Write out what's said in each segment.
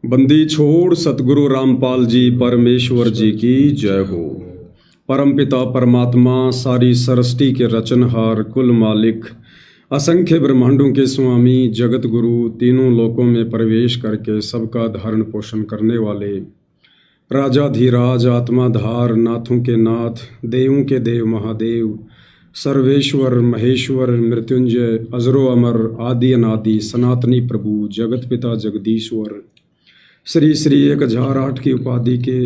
बंदी छोड़ सतगुरु रामपाल जी परमेश्वर जी की जय हो। परमपिता परमात्मा सारी सृष्टि के रचनहार कुल मालिक असंख्य ब्रह्मांडों के स्वामी जगत गुरु तीनों लोकों में प्रवेश करके सबका धारण पोषण करने वाले राजाधिराज आत्माधार नाथों के नाथ देवों के देव महादेव सर्वेश्वर महेश्वर मृत्युंजय अजरो अमर आदि अनादि सनातनी प्रभु जगत पिता जगदीश्वर श्री श्री 1008 की उपाधि के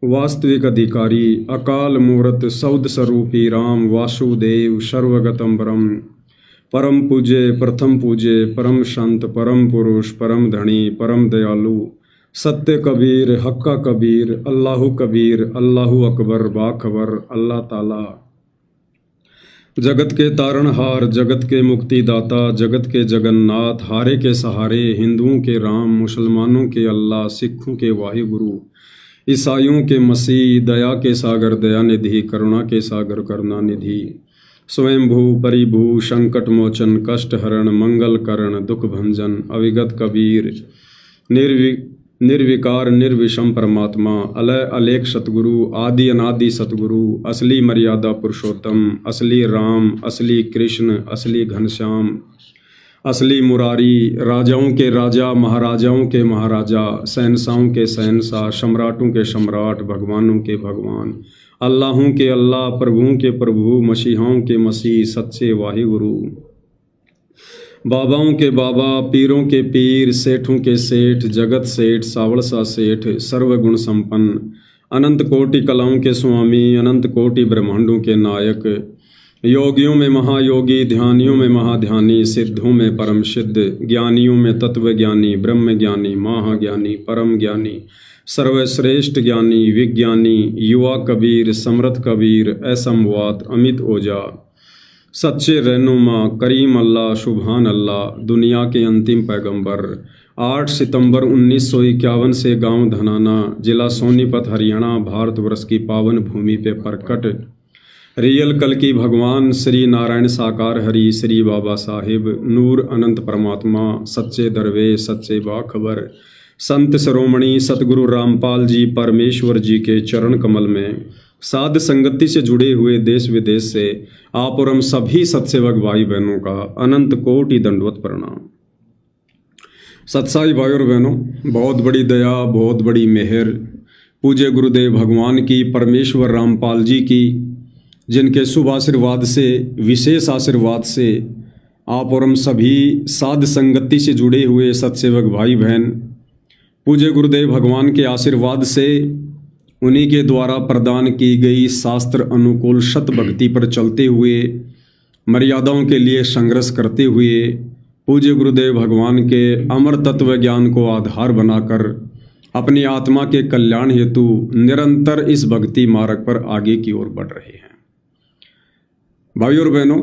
वास्तविक अधिकारी अकाल मूर्त सौद स्वरूपी राम वासुदेव सर्वगतम परम पूज्य प्रथम पूज्य परम संत परम पुरुष परम धनी परम दयालु सत्य कबीर हक्का कबीर अल्लाहु कबीर अल्लाहु अकबर बाखबर अल्लाह ताला जगत के तारणहार जगत के मुक्तिदाता जगत के जगन्नाथ हारे के सहारे हिंदुओं के राम मुसलमानों के अल्लाह सिखों के वाहिगुरु ईसाइयों के मसीह दया के सागर दया निधि करुणा के सागर करुणा निधि स्वयंभू परिभू संकट मोचन कष्ट हरण मंगल करण दुख भंजन अविगत कबीर निर्विकार निर्विषम परमात्मा अलय अलेख सतगुरु आदि अनादि सतगुरु असली मर्यादा पुरुषोत्तम असली राम असली कृष्ण असली घनश्याम असली मुरारी राजाओं के राजा महाराजाओं के महाराजा शहंशाहों के शहंशाह सम्राटों के सम्राट भगवानों के भगवान अल्लाहों के अल्लाह प्रभुओं के प्रभु मसीहाओं के मसीह सच्चे वाहिगुरु बाबाओं के बाबा पीरों के पीर सेठों के सेठ जगत सेठ सावड़सा सेठ सर्वगुण संपन्न अनंत कोटि कलाओं के स्वामी अनंत कोटि ब्रह्मांडों के नायक योगियों में महायोगी ध्यानियों में महाध्यानी सिद्धों में परम सिद्ध ज्ञानियों में तत्व ज्ञानी ब्रह्म ज्ञानी महाज्ञानी परम ज्ञानी सर्वश्रेष्ठ ज्ञानी विज्ञानी युवा कबीर समर्थ कबीर असंवाद अमित ओजा सच्चे रहनुमा करीम अल्लाह सुभान अल्लाह दुनिया के अंतिम पैगंबर 8 सितंबर 1951 से गांव धनाना जिला सोनीपत हरियाणा भारतवर्ष की पावन भूमि पे प्रकट रियल कल की भगवान श्री नारायण साकार हरि श्री बाबा साहिब नूर अनंत परमात्मा सच्चे दरवेश सच्चे बाखबर संत शिरोमणि सतगुरु रामपाल जी परमेश्वर जी के चरण कमल में साध संगति से जुड़े हुए देश विदेश से आप और हम सभी सत्सेवक भाई बहनों का अनंत कोटि दंडवत प्रणाम। सत्साई भाई और बहनों, बहुत बड़ी दया बहुत बड़ी मेहर पूज्य गुरुदेव भगवान की परमेश्वर रामपाल जी की, जिनके शुभ आशीर्वाद से विशेष आशीर्वाद से आप और हम सभी साध संगति से जुड़े हुए सत्सेवक भाई बहन पूज्य गुरुदेव भगवान के आशीर्वाद से उन्हीं के द्वारा प्रदान की गई शास्त्र अनुकूल सत भक्ति पर चलते हुए मर्यादाओं के लिए संघर्ष करते हुए पूज्य गुरुदेव भगवान के अमर तत्व ज्ञान को आधार बनाकर अपनी आत्मा के कल्याण हेतु निरंतर इस भक्ति मार्ग पर आगे की ओर बढ़ रहे हैं। भाई और बहनों,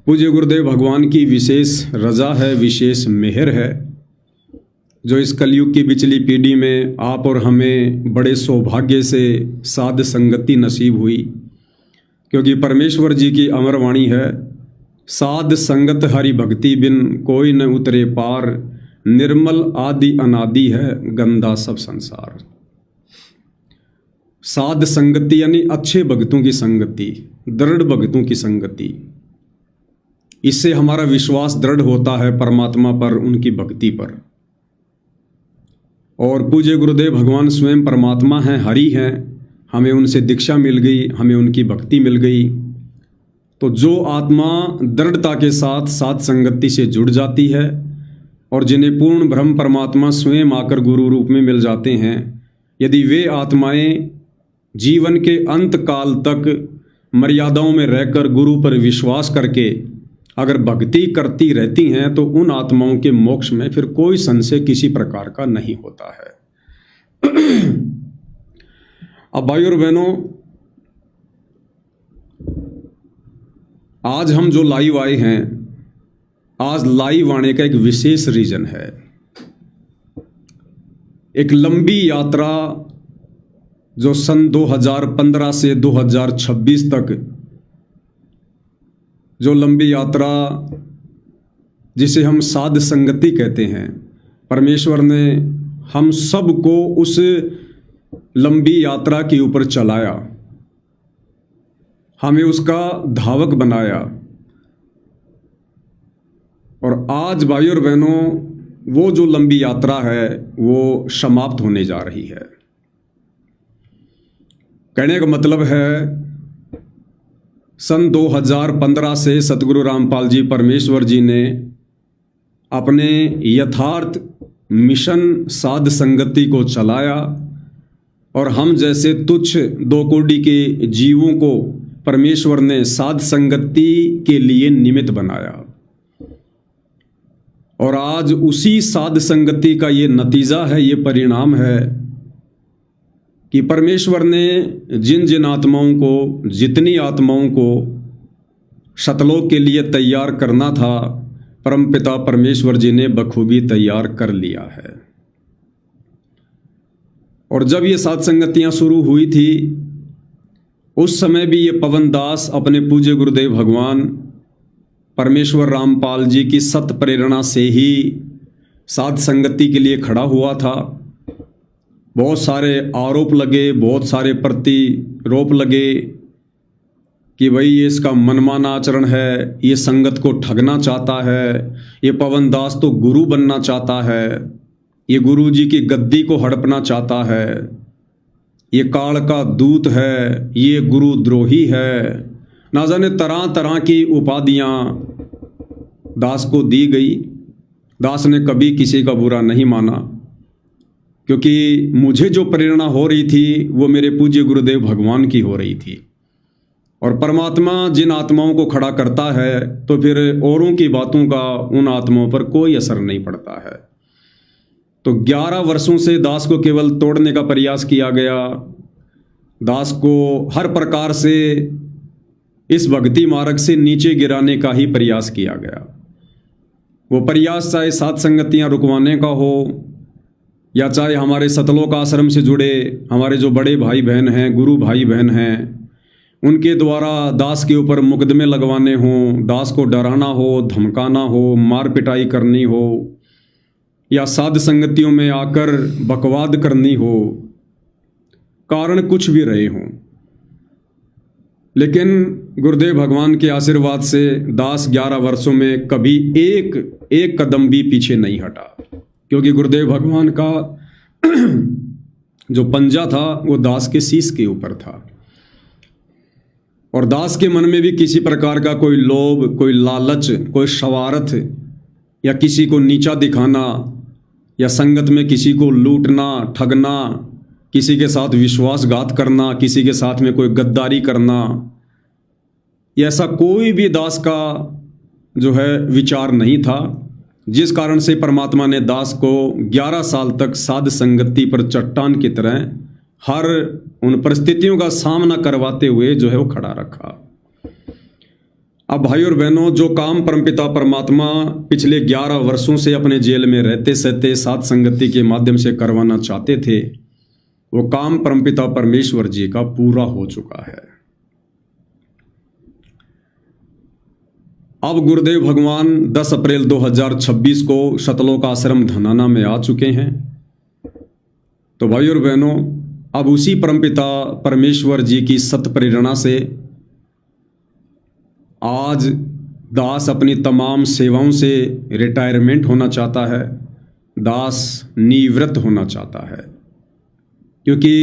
पूज्य गुरुदेव भगवान की विशेष रजा है, विशेष मेहर है जो इस कलयुग की बिचली पीढ़ी में आप और हमें बड़े सौभाग्य से साध संगति नसीब हुई, क्योंकि परमेश्वर जी की अमर वाणी है, साध संगत हरि भक्ति बिन कोई न उतरे पार, निर्मल आदि अनादि है गंदा सब संसार। साध संगति यानी अच्छे भक्तों की संगति, दृढ़ भक्तों की संगति। इससे हमारा विश्वास दृढ़ होता है परमात्मा पर, उनकी भक्ति पर। और पूज्य गुरुदेव भगवान स्वयं परमात्मा हैं, हरि हैं, हमें उनसे दीक्षा मिल गई, हमें उनकी भक्ति मिल गई। तो जो आत्मा दृढ़ता के साथ साध संगति से जुड़ जाती है और जिन्हें पूर्ण ब्रह्म परमात्मा स्वयं आकर गुरु रूप में मिल जाते हैं, यदि वे आत्माएं जीवन के अंत काल तक मर्यादाओं में रहकर गुरु पर विश्वास करके अगर भक्ति करती रहती हैं तो उन आत्माओं के मोक्ष में फिर कोई संशय किसी प्रकार का नहीं होता है। अब भाई और बहनों, आज हम जो लाइव आए हैं, आज लाइव आने का एक विशेष रीजन है। एक लंबी यात्रा जो सन 2015 से 2026 तक जो लंबी यात्रा जिसे हम साध संगति कहते हैं, परमेश्वर ने हम सब को उस लंबी यात्रा के ऊपर चलाया, हमें उसका धावक बनाया। और आज भाइयों और बहनों, वो जो लंबी यात्रा है वो समाप्त होने जा रही है। कहने का मतलब है, सन 2015 से सतगुरु रामपाल जी परमेश्वर जी ने अपने यथार्थ मिशन साध संगति को चलाया और हम जैसे तुच्छ 2 कोटि के जीवों को परमेश्वर ने साध संगति के लिए निमित्त बनाया। और आज उसी साध संगति का ये नतीजा है, ये परिणाम है कि परमेश्वर ने जिन जिन आत्माओं को, जितनी आत्माओं को सतलोक के लिए तैयार करना था, परमपिता परमेश्वर जी ने बखूबी तैयार कर लिया है। और जब ये साध संगतियाँ शुरू हुई थी, उस समय भी ये पवन दास अपने पूज्य गुरुदेव भगवान परमेश्वर रामपाल जी की सत प्रेरणा से ही साध संगति के लिए खड़ा हुआ था। बहुत सारे आरोप लगे, बहुत सारे प्रतिरोप लगे कि भाई ये इसका मनमाना आचरण है, ये संगत को ठगना चाहता है, ये पवन दास तो गुरु बनना चाहता है, ये गुरु जी की गद्दी को हड़पना चाहता है, ये काल का दूत है, ये गुरुद्रोही है। ना जाने तरह तरह की उपाधियाँ दास को दी गई। दास ने कभी किसी का बुरा नहीं माना, क्योंकि मुझे जो प्रेरणा हो रही थी वो मेरे पूज्य गुरुदेव भगवान की हो रही थी। और परमात्मा जिन आत्माओं को खड़ा करता है तो फिर औरों की बातों का उन आत्माओं पर कोई असर नहीं पड़ता है। तो 11 वर्षों से दास को केवल तोड़ने का प्रयास किया गया। दास को हर प्रकार से इस भक्ति मार्ग से नीचे गिराने का ही प्रयास किया गया। वो प्रयास चाहे साध संगतियाँ रुकवाने का हो, या चाहे हमारे सतलोक आश्रम से जुड़े हमारे जो बड़े भाई बहन हैं, गुरु भाई बहन हैं, उनके द्वारा दास के ऊपर मुकदमे लगवाने हों, दास को डराना हो, धमकाना हो, मार पिटाई करनी हो, या साध संगतियों में आकर बकवाद करनी हो, कारण कुछ भी रहे हों, लेकिन गुरुदेव भगवान के आशीर्वाद से दास 11 वर्षों में कभी एक कदम भी पीछे नहीं हटा, क्योंकि गुरुदेव भगवान का जो पंजा था वो दास के शीश के ऊपर था। और दास के मन में भी किसी प्रकार का कोई लोभ, कोई लालच, कोई शरारत, या किसी को नीचा दिखाना, या संगत में किसी को लूटना, ठगना, किसी के साथ विश्वासघात करना, किसी के साथ में कोई गद्दारी करना, ऐसा कोई भी दास का जो है विचार नहीं था। जिस कारण से परमात्मा ने दास को 11 साल तक साध संगति पर चट्टान की तरह हर उन परिस्थितियों का सामना करवाते हुए जो है वो खड़ा रखा। अब भाई और बहनों, जो काम परमपिता परमात्मा पिछले 11 वर्षों से अपने जेल में रहते सहते साध संगति के माध्यम से करवाना चाहते थे, वो काम परमपिता परमेश्वर जी का पूरा हो चुका है। अब गुरुदेव भगवान 10 अप्रैल 2026 को सतलोक आश्रम धनाना में आ चुके हैं। तो भाई और बहनों, अब उसी परमपिता परमेश्वर जी की सत प्रेरणा से आज दास अपनी तमाम सेवाओं से रिटायरमेंट होना चाहता है, दास निवृत्त होना चाहता है, क्योंकि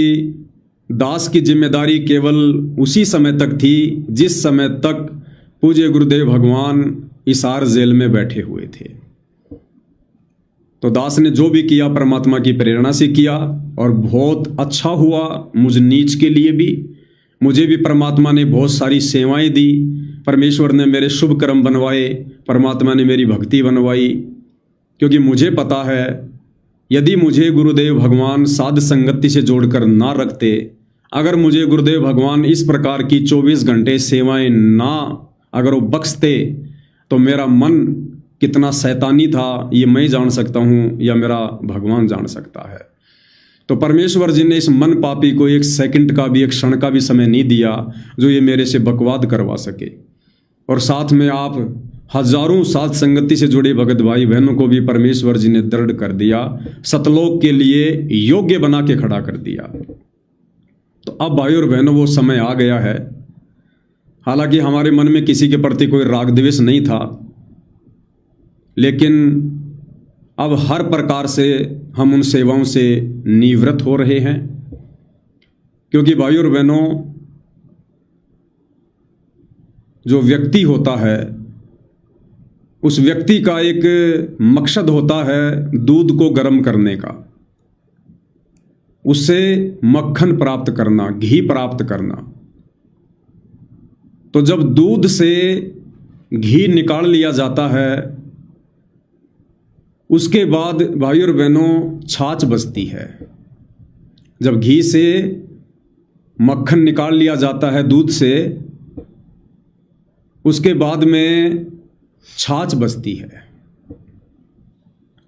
दास की जिम्मेदारी केवल उसी समय तक थी जिस समय तक पूज्य गुरुदेव भगवान हिसार जेल में बैठे हुए थे। तो दास ने जो भी किया परमात्मा की प्रेरणा से किया, और बहुत अच्छा हुआ मुझ नीच के लिए भी। मुझे भी परमात्मा ने बहुत सारी सेवाएं दी, परमेश्वर ने मेरे शुभ कर्म बनवाए, परमात्मा ने मेरी भक्ति बनवाई, क्योंकि मुझे पता है यदि मुझे गुरुदेव भगवान साध संगति से जोड़कर ना रखते, अगर मुझे गुरुदेव भगवान इस प्रकार की 24 घंटे सेवाएं ना अगर वो बख्शते, तो मेरा मन कितना शैतानी था ये मैं जान सकता हूँ, या मेरा भगवान जान सकता है। तो परमेश्वर जी ने इस मन पापी को 1 सेकंड का भी, 1 क्षण का भी समय नहीं दिया जो ये मेरे से बकवाद करवा सके। और साथ में आप हजारों साथ संगति से जुड़े भगत भाई बहनों को भी परमेश्वर जी ने दृढ़ कर दिया, सतलोक के लिए योग्य बना के खड़ा कर दिया। तो अब भाई और बहनों वो समय आ गया है। हालांकि हमारे मन में किसी के प्रति कोई राग द्वेष नहीं था, लेकिन अब हर प्रकार से हम उन सेवाओं से निवृत्त हो रहे हैं, क्योंकि भाई और बहनों जो व्यक्ति होता है उस व्यक्ति का एक मकसद होता है दूध को गर्म करने का, उससे मक्खन प्राप्त करना, घी प्राप्त करना। तो जब दूध से घी निकाल लिया जाता है उसके बाद भाई और बहनों छाछ बचती है। जब घी से मक्खन निकाल लिया जाता है दूध से, उसके बाद में छाछ बचती है।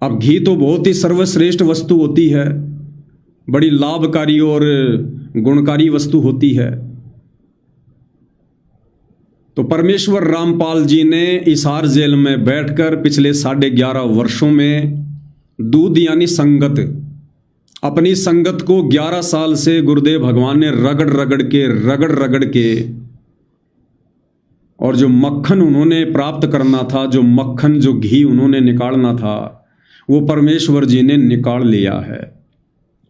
अब घी तो बहुत ही सर्वश्रेष्ठ वस्तु होती है, बड़ी लाभकारी और गुणकारी वस्तु होती है। तो परमेश्वर रामपाल जी ने हिसार जेल में बैठकर पिछले 11.5 वर्षों में दूध यानी संगत, अपनी संगत को 11 साल से गुरुदेव भगवान ने रगड़ रगड़ के और जो मक्खन उन्होंने प्राप्त करना था, जो मक्खन जो घी उन्होंने निकालना था, वो परमेश्वर जी ने निकाल लिया है।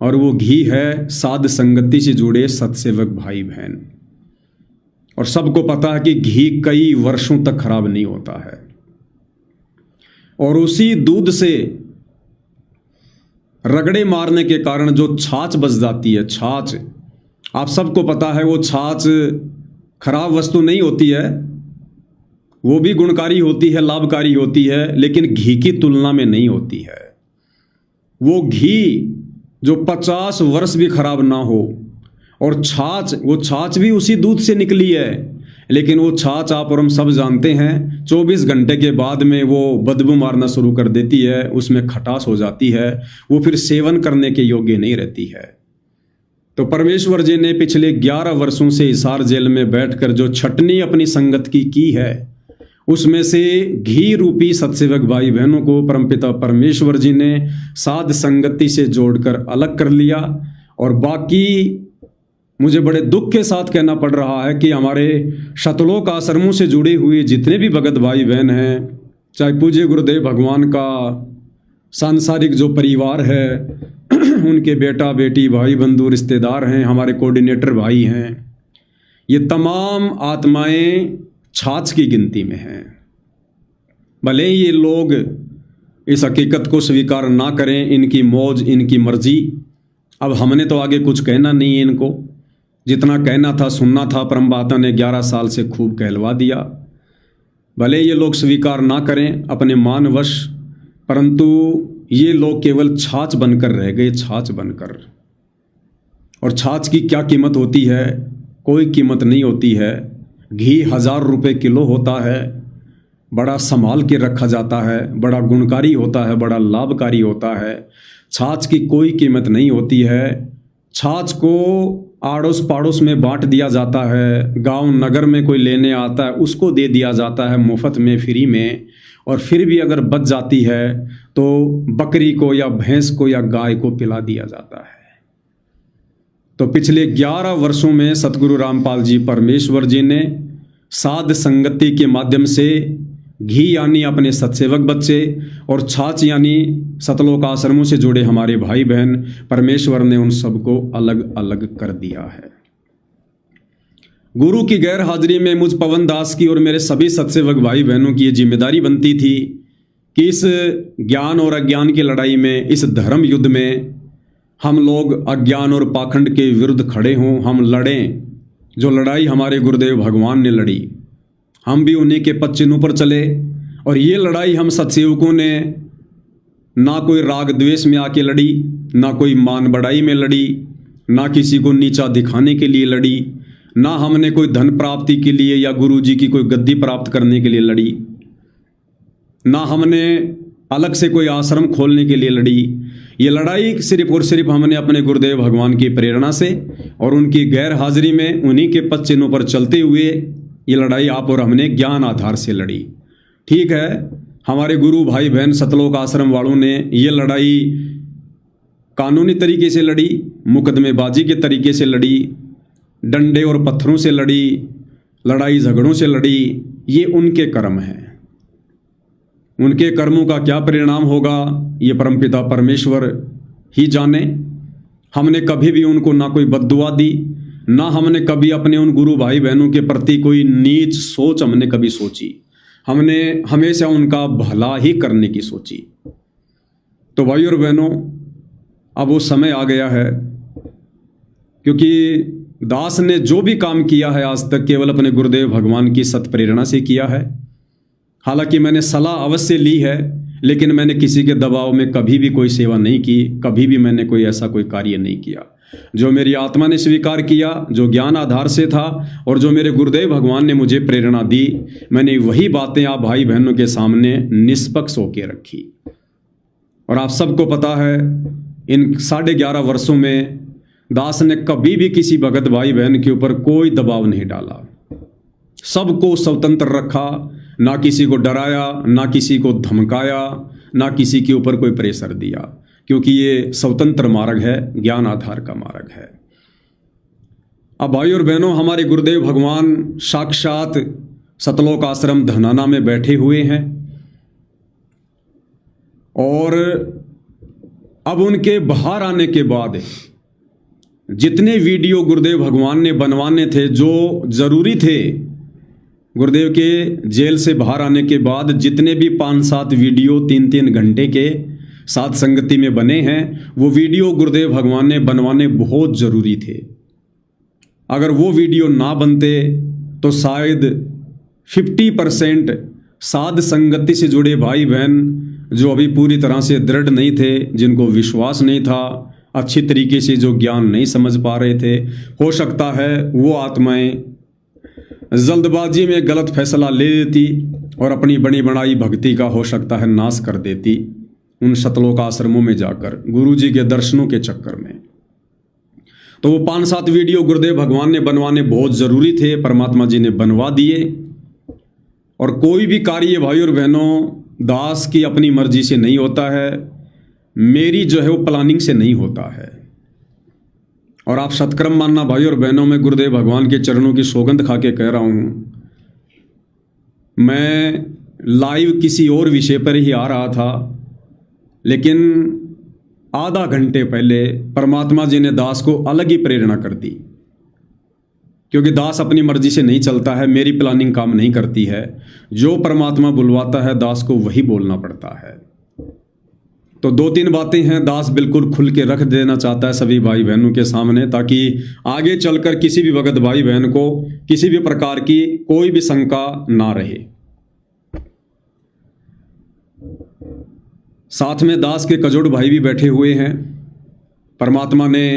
और वो घी है साध संगति से जुड़े सत्सेवक भाई बहन। और सबको पता है कि घी कई वर्षों तक खराब नहीं होता है। और उसी दूध से रगड़े मारने के कारण जो छाछ बच जाती है, छाछ आप सबको पता है वो छाछ खराब वस्तु नहीं होती है, वो भी गुणकारी होती है, लाभकारी होती है, लेकिन घी की तुलना में नहीं होती है। वो घी जो 50 वर्ष भी खराब ना हो, और छाछ, वो छाछ भी उसी दूध से निकली है, लेकिन वो छाछ आप और हम सब जानते हैं 24 घंटे के बाद में वो बदबू मारना शुरू कर देती है, उसमें खटास हो जाती है, वो फिर सेवन करने के योग्य नहीं रहती है। तो परमेश्वर जी ने पिछले 11 वर्षों से हिसार जेल में बैठकर जो छटनी अपनी संगत की है, उसमें से घी रूपी सत्सेवक भाई बहनों को परमपिता परमेश्वर जी ने साध संगति से जोड़कर अलग कर लिया। और बाकी मुझे बड़े दुख के साथ कहना पड़ रहा है कि हमारे शतलोक आश्रमों से जुड़े हुए जितने भी भगत भाई बहन हैं, चाहे पूज्य गुरुदेव भगवान का सांसारिक जो परिवार है, उनके बेटा बेटी भाई बंधु रिश्तेदार हैं, हमारे कोऑर्डिनेटर भाई हैं, ये तमाम आत्माएं छाछ की गिनती में हैं। भले ही ये लोग इस हकीकत को स्वीकार ना करें, इनकी मौज इनकी मर्जी। अब हमने तो आगे कुछ कहना नहीं है इनको, जितना कहना था सुनना था परमबाता ने 11 साल से खूब कहलवा दिया। भले ये लोग स्वीकार ना करें अपने मानवश, परंतु ये लोग केवल छाछ बनकर रह गए, छाछ बनकर। और छाछ की क्या कीमत होती है? कोई कीमत नहीं होती है। घी 1000 रुपये किलो होता है, बड़ा संभाल के रखा जाता है, बड़ा गुणकारी होता है, बड़ा लाभकारी होता है। छाछ की कोई कीमत नहीं होती है। छाछ को आड़ोस पड़ोस में बांट दिया जाता है, गांव नगर में कोई लेने आता है उसको दे दिया जाता है मुफ्त में, फ्री में। और फिर भी अगर बच जाती है तो बकरी को या भैंस को या गाय को पिला दिया जाता है। तो पिछले 11 वर्षों में सतगुरु रामपाल जी परमेश्वर जी ने साध संगति के माध्यम से घी यानी अपने सत्सेवक बच्चे और छाछ यानी सतलोक आश्रमों से जुड़े हमारे भाई बहन, परमेश्वर ने उन सबको अलग अलग कर दिया है। गुरु की गैर हाजिरी में मुझ पवन दास की और मेरे सभी सत्सेवक भाई बहनों की ये जिम्मेदारी बनती थी कि इस ज्ञान और अज्ञान की लड़ाई में, इस धर्म युद्ध में हम लोग अज्ञान और पाखंड के विरुद्ध खड़े हों, हम लड़ें। जो लड़ाई हमारे गुरुदेव भगवान ने लड़ी, हम भी उन्हीं के पद चिन्हों पर चले। और ये लड़ाई हम सत्सेवकों ने ना कोई राग द्वेष में आके लड़ी, ना कोई मान बढ़ाई में लड़ी, ना किसी को नीचा दिखाने के लिए लड़ी, ना हमने कोई धन प्राप्ति के लिए या गुरु जी की कोई गद्दी प्राप्त करने के लिए लड़ी, ना हमने अलग से कोई आश्रम खोलने के लिए लड़ी। ये लड़ाई सिर्फ और सिर्फ हमने अपने गुरुदेव भगवान की प्रेरणा से और उनकी गैर हाजिरी में, उन्हीं के पद चिन्हों पर चलते हुए ये लड़ाई आप और हमने ज्ञान आधार से लड़ी। ठीक है, हमारे गुरु भाई बहन सतलोक आश्रम वालों ने ये लड़ाई कानूनी तरीके से लड़ी, मुकदमेबाजी के तरीके से लड़ी, डंडे और पत्थरों से लड़ी, लड़ाई झगड़ों से लड़ी। ये उनके कर्म हैं। उनके कर्मों का क्या परिणाम होगा ये परमपिता परमेश्वर ही जाने। हमने कभी भी उनको ना कोई बद्दुआ दी, ना हमने कभी अपने उन गुरु भाई बहनों के प्रति कोई नीच सोच हमने कभी सोची। हमने हमेशा उनका भला ही करने की सोची। तो भाई और बहनों, अब वो समय आ गया है, क्योंकि दास ने जो भी काम किया है आज तक केवल अपने गुरुदेव भगवान की सत प्रेरणा से किया है। हालांकि मैंने सलाह अवश्य ली है, लेकिन मैंने किसी के दबाव में कभी भी कोई सेवा नहीं की, कभी भी मैंने कोई ऐसा कोई कार्य नहीं किया। जो मेरी आत्मा ने स्वीकार किया, जो ज्ञान आधार से था और जो मेरे गुरुदेव भगवान ने मुझे प्रेरणा दी, मैंने वही बातें आप भाई बहनों के सामने निष्पक्ष होकर रखी। और आप सबको पता है, इन 11.5 वर्षों में दास ने कभी भी किसी भगत भाई बहन के ऊपर कोई दबाव नहीं डाला। सबको स्वतंत्र रखा, ना किसी को डराया, ना किसी को धमकाया, ना किसी के ऊपर कोई प्रेशर दिया, क्योंकि ये स्वतंत्र मार्ग है, ज्ञान आधार का मार्ग है। अब भाई और बहनों, हमारे गुरुदेव भगवान साक्षात सतलोक आश्रम धनाना में बैठे हुए हैं और अब उनके बाहर आने के बाद जितने वीडियो गुरुदेव भगवान ने बनवाने थे, जो जरूरी थे, गुरुदेव के जेल से बाहर आने के बाद जितने भी 5-7 वीडियो 3-3 घंटे के साथ संगति में बने हैं, वो वीडियो गुरुदेव भगवान ने बनवाने बहुत जरूरी थे। अगर वो वीडियो ना बनते तो शायद 50% साध संगति से जुड़े भाई बहन जो अभी पूरी तरह से दृढ़ नहीं थे, जिनको विश्वास नहीं था, अच्छी तरीके से जो ज्ञान नहीं समझ पा रहे थे, हो सकता है वो आत्माएं जल्दबाजी में गलत फैसला ले लेती और अपनी बनी बनाई भक्ति का हो सकता है नाश कर देती उन सतलोक आश्रमों में जाकर गुरु जी के दर्शनों के चक्कर में। तो वो 5-7 वीडियो गुरुदेव भगवान ने बनवाने बहुत ज़रूरी थे, परमात्मा जी ने बनवा दिए। और कोई भी कार्य भाई और बहनों दास की अपनी मर्जी से नहीं होता है, मेरी जो है वो प्लानिंग से नहीं होता है। और आप सत्कर्म मानना भाई और बहनों, मैं गुरुदेव भगवान के चरणों की सौगंध खा के कह रहा हूँ, मैं लाइव किसी और विषय पर ही आ रहा था, लेकिन आधा घंटे पहले परमात्मा जी ने दास को अलग ही प्रेरणा कर दी। क्योंकि दास अपनी मर्जी से नहीं चलता है, मेरी प्लानिंग काम नहीं करती है। जो परमात्मा बुलवाता है दास को वही बोलना पड़ता है। तो 2-3 बातें हैं दास बिल्कुल खुल के रख देना चाहता है सभी भाई बहनों के सामने, ताकि आगे चलकर किसी भी भगत भाई बहन को किसी भी प्रकार की कोई भी शंका ना रहे। साथ में दास के कजोड़ भाई भी बैठे हुए हैं। परमात्मा ने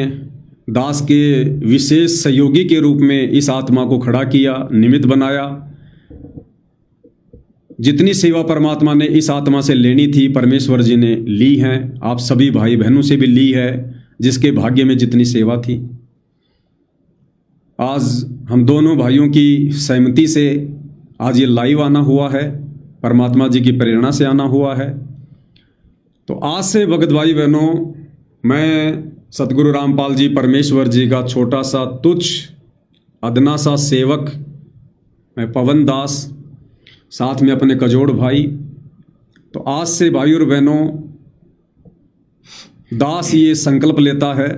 दास के विशेष सहयोगी के रूप में इस आत्मा को खड़ा किया, निमित्त बनाया। जितनी सेवा परमात्मा ने इस आत्मा से लेनी थी परमेश्वर जी ने ली है, आप सभी भाई बहनों से भी ली है, जिसके भाग्य में जितनी सेवा थी। आज हम दोनों भाइयों की सहमति से आज ये लाइव आना हुआ है, परमात्मा जी की प्रेरणा से आना हुआ है। तो आज से भगत भाई बहनों, मैं सतगुरु रामपाल जी परमेश्वर जी का छोटा सा तुच्छ अदना सा सेवक, मैं पवन दास, साथ में अपने कजोड़ भाई। तो आज से भाई और बहनों, दास ये संकल्प लेता है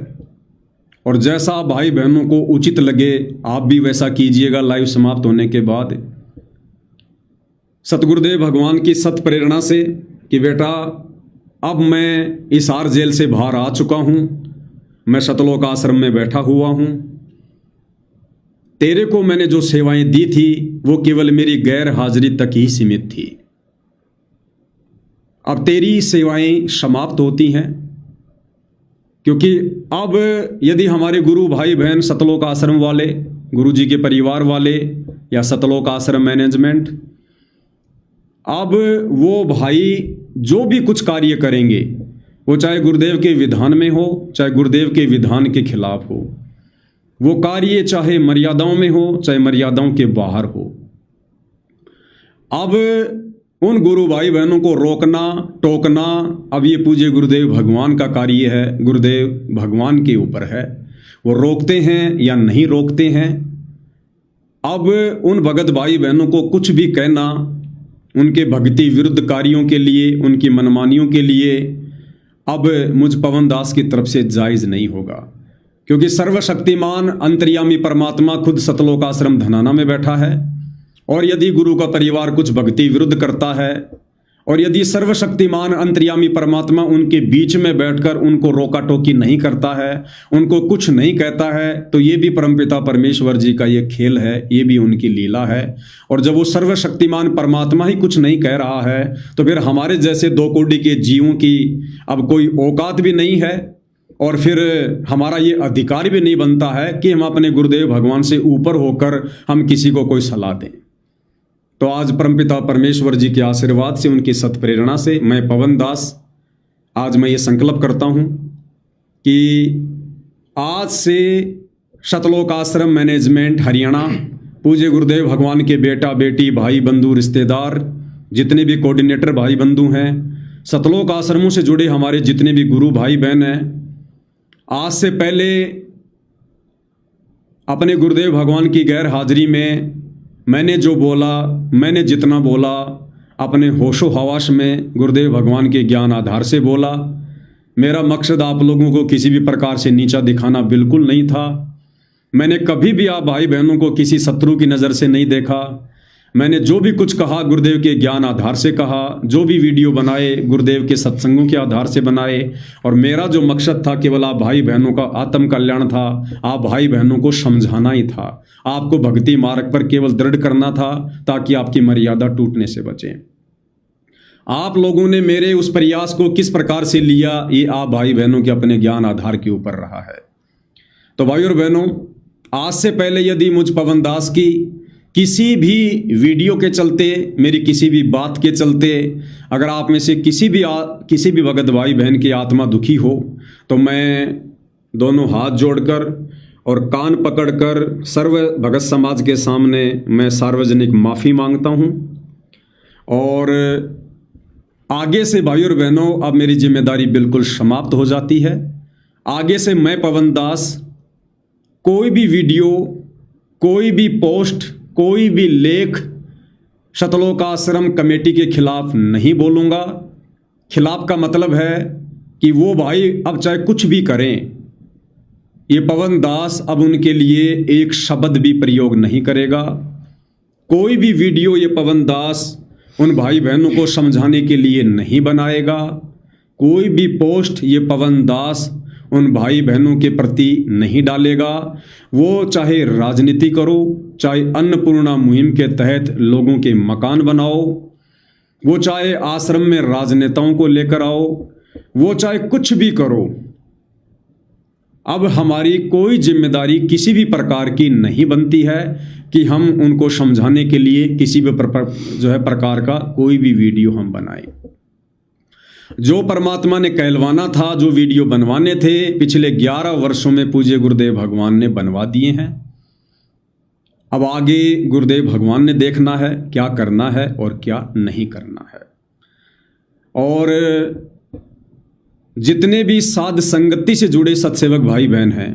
और जैसा भाई बहनों को उचित लगे आप भी वैसा कीजिएगा। लाइव समाप्त होने के बाद सतगुरुदेव भगवान की सत प्रेरणा से कि बेटा अब मैं इस आर जेल से बाहर आ चुका हूँ, मैं सतलोक आश्रम में बैठा हुआ हूँ। तेरे को मैंने जो सेवाएं दी थी वो केवल मेरी गैर हाजिरी तक ही सीमित थी। अब तेरी सेवाएं समाप्त होती हैं, क्योंकि अब यदि हमारे गुरु भाई बहन सतलोक आश्रम वाले, गुरु जी के परिवार वाले या सतलोक आश्रम मैनेजमेंट, अब वो भाई जो भी कुछ कार्य करेंगे वो चाहे गुरुदेव के विधान में हो, चाहे गुरुदेव के विधान के खिलाफ हो, वो कार्य चाहे मर्यादाओं में हो चाहे मर्यादाओं के बाहर हो। अब उन गुरु भाई बहनों को रोकना टोकना अब ये पूज्य गुरुदेव भगवान का कार्य है, गुरुदेव भगवान के ऊपर है, वो रोकते हैं या नहीं रोकते हैं। अब उन भगत भाई बहनों को कुछ भी कहना उनके भक्ति विरुद्ध कार्यों के लिए, उनकी मनमानियों के लिए अब मुझ पवन दास की तरफ से जायज़ नहीं होगा, क्योंकि सर्वशक्तिमान अंतर्यामी परमात्मा खुद सतलोक आश्रम धनाना में बैठा है। और यदि गुरु का परिवार कुछ भक्ति विरुद्ध करता है और यदि सर्वशक्तिमान अंतर्यामी परमात्मा उनके बीच में बैठकर उनको रोका टोकी नहीं करता है, उनको कुछ नहीं कहता है, तो ये भी परमपिता परमेश्वर जी का ये खेल है, ये भी उनकी लीला है। और जब वो सर्वशक्तिमान परमात्मा ही कुछ नहीं कह रहा है तो फिर हमारे जैसे दो कोटि के जीवों की अब कोई औकात भी नहीं है और फिर हमारा ये अधिकार भी नहीं बनता है कि हम अपने गुरुदेव भगवान से ऊपर होकर हम किसी को कोई सलाह दें। तो आज परमपिता परमेश्वर जी के आशीर्वाद से, उनकी सत्प्रेरणा से मैं पवन दास आज मैं ये संकल्प करता हूँ कि आज से सतलोक आश्रम मैनेजमेंट हरियाणा, पूज्य गुरुदेव भगवान के बेटा बेटी भाई बंधु रिश्तेदार जितने भी कोऑर्डिनेटर भाई बंधु हैं, सतलोक आश्रमों से जुड़े हमारे जितने भी गुरु भाई बहन हैं, आज से पहले अपने गुरुदेव भगवान की गैर हाजिरी में मैंने जो बोला, मैंने जितना बोला अपने होशो हवास में गुरुदेव भगवान के ज्ञान आधार से बोला। मेरा मकसद आप लोगों को किसी भी प्रकार से नीचा दिखाना बिल्कुल नहीं था। मैंने कभी भी आप भाई बहनों को किसी शत्रु की नज़र से नहीं देखा। मैंने जो भी कुछ कहा गुरुदेव के ज्ञान आधार से कहा, जो भी वीडियो बनाए गुरुदेव के सत्संगों के आधार से बनाए। और मेरा जो मकसद था केवल आप भाई बहनों का आत्म कल्याण था, आप भाई बहनों को समझाना ही था, आपको भक्ति मार्ग पर केवल दृढ़ करना था ताकि आपकी मर्यादा टूटने से बचे। आप लोगों ने मेरे उस प्रयास को किस प्रकार से लिया, ये आप भाई बहनों के अपने ज्ञान आधार के ऊपर रहा है। तो भाई और बहनों, आज से पहले यदि मुझ पवन दास की किसी भी वीडियो के चलते, मेरी किसी भी बात के चलते अगर आप में से किसी भी भगत भाई बहन की आत्मा दुखी हो, तो मैं दोनों हाथ जोड़कर और कान पकड़कर सर्व भगत समाज के सामने मैं सार्वजनिक माफ़ी मांगता हूं। और आगे से भाई और बहनों, अब मेरी जिम्मेदारी बिल्कुल समाप्त हो जाती है। आगे से मैं पवन दास कोई भी वीडियो, कोई भी पोस्ट, कोई भी लेख सतलोक आश्रम कमेटी के खिलाफ नहीं बोलूँगा। खिलाफ का मतलब है कि वो भाई अब चाहे कुछ भी करें, ये पवन दास अब उनके लिए एक शब्द भी प्रयोग नहीं करेगा। कोई भी वीडियो ये पवन दास उन भाई बहनों को समझाने के लिए नहीं बनाएगा। कोई भी पोस्ट ये पवन दास उन भाई बहनों के प्रति नहीं डालेगा। वो चाहे राजनीति करो, चाहे अन्नपूर्णा मुहिम के तहत लोगों के मकान बनाओ, वो चाहे आश्रम में राजनेताओं को लेकर आओ, वो चाहे कुछ भी करो, अब हमारी कोई जिम्मेदारी किसी भी प्रकार की नहीं बनती है कि हम उनको समझाने के लिए किसी भी प्रकार का कोई भी वीडियो हम बनाएं। जो परमात्मा ने कहलवाना था, जो वीडियो बनवाने थे, पिछले 11 वर्षों में पूज्य गुरुदेव भगवान ने बनवा दिए हैं। अब आगे गुरुदेव भगवान ने देखना है क्या करना है और क्या नहीं करना है। और जितने भी साध संगति से जुड़े सत्सेवक भाई बहन हैं,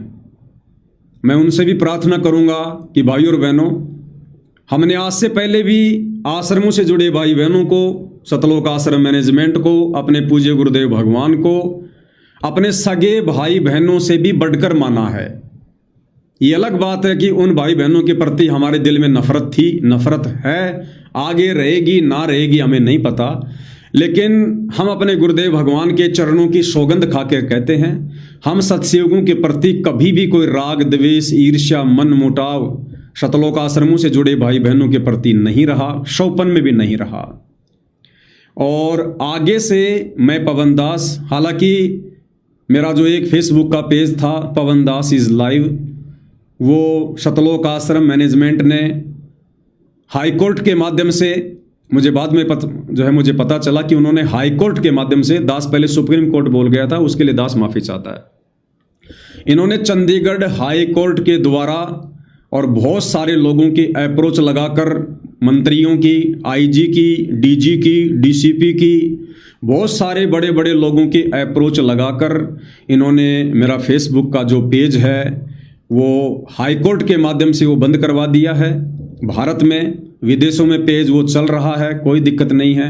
मैं उनसे भी प्रार्थना करूंगा कि भाई और बहनों, हमने आज से पहले भी आश्रमों से जुड़े भाई बहनों को, सतलोक आश्रम मैनेजमेंट को, अपने पूज्य गुरुदेव भगवान को अपने सगे भाई बहनों से भी बढ़कर माना है। ये अलग बात है कि उन भाई बहनों के प्रति हमारे दिल में नफरत थी, नफरत है, आगे रहेगी ना रहेगी हमें नहीं पता, लेकिन हम अपने गुरुदेव भगवान के चरणों की सौगंध खा के कहते हैं, हम सत्सेवकों के प्रति कभी भी कोई राग द्वेष ईर्ष्या मन मुटाव सतलोक आश्रमों से जुड़े भाई बहनों के प्रति नहीं रहा, शौपन में भी नहीं रहा। और आगे से मैं पवन दास, हालांकि मेरा जो एक फेसबुक का पेज था पवन दास इज़ लाइव, वो सतलोक आश्रम मैनेजमेंट ने हाई कोर्ट के माध्यम से, मुझे बाद में मुझे पता चला कि उन्होंने हाई कोर्ट के माध्यम से, दास पहले सुप्रीम कोर्ट बोल गया था, उसके लिए दास माफ़ी चाहता है। इन्होंने चंडीगढ़ हाई कोर्ट के द्वारा और बहुत सारे लोगों की अप्रोच लगाकर मंत्रियों की, आईजी की, डीजी की, डीसीपी की, बहुत सारे बड़े बड़े लोगों की अप्रोच लगाकर इन्होंने मेरा फेसबुक का जो पेज है वो हाईकोर्ट के माध्यम से वो बंद करवा दिया है। भारत में, विदेशों में पेज वो चल रहा है, कोई दिक्कत नहीं है।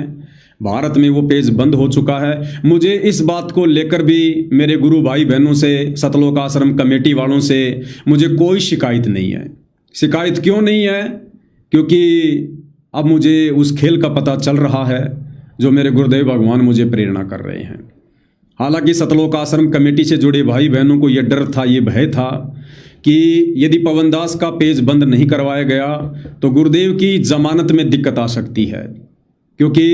भारत में वो पेज बंद हो चुका है। मुझे इस बात को लेकर भी मेरे गुरु भाई बहनों से, सतलोक आश्रम कमेटी वालों से मुझे कोई शिकायत नहीं है। शिकायत क्यों नहीं है? क्योंकि अब मुझे उस खेल का पता चल रहा है जो मेरे गुरुदेव भगवान मुझे प्रेरणा कर रहे हैं। हालांकि सतलोक आश्रम कमेटी से जुड़े भाई बहनों को ये डर था, ये भय था कि यदि पवन दास का पेज बंद नहीं करवाया गया तो गुरुदेव की जमानत में दिक्कत आ सकती है, क्योंकि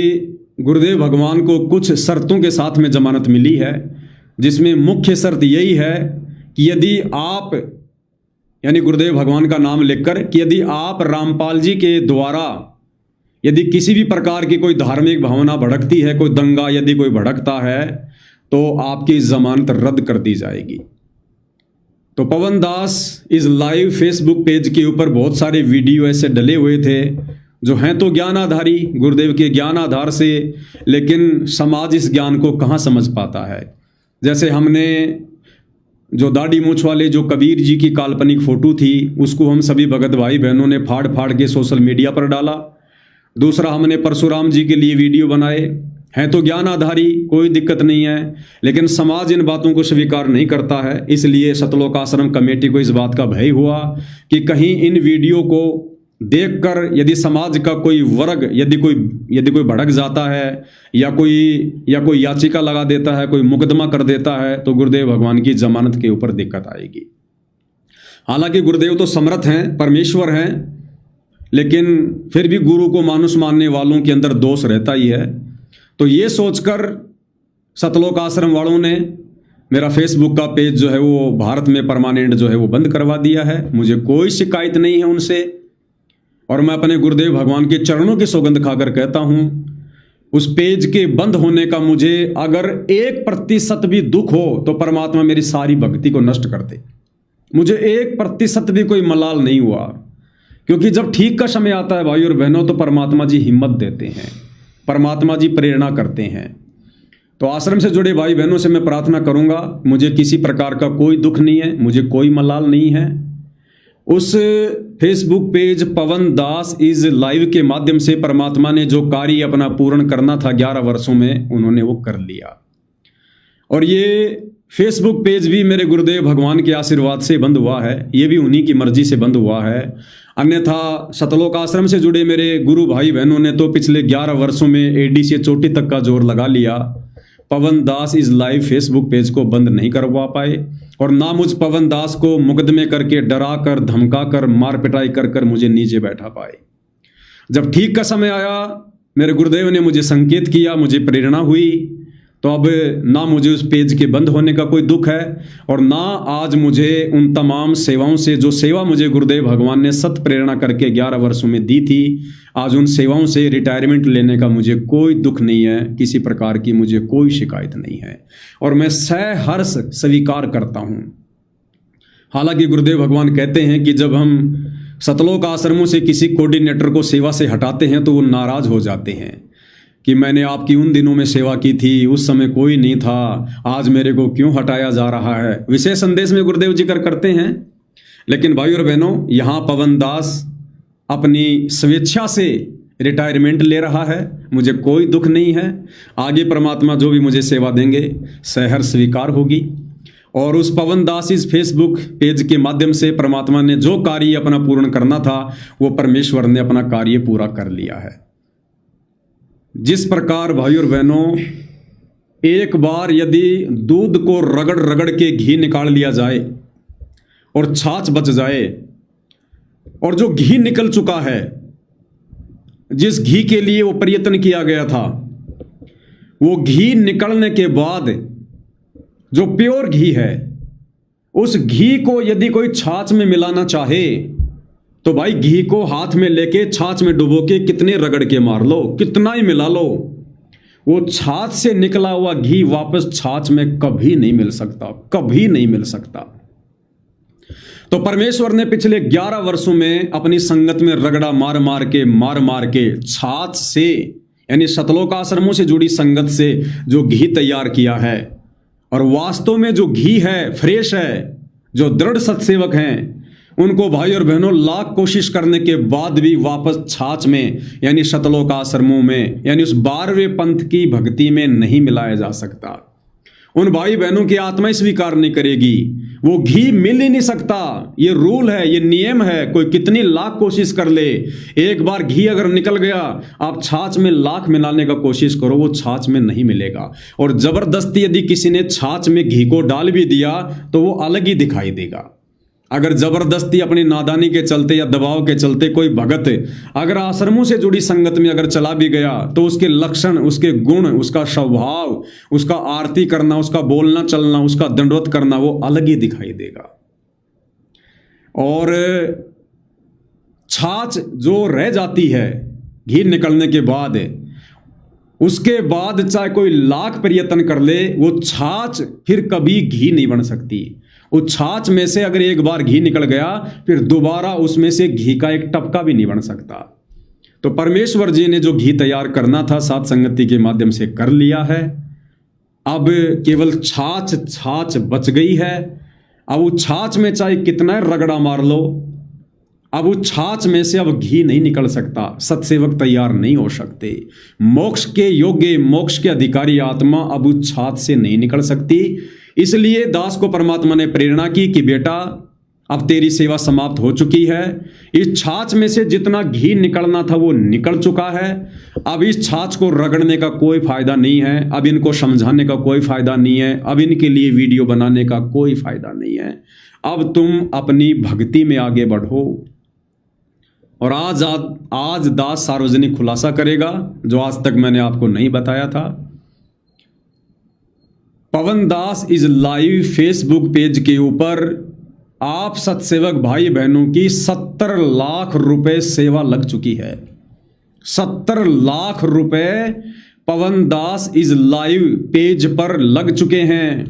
गुरुदेव भगवान को कुछ शर्तों के साथ में जमानत मिली है, जिसमें मुख्य शर्त यही है कि यदि आप, यानी गुरुदेव भगवान का नाम लेकर, कि यदि आप रामपाल जी के द्वारा यदि किसी भी प्रकार की कोई धार्मिक भावना भड़कती है, कोई दंगा यदि कोई भड़कता है, तो आपकी जमानत रद्द कर दी जाएगी। तो पवन दास इस लाइव फेसबुक पेज के ऊपर बहुत सारे वीडियो ऐसे डले हुए थे जो हैं तो ज्ञानाधारी, गुरुदेव के ज्ञान आधार से, लेकिन समाज इस ज्ञान को कहाँ समझ पाता है। जैसे हमने जो दाढ़ी मूछ वाले जो कबीर जी की काल्पनिक फोटो थी, उसको हम सभी भगत भाई बहनों ने फाड़ फाड़ के सोशल मीडिया पर डाला। दूसरा, हमने परशुराम जी के लिए वीडियो बनाए, हैं तो ज्ञान आधारी, कोई दिक्कत नहीं है, लेकिन समाज इन बातों को स्वीकार नहीं करता है। इसलिए सतलोक आश्रम कमेटी को इस बात का भय हुआ कि कहीं इन वीडियो को देखकर यदि समाज का कोई वर्ग यदि कोई भड़क जाता है या कोई याचिका लगा देता है, कोई मुकदमा कर देता है, तो गुरुदेव भगवान की जमानत के ऊपर दिक्कत आएगी। हालांकि गुरुदेव तो समर्थ हैं, परमेश्वर हैं, लेकिन फिर भी गुरु को मानुष मानने वालों के अंदर दोष रहता ही है। तो ये सोचकर सतलोक आश्रम वालों ने मेरा फेसबुक का पेज जो है वो भारत में परमानेंट जो है वो बंद करवा दिया है। मुझे कोई शिकायत नहीं है उनसे, और मैं अपने गुरुदेव भगवान के चरणों की सौगंध खाकर कहता हूं, उस पेज के बंद होने का मुझे अगर 1% भी दुख हो तो परमात्मा मेरी सारी भक्ति को नष्ट कर दे। मुझे 1% भी कोई मलाल नहीं हुआ, क्योंकि जब ठीक का समय आता है भाई और बहनों, तो परमात्मा जी हिम्मत देते हैं, परमात्मा जी प्रेरणा करते हैं। तो आश्रम से जुड़े भाई बहनों से मैं प्रार्थना करूंगा, मुझे किसी प्रकार का कोई दुख नहीं है, मुझे कोई मलाल नहीं है। उस Facebook page Pawan Das is live के माध्यम से परमात्मा ने जो कार्य अपना पूर्ण करना था 11 वर्षों में, उन्होंने वो कर लिया। और ये फेसबुक पेज भी मेरे गुरुदेव भगवान के आशीर्वाद से बंद हुआ है, ये भी उन्हीं की मर्जी से बंद हुआ है। अन्यथा सतलोक आश्रम से जुड़े मेरे गुरु भाई बहनों ने तो पिछले 11 वर्षों में एडी से चोटी तक का जोर लगा लिया, पवन दास इस लाइव फेसबुक पेज को बंद नहीं करवा पाए, और ना मुझ पवन दास को मुकदमे करके, डरा कर, धमका कर, मार पिटाई कर कर मुझे नीचे बैठा पाए। जब ठीक का समय आया, मेरे गुरुदेव ने मुझे संकेत किया, मुझे प्रेरणा हुई, तो अब ना मुझे उस पेज के बंद होने का कोई दुख है, और ना आज मुझे उन तमाम सेवाओं से, जो सेवा मुझे गुरुदेव भगवान ने सत प्रेरणा करके 11 वर्षों में दी थी, आज उन सेवाओं से रिटायरमेंट लेने का मुझे कोई दुख नहीं है, किसी प्रकार की मुझे कोई शिकायत नहीं है, और मैं सहर्ष स्वीकार करता हूँ। हालांकि गुरुदेव भगवान कहते हैं कि जब हम सतलोक आश्रमों से किसी कोऑर्डिनेटर को सेवा से हटाते हैं तो वो नाराज हो जाते हैं कि मैंने आपकी उन दिनों में सेवा की थी, उस समय कोई नहीं था, आज मेरे को क्यों हटाया जा रहा है। विशेष संदेश में गुरुदेव जिक्र करते हैं। लेकिन भाई और बहनों, यहाँ पवन दास अपनी स्वेच्छा से रिटायरमेंट ले रहा है, मुझे कोई दुख नहीं है। आगे परमात्मा जो भी मुझे सेवा देंगे सहर्ष स्वीकार होगी। और उस पवन दास इस फेसबुक पेज के माध्यम से परमात्मा ने जो कार्य अपना पूर्ण करना था, वो परमेश्वर ने अपना कार्य पूरा कर लिया है। जिस प्रकार भाई और बहनों, एक बार यदि दूध को रगड़ रगड़ के घी निकाल लिया जाए और छाछ बच जाए, और जो घी निकल चुका है, जिस घी के लिए वो प्रयत्न किया गया था, वो घी निकलने के बाद जो प्योर घी है, उस घी को यदि कोई छाछ में मिलाना चाहे तो भाई घी को हाथ में लेके छाछ में डुबो के कितने रगड़ के मार लो, कितना ही मिला लो, वो छाछ से निकला हुआ घी वापस छाछ में कभी नहीं मिल सकता, कभी नहीं मिल सकता। तो परमेश्वर ने पिछले 11 वर्षों में अपनी संगत में रगड़ा मार मार के छाछ से यानी सतलोक आश्रमों से जुड़ी संगत से जो घी तैयार किया है, और वास्तव में जो घी है फ्रेश है, जो दृढ़ सत्सेवक हैं उनको भाई और बहनों लाख कोशिश करने के बाद भी वापस छाछ में यानी सतलोक आश्रमों में यानी उस 12वें पंथ की भक्ति में नहीं मिलाया जा सकता। उन भाई बहनों की आत्मा स्वीकार नहीं करेगी, वो घी मिल ही नहीं सकता। ये रूल है, ये नियम है, कोई कितनी लाख कोशिश कर ले, एक बार घी अगर निकल गया आप छाछ में लाख मिलाने का कोशिश करो, वो छाछ में नहीं मिलेगा। और जबरदस्ती यदि किसी ने छाछ में घी को डाल भी दिया तो वो अलग ही दिखाई देगा। अगर जबरदस्ती अपनी नादानी के चलते या दबाव के चलते कोई भगत अगर आश्रमों से जुड़ी संगत में अगर चला भी गया तो उसके लक्षण, उसके गुण, उसका स्वभाव, उसका आरती करना, उसका बोलना चलना, उसका दंडवत करना वो अलग ही दिखाई देगा। और छाछ जो रह जाती है घी निकलने के बाद, उसके बाद चाहे कोई लाख प्रयत्न कर ले वो छाछ फिर कभी घी नहीं बन सकती। उस छाछ में से अगर एक बार घी निकल गया फिर दोबारा उसमें से घी का एक टपका भी नहीं बन सकता। तो परमेश्वर जी ने जो घी तैयार करना था सात संगति के माध्यम से कर लिया है। अब केवल छाछ बच गई है। अब उस छाछ में चाहे कितना रगड़ा मार लो, अब उस छाछ में से अब घी नहीं निकल सकता, सत्सेवक तैयार नहीं हो सकते। मोक्ष के योग्य, मोक्ष के अधिकारी आत्मा अब उस छाछ से नहीं निकल सकती। इसलिए दास को परमात्मा ने प्रेरणा की कि बेटा अब तेरी सेवा समाप्त हो चुकी है। इस छाछ में से जितना घी निकलना था वो निकल चुका है। अब इस छाछ को रगड़ने का कोई फायदा नहीं है, अब इनको समझाने का कोई फायदा नहीं है, अब इनके लिए वीडियो बनाने का कोई फायदा नहीं है। अब तुम अपनी भक्ति में आगे बढ़ो। और आज दास सार्वजनिक खुलासा करेगा जो आज तक मैंने आपको नहीं बताया था। पवन दास इज लाइव फेसबुक पेज के ऊपर आप सत्सेवक भाई बहनों की 70 लाख रुपए सेवा लग चुकी है। 70 लाख रुपए पवन दास इज लाइव पेज पर लग चुके हैं।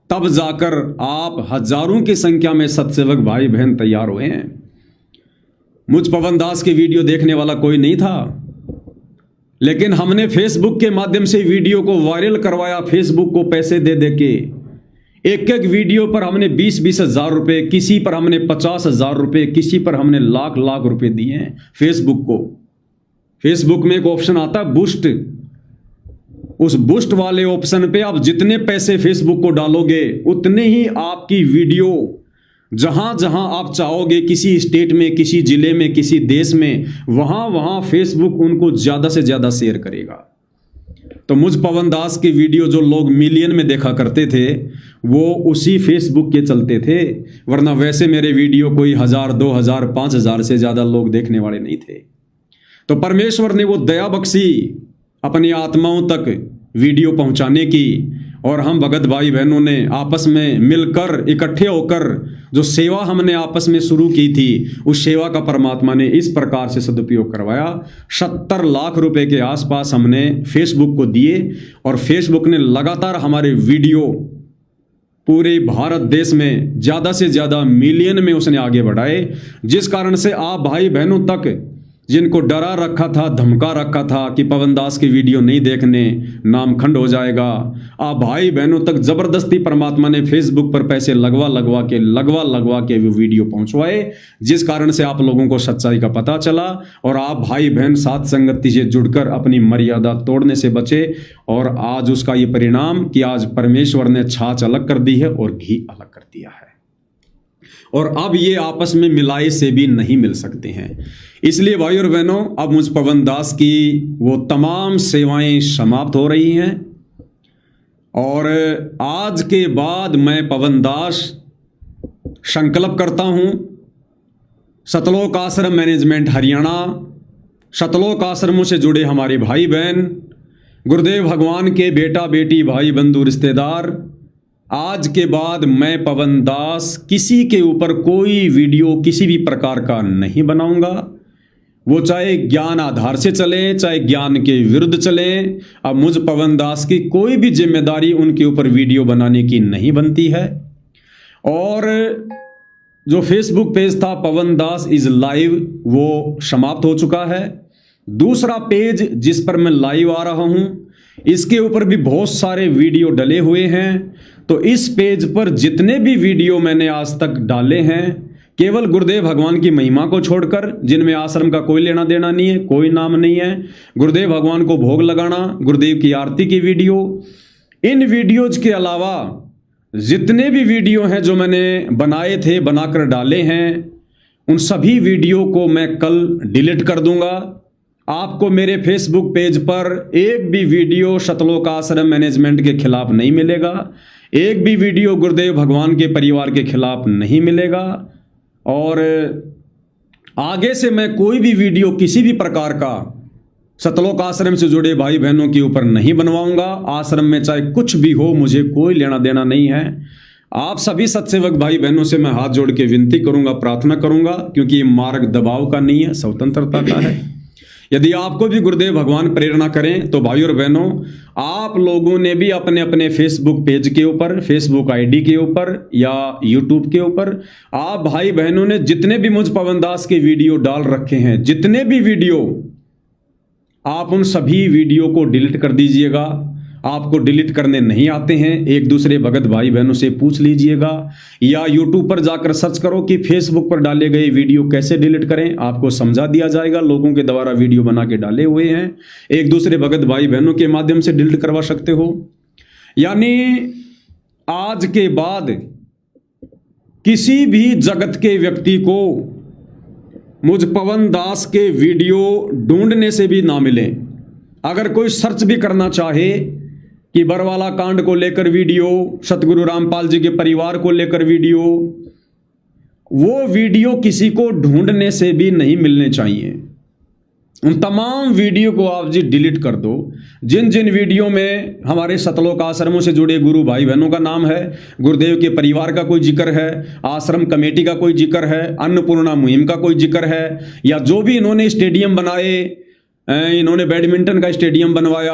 तब जाकर आप हजारों की संख्या में सत्सेवक भाई बहन तैयार हुए हैं। मुझ पवन दास की वीडियो देखने वाला कोई नहीं था, लेकिन हमने फेसबुक के माध्यम से वीडियो को वायरल करवाया। फेसबुक को पैसे दे दे के एक एक वीडियो पर हमने 20-20 हजार रुपये, किसी पर हमने 50 हजार रुपये, किसी पर हमने लाख लाख रुपए दिए हैं फेसबुक को। फेसबुक में एक ऑप्शन आता है बूस्ट, उस बूस्ट वाले ऑप्शन पे आप जितने पैसे फेसबुक को डालोगे उतने ही आपकी वीडियो जहां जहां आप चाहोगे, किसी स्टेट में, किसी जिले में, किसी देश में, वहां फेसबुक उनको ज्यादा से ज्यादा शेयर करेगा। तो मुझ पवन दास की वीडियो जो लोग मिलियन में देखा करते थे वो उसी फेसबुक के चलते थे, वरना वैसे मेरे वीडियो कोई 1000, 2000, 5000 से ज्यादा लोग देखने वाले नहीं थे। तो परमेश्वर ने वो दया बख्शी अपनी आत्माओं तक वीडियो पहुंचाने की, और हम भगत भाई बहनों ने आपस में मिलकर इकट्ठे होकर जो सेवा हमने आपस में शुरू की थी उस सेवा का परमात्मा ने इस प्रकार से सदुपयोग करवाया। 70 लाख रुपए के आसपास हमने फेसबुक को दिए और फेसबुक ने लगातार हमारे वीडियो पूरे भारत देश में ज़्यादा से ज़्यादा मिलियन में उसने आगे बढ़ाए, जिस कारण से आप भाई बहनों तक जिनको डरा रखा था, धमका रखा था कि पवन दास की वीडियो नहीं देखने, नाम खंड हो जाएगा, आप भाई बहनों तक जबरदस्ती परमात्मा ने फेसबुक पर पैसे लगवा के वो वीडियो पहुंचवाए, जिस कारण से आप लोगों को सच्चाई का पता चला और आप भाई बहन साथ संगति से जुड़कर अपनी मर्यादा तोड़ने से बचे। और आज उसका ये परिणाम कि आज परमेश्वर ने छाछ अलग कर दी है और घी अलग कर दिया है, और अब ये आपस में मिलाए से भी नहीं मिल सकते हैं। इसलिए भाई और बहनों अब मुझ पवन दास की वो तमाम सेवाएं समाप्त हो रही हैं, और आज के बाद मैं पवन दास संकल्प करता हूं, सतलोक आश्रम मैनेजमेंट हरियाणा, सतलोक आश्रमों से जुड़े हमारे भाई बहन, गुरुदेव भगवान के बेटा बेटी, भाई बंधु रिश्तेदार, आज के बाद मैं पवन दास किसी के ऊपर कोई वीडियो किसी भी प्रकार का नहीं बनाऊंगा, वो चाहे ज्ञान आधार से चले चाहे ज्ञान के विरुद्ध चले। अब मुझ पवन दास की कोई भी जिम्मेदारी उनके ऊपर वीडियो बनाने की नहीं बनती है। और जो फेसबुक पेज था पवन दास इज लाइव, वो समाप्त हो चुका है। दूसरा पेज जिस पर मैं लाइव आ रहा हूं, इसके ऊपर भी बहुत सारे वीडियो डले हुए हैं। तो इस पेज पर जितने भी वीडियो मैंने आज तक डाले हैं, केवल गुरुदेव भगवान की महिमा को छोड़कर, जिनमें आश्रम का कोई लेना देना नहीं है, कोई नाम नहीं है, गुरुदेव भगवान को भोग लगाना, गुरुदेव की आरती की वीडियो, इन वीडियोज के अलावा जितने भी वीडियो हैं जो मैंने बनाए थे, बनाकर डाले हैं, उन सभी वीडियो को मैं कल डिलीट कर दूंगा। आपको मेरे फेसबुक पेज पर एक भी वीडियो सतलोक आश्रम मैनेजमेंट के खिलाफ नहीं मिलेगा, एक भी वीडियो गुरुदेव भगवान के परिवार के खिलाफ नहीं मिलेगा। और आगे से मैं कोई भी वीडियो किसी भी प्रकार का सतलोक आश्रम से जुड़े भाई बहनों के ऊपर नहीं बनवाऊंगा। आश्रम में चाहे कुछ भी हो, मुझे कोई लेना देना नहीं है। आप सभी सत्सेवक भाई बहनों से मैं हाथ जोड़ के विनती करूंगा, प्रार्थना करूंगा, क्योंकि ये मार्ग दबाव का नहीं है, स्वतंत्रता का है। यदि आपको भी गुरुदेव भगवान प्रेरणा करें तो भाई और बहनों, आप लोगों ने भी अपने अपने फेसबुक पेज के ऊपर, फेसबुक आईडी के ऊपर या यूट्यूब के ऊपर, आप भाई बहनों ने जितने भी मुझ पवन दास के वीडियो डाल रखे हैं, जितने भी वीडियो, आप उन सभी वीडियो को डिलीट कर दीजिएगा। आपको डिलीट करने नहीं आते हैं, एक दूसरे भगत भाई बहनों से पूछ लीजिएगा, या यूट्यूब पर जाकर सर्च करो कि फेसबुक पर डाले गए वीडियो कैसे डिलीट करें, आपको समझा दिया जाएगा। लोगों के द्वारा वीडियो बना के डाले हुए हैं, एक दूसरे भगत भाई बहनों के माध्यम से डिलीट करवा सकते हो। यानी आज के बाद किसी भी जगत के व्यक्ति को मुझ पवन दास के वीडियो ढूंढने से भी ना मिले। अगर कोई सर्च भी करना चाहे कि बरवाला कांड को लेकर वीडियो, सतगुरु रामपाल जी के परिवार को लेकर वीडियो, वो वीडियो किसी को ढूंढने से भी नहीं मिलने चाहिए। उन तमाम वीडियो को आप जी डिलीट कर दो। जिन जिन वीडियो में हमारे सतलोक आश्रमों से जुड़े गुरु भाई बहनों का नाम है, गुरुदेव के परिवार का कोई जिक्र है, आश्रम कमेटी का कोई जिक्र है, अन्नपूर्णा मुहिम का कोई जिक्र है, या जो भी इन्होंने स्टेडियम बनाए, इन्होंने बैडमिंटन का स्टेडियम बनवाया,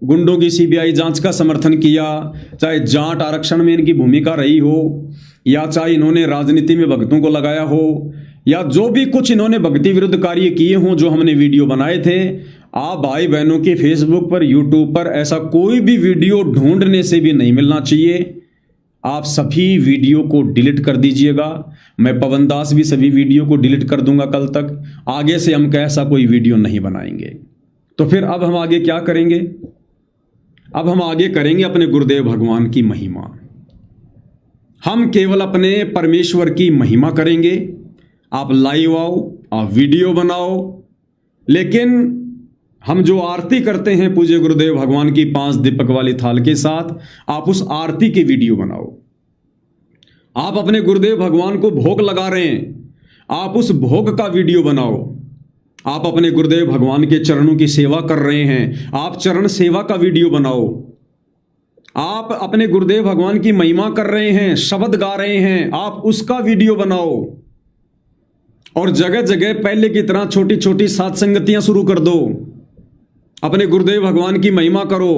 गुंडों की सीबीआई जांच का समर्थन किया, चाहे जाट आरक्षण में इनकी भूमिका रही हो, या चाहे इन्होंने राजनीति में भक्तों को लगाया हो, या जो भी कुछ इन्होंने भक्ति विरुद्ध कार्य किए हों, जो हमने वीडियो बनाए थे, आप भाई बहनों के फेसबुक पर, यूट्यूब पर ऐसा कोई भी वीडियो ढूंढने से भी नहीं मिलना चाहिए। आप सभी वीडियो को डिलीट कर दीजिएगा। मैं पवन दास भी सभी वीडियो को डिलीट कर दूंगा कल तक। आगे से हम ऐसा कोई वीडियो नहीं बनाएंगे। तो फिर अब हम आगे क्या करेंगे? अब हम आगे करेंगे अपने गुरुदेव भगवान की महिमा। हम केवल अपने परमेश्वर की महिमा करेंगे। आप लाइव आओ, आप वीडियो बनाओ, लेकिन हम जो आरती करते हैं पूज्य गुरुदेव भगवान की 5 दीपक वाली थाल के साथ, आप उस आरती की वीडियो बनाओ। आप अपने गुरुदेव भगवान को भोग लगा रहे हैं, आप उस भोग का वीडियो बनाओ। आप अपने गुरुदेव भगवान के चरणों की सेवा कर रहे हैं, आप चरण सेवा का वीडियो बनाओ। आप अपने गुरुदेव भगवान की महिमा कर रहे हैं, शब्द गा रहे हैं, आप उसका वीडियो बनाओ। और जगह जगह पहले की तरह छोटी छोटी सात संगतियां शुरू कर दो। अपने गुरुदेव भगवान की महिमा करो।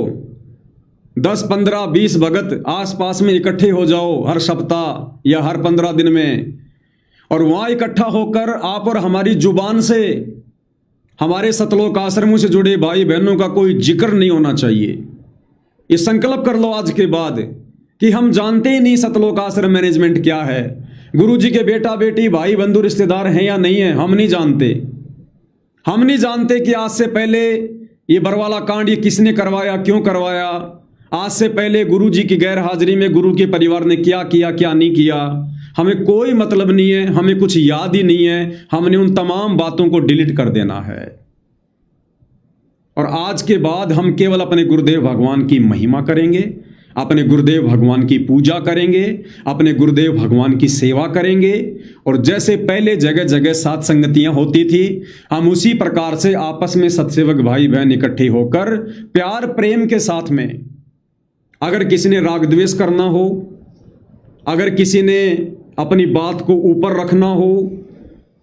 10, 15, 20 भगत आसपास में इकट्ठे हो जाओ हर सप्ताह या हर 15 दिन में, और वहां इकट्ठा होकर आप और हमारी जुबान से हमारे सतलोक आश्रमों से जुड़े भाई बहनों का कोई जिक्र नहीं होना चाहिए। ये संकल्प कर लो आज के बाद कि हम जानते ही नहीं सतलोक आश्रम मैनेजमेंट क्या है। गुरु जी के बेटा बेटी भाई बंधु रिश्तेदार हैं या नहीं है, हम नहीं जानते। हम नहीं जानते कि आज से पहले ये बरवाला कांड ये किसने करवाया, क्यों करवाया। आज से पहले गुरु जी की गैर हाजिरी में गुरु के परिवार ने क्या किया, क्या नहीं किया, हमें कोई मतलब नहीं है, हमें कुछ याद ही नहीं है। हमने उन तमाम बातों को डिलीट कर देना है। और आज के बाद हम केवल अपने गुरुदेव भगवान की महिमा करेंगे, अपने गुरुदेव भगवान की पूजा करेंगे, अपने गुरुदेव भगवान की सेवा करेंगे। और जैसे पहले जगह जगह सात संगतियां होती थी, हम उसी प्रकार से आपस में सत्सेवक भाई बहन इकट्ठे होकर प्यार प्रेम के साथ में, अगर किसी ने राग द्वेष करना हो, अगर किसी ने अपनी बात को ऊपर रखना हो,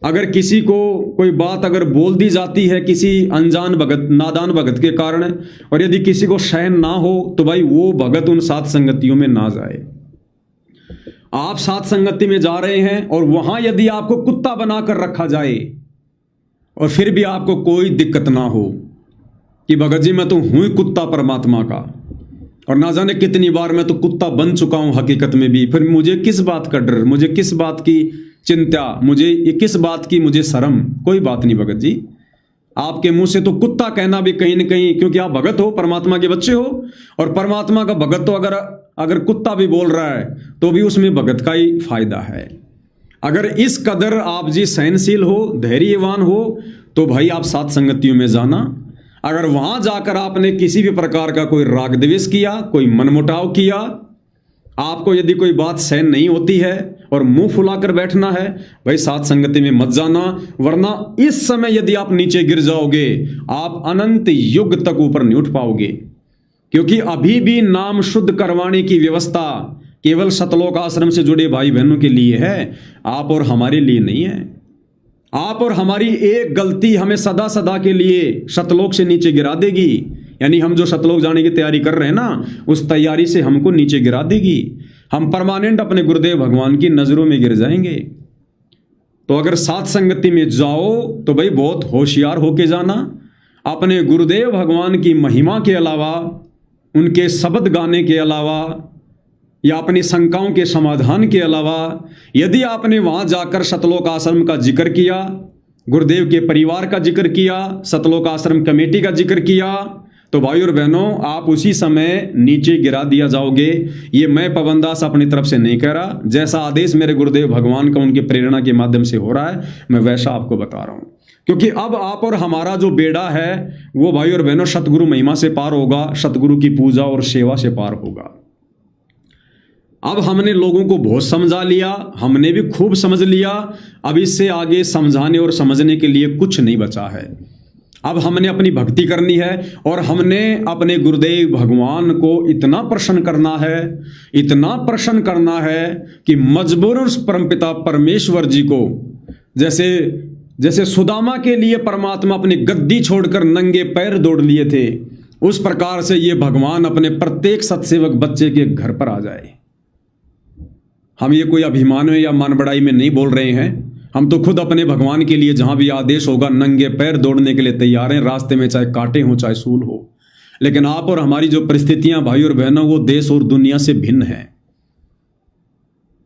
अगर किसी को कोई बात अगर बोल दी जाती है किसी अनजान भगत, नादान भगत के कारण, और यदि किसी को सहन ना हो तो भाई वो भगत उन सात संगतियों में ना जाए। आप साथ संगति में जा रहे हैं और वहां यदि आपको कुत्ता बनाकर रखा जाए और फिर भी आपको कोई दिक्कत ना हो कि भगत जी मैं तो हूं ही कुत्ता परमात्मा का, और ना जाने कितनी बार मैं तो कुत्ता बन चुका हूं हकीकत में भी, फिर मुझे किस बात का डर, मुझे किस बात की चिंता, मुझे ये किस बात की मुझे शर्म? कोई बात नहीं भगत जी, आपके मुंह से तो कुत्ता कहना भी कहीं ना कहीं, क्योंकि आप भगत हो, परमात्मा के बच्चे हो, और परमात्मा का भगत तो अगर कुत्ता भी बोल रहा है तो भी उसमें भगत का ही फायदा है। अगर इस कदर आप जी सहनशील हो, धैर्यवान हो, तो भाई आप सात संगतियों में जाना। अगर वहां जाकर आपने किसी भी प्रकार का कोई राग द्वेष किया, कोई मनमुटाव किया, आपको यदि कोई बात सहन नहीं होती है और मुंह फुलाकर बैठना है, भाई सात संगति में मत जाना, वरना इस समय यदि आप नीचे गिर जाओगे, आप अनंत युग तक ऊपर नहीं उठ पाओगे। क्योंकि अभी भी नाम शुद्ध करवाने की व्यवस्था केवल सतलोक आश्रम से जुड़े भाई बहनों के लिए है, आप और हमारे लिए नहीं है। आप और हमारी एक गलती हमें सदा सदा के लिए सतलोक से नीचे गिरा देगी, यानी हम जो सतलोक जाने की तैयारी कर रहे हैं ना, उस तैयारी से हमको नीचे गिरा देगी। हम परमानेंट अपने गुरुदेव भगवान की नजरों में गिर जाएंगे। तो अगर सात संगति में जाओ तो भाई बहुत होशियार होके जाना। अपने गुरुदेव भगवान की महिमा के अलावा, उनके शब्द गाने के अलावा, या अपनी शंकाओं के समाधान के अलावा, यदि आपने वहां जाकर सतलोक आश्रम का जिक्र किया, गुरुदेव के परिवार का जिक्र किया, सतलोक आश्रम कमेटी का जिक्र किया, तो भाई और बहनों आप उसी समय नीचे गिरा दिया जाओगे। ये मैं पवन दास अपनी तरफ से नहीं कह रहा, जैसा आदेश मेरे गुरुदेव भगवान का उनके प्रेरणा के माध्यम से हो रहा है, मैं वैसा आपको बता रहा हूं। क्योंकि अब आप और हमारा जो बेड़ा है वो भाई और बहनों सतगुरु महिमा से पार होगा, सतगुरु की पूजा और सेवा से पार होगा। अब हमने लोगों को बहुत समझा लिया, हमने भी खूब समझ लिया, अब इससे आगे समझाने और समझने के लिए कुछ नहीं बचा है। अब हमने अपनी भक्ति करनी है और हमने अपने गुरुदेव भगवान को इतना प्रसन्न करना है, इतना प्रसन्न करना है कि मजबूरन परमपिता परमेश्वर जी को, जैसे सुदामा के लिए परमात्मा अपनी गद्दी छोड़कर नंगे पैर दौड़ लिए थे, उस प्रकार से ये भगवान अपने प्रत्येक सत्सेवक बच्चे के घर पर आ जाए। हम ये कोई अभिमान में या मान बढ़ाई में नहीं बोल रहे हैं, हम तो खुद अपने भगवान के लिए जहां भी आदेश होगा नंगे पैर दौड़ने के लिए तैयार हैं, रास्ते में चाहे कांटे हो चाहे सूल हो। लेकिन आप और हमारी जो परिस्थितियां भाई और बहनों, वो देश और दुनिया से भिन्न है।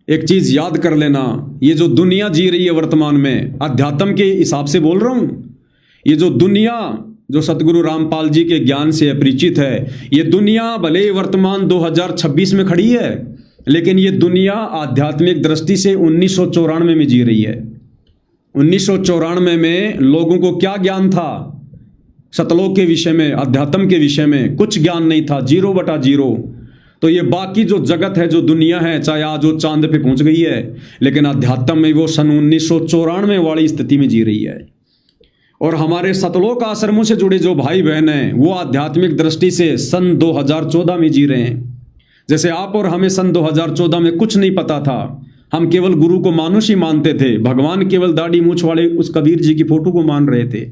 एक चीज याद कर लेना, ये जो दुनिया जी रही है वर्तमान में, अध्यात्म के हिसाब से बोल रहा हूं, ये जो दुनिया जो सतगुरु रामपाल जी के ज्ञान से अपरिचित है, ये दुनिया भले वर्तमान 2026 में खड़ी है, लेकिन ये दुनिया आध्यात्मिक दृष्टि से 1994 में जी रही है। 1994 में लोगों को क्या ज्ञान था? सतलोक के विषय में, अध्यात्म के विषय में कुछ ज्ञान नहीं था, 0/0। तो ये बाकी जो जगत है, जो दुनिया है, चाहे आज वो चांद पे पहुंच गई है, लेकिन अध्यात्म में वो सन 1994 वाली स्थिति में जी रही है। और हमारे सतलोक आश्रमों से जुड़े जो भाई बहन हैं, वो आध्यात्मिक दृष्टि से सन 2014 में जी रहे हैं। जैसे आप और हमें सन 2014 में कुछ नहीं पता था, हम केवल गुरु को मानुष ही मानते थे, भगवान केवल दाढ़ी मूछ वाले उस कबीर जी की फोटो को मान रहे थे।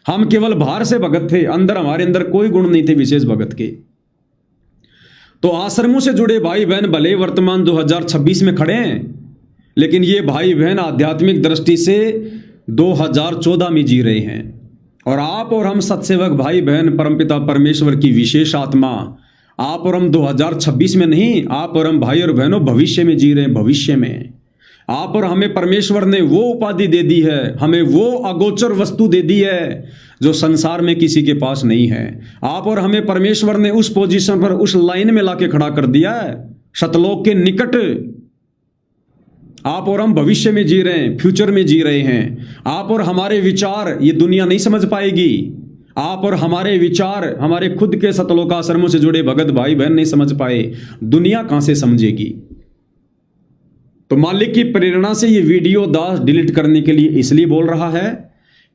हम केवल बाहर से भगत थे, हमारे अंदर कोई गुण नहीं थे विशेष भगत के। तो आश्रमों से जुड़े भाई बहन भले वर्तमान 2026 में खड़े हैं, लेकिन ये भाई बहन आध्यात्मिक दृष्टि से 2014 में जी रहे हैं। और आप और हम सत्सेवक भाई बहन परमपिता परमेश्वर की विशेष आत्मा, आप और हम 2026 में नहीं, आप और हम भाई और बहनों भविष्य में जी रहे हैं। भविष्य में आप और हमें परमेश्वर ने वो उपाधि दे दी है, हमें वो अगोचर वस्तु दे दी है जो संसार में किसी के पास नहीं है। आप और हमें परमेश्वर ने उस पोजीशन पर, उस लाइन में लाके खड़ा कर दिया है, सतलोक के निकट। आप और हम भविष्य में जी रहे हैं, फ्यूचर में जी रहे हैं। आप और हमारे विचार ये दुनिया नहीं समझ पाएगी। आप और हमारे विचार हमारे खुद के सतलोक आश्रमों से जुड़े भगत भाई बहन नहीं समझ पाए, दुनिया कहां से समझेगी? तो मालिक की प्रेरणा से ये वीडियो दास डिलीट करने के लिए इसलिए बोल रहा है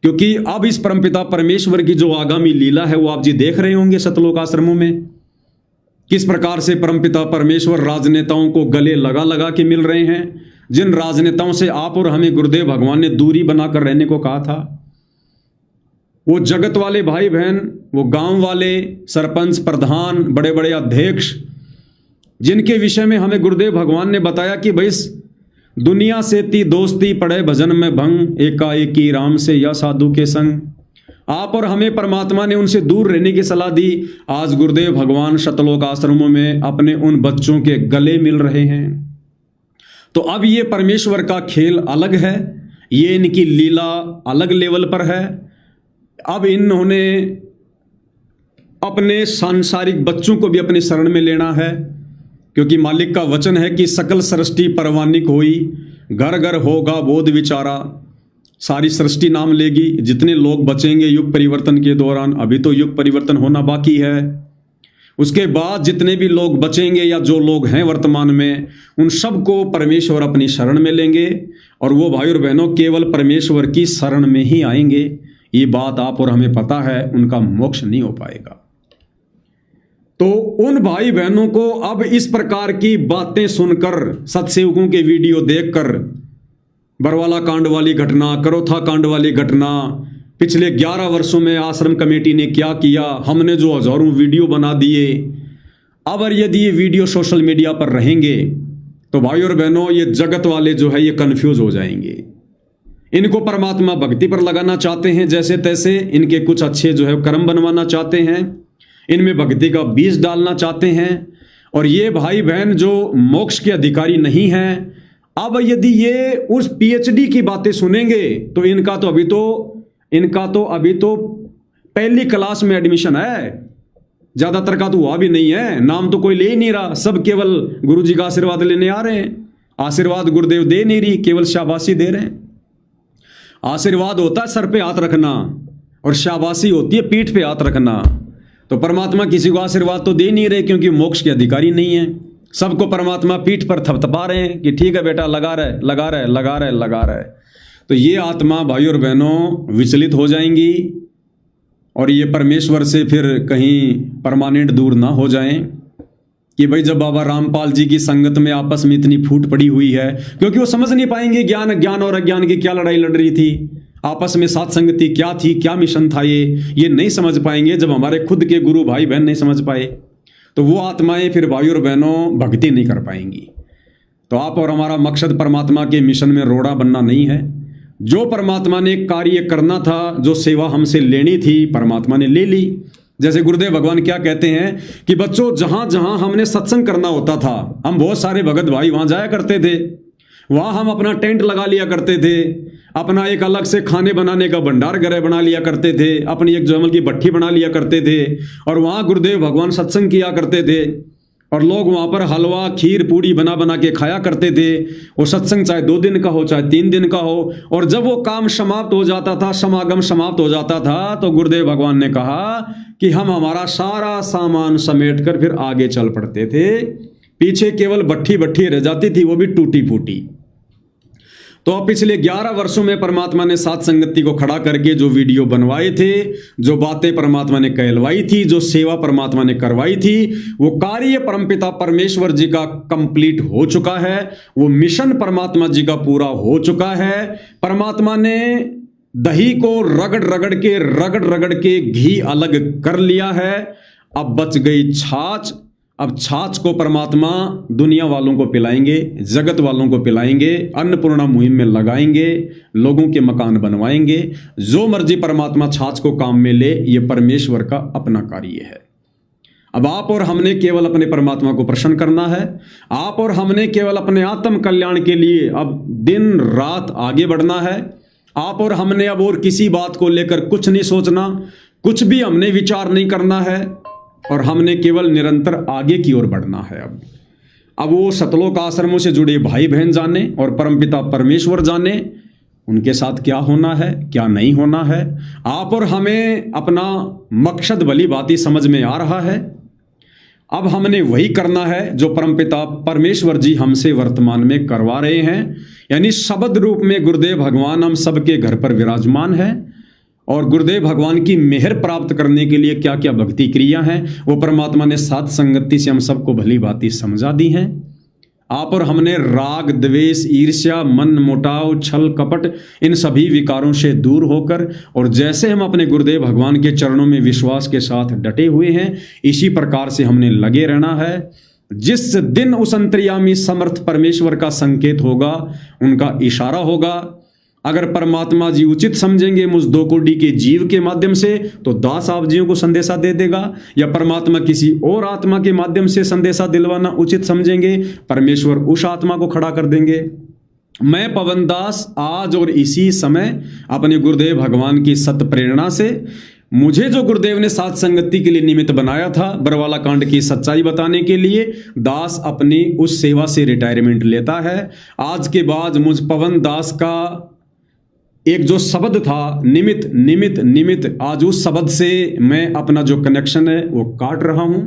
क्योंकि अब इस परमपिता परमेश्वर की जो आगामी लीला है वो आप जी देख रहे होंगे सतलोक आश्रमों में। किस प्रकार से परमपिता परमेश्वर राजनेताओं को गले लगा लगा के मिल रहे हैं, जिन राजनेताओं से आप और हमें गुरुदेव भगवान ने दूरी बनाकर रहने को कहा था। वो जगत वाले भाई बहन, वो गांव वाले सरपंच, प्रधान, बड़े बड़े अध्यक्ष, जिनके विषय में हमें गुरुदेव भगवान ने बताया कि भाई दुनिया से ती दोस्ती पड़े भजन में भंग, एकाएकी राम से या साधु के संग। आप और हमें परमात्मा ने उनसे दूर रहने की सलाह दी। आज गुरुदेव भगवान शतलोक आश्रमों में अपने उन बच्चों के गले मिल रहे हैं। तो अब ये परमेश्वर का खेल अलग है, ये इनकी लीला अलग लेवल पर है। अब इन्होंने अपने सांसारिक बच्चों को भी अपने शरण में लेना है, क्योंकि मालिक का वचन है कि सकल सृष्टि परवानिक होई, घर घर होगा बोध विचारा। सारी सृष्टि नाम लेगी, जितने लोग बचेंगे युग परिवर्तन के दौरान, अभी तो युग परिवर्तन होना बाकी है, उसके बाद जितने भी लोग बचेंगे या जो लोग हैं वर्तमान में, उन सबको परमेश्वर अपनी शरण में लेंगे और वो भाई और बहनों केवल परमेश्वर की शरण में ही आएंगे। ये बात आप और हमें पता है, उनका मोक्ष नहीं हो पाएगा। तो उन भाई बहनों को अब इस प्रकार की बातें सुनकर, सत्सेवकों के वीडियो देखकर, बरवाला कांड वाली घटना, करोथा कांड वाली घटना, पिछले 11 वर्षों में आश्रम कमेटी ने क्या किया, हमने जो हजारों वीडियो बना दिए, अब यदि ये वीडियो सोशल मीडिया पर रहेंगे तो भाई और बहनों ये जगत वाले जो है ये कंफ्यूज हो जाएंगे। इनको परमात्मा भक्ति पर लगाना चाहते हैं जैसे तैसे, इनके कुछ अच्छे जो है कर्म बनवाना चाहते हैं, इनमें भक्ति का बीज डालना चाहते हैं। और ये भाई बहन जो मोक्ष के अधिकारी नहीं हैं, अब यदि ये उस पीएचडी की बातें सुनेंगे तो इनका तो अभी तो पहली क्लास में एडमिशन है, ज्यादातर का तो हुआ भी नहीं है, नाम तो कोई ले ही नहीं रहा, सब केवल गुरुजी का आशीर्वाद लेने आ रहे हैं। आशीर्वाद गुरुदेव दे नहीं रही, केवल शाबाशी दे रहे हैं। आशीर्वाद होता है सर पे हाथ रखना और शाबाशी होती है पीठ पे हाथ रखना। तो परमात्मा किसी को आशीर्वाद तो दे नहीं रहे, क्योंकि मोक्ष के अधिकारी नहीं है। सबको परमात्मा पीठ पर थपथपा रहे हैं कि ठीक है बेटा, लगा रहे लगा रहे लगा रहे लगा रहे। तो ये आत्मा भाई और बहनों विचलित हो जाएंगी और ये परमेश्वर से फिर कहीं परमानेंट दूर ना हो जाएं कि भाई जब बाबा रामपाल जी की संगत में आपस में इतनी फूट पड़ी हुई है, क्योंकि वो समझ नहीं पाएंगे ज्ञान और अज्ञान की क्या लड़ाई लड़ रही थी, आपस में साथ संगति क्या थी, क्या मिशन था, ये नहीं समझ पाएंगे जब हमारे खुद के गुरु भाई बहन नहीं समझ पाए। तो वो आत्माएं फिर भाई और बहनों भक्ति नहीं कर पाएंगी। तो आप और हमारा मकसद परमात्मा के मिशन में रोड़ा बनना नहीं है। जो परमात्मा ने कार्य करना था, जो सेवा हमसे लेनी थी, परमात्मा ने ले ली। जैसे गुरुदेव भगवान क्या कहते हैं कि बच्चों, जहां जहां हमने सत्संग करना होता था, हम बहुत सारे भगत भाई वहां जाया करते थे, वहां हम अपना टेंट लगा लिया करते थे, अपना एक अलग से खाने बनाने का भंडार गृह बना लिया करते थे, अपनी एक जमल की भट्ठी बना लिया करते थे और वहां गुरुदेव भगवान सत्संग किया करते थे और लोग वहां पर हलवा खीर पूड़ी बना बना के खाया करते थे। वो सत्संग चाहे 2 दिन का हो चाहे 3 दिन का हो, और जब वो काम समाप्त हो जाता था, समागम समाप्त हो जाता था, तो गुरुदेव भगवान ने कहा कि हम हमारा सारा सामान समेट कर फिर आगे चल पड़ते थे। पीछे केवल भट्ठी रह जाती थी, वो भी टूटी फूटी। तो अब पिछले 11 वर्षों में परमात्मा ने साथ संगति को खड़ा करके जो वीडियो बनवाए थे, जो बातें परमात्मा ने कहलवाई थी, जो सेवा परमात्मा ने करवाई थी, वो कार्य परमपिता परमेश्वर जी का कंप्लीट हो चुका है। वो मिशन परमात्मा जी का पूरा हो चुका है। परमात्मा ने दही को रगड़ रगड़ के घी अलग कर लिया है। अब बच गई छाछ। अब छाछ को परमात्मा दुनिया वालों को पिलाएंगे, जगत वालों को पिलाएंगे, अन्नपूर्णा मुहिम में लगाएंगे, लोगों के मकान बनवाएंगे। जो मर्जी परमात्मा छाछ को काम में ले, ये परमेश्वर का अपना कार्य है। अब आप और हमने केवल अपने परमात्मा को प्रसन्न करना है। आप और हमने केवल अपने आत्म कल्याण के लिए अब दिन रात आगे बढ़ना है। आप और हमने अब और किसी बात को लेकर कुछ नहीं सोचना, कुछ भी हमने विचार नहीं करना है और हमने केवल निरंतर आगे की ओर बढ़ना है। अब वो सतलोक आश्रमों से जुड़े भाई बहन जाने और परमपिता परमेश्वर जाने उनके साथ क्या होना है, क्या नहीं होना है। आप और हमें अपना मकसद भली भांति समझ में आ रहा है। अब हमने वही करना है जो परमपिता परमेश्वर जी हमसे वर्तमान में करवा रहे हैं, यानी शब्द रूप में गुरुदेव भगवान हम सबके घर पर विराजमान है। और गुरुदेव भगवान की मेहर प्राप्त करने के लिए क्या क्या भक्ति क्रिया हैं, वो परमात्मा ने साथ संगति से हम सबको भली भांति समझा दी हैं। आप और हमने राग द्वेष ईर्ष्या मन मोटाव छल कपट इन सभी विकारों से दूर होकर, और जैसे हम अपने गुरुदेव भगवान के चरणों में विश्वास के साथ डटे हुए हैं, इसी प्रकार से हमने लगे रहना है। जिस दिन उस अंतर्यामी समर्थ परमेश्वर का संकेत होगा, उनका इशारा होगा, अगर परमात्मा जी उचित समझेंगे मुझ दो कोटि के जीव के माध्यम से, तो दास आप जीव को संदेशा दे देगा, या परमात्मा किसी और आत्मा के माध्यम से संदेशा दिलवाना उचित समझेंगे, परमेश्वर उस आत्मा को खड़ा कर देंगे। मैं पवन दास आज और इसी समय अपने गुरुदेव भगवान की सत्य प्रेरणा से, मुझे जो गुरुदेव ने साथ संगति के लिए निमित्त बनाया था बरवाला कांड की सच्चाई बताने के लिए, दास अपनी उस सेवा से रिटायरमेंट लेता है। आज के बाद मुझ पवन दास का एक जो शब्द था निमित्त निमित्त निमित्त, आज उस शब्द से मैं अपना जो कनेक्शन है वो काट रहा हूं।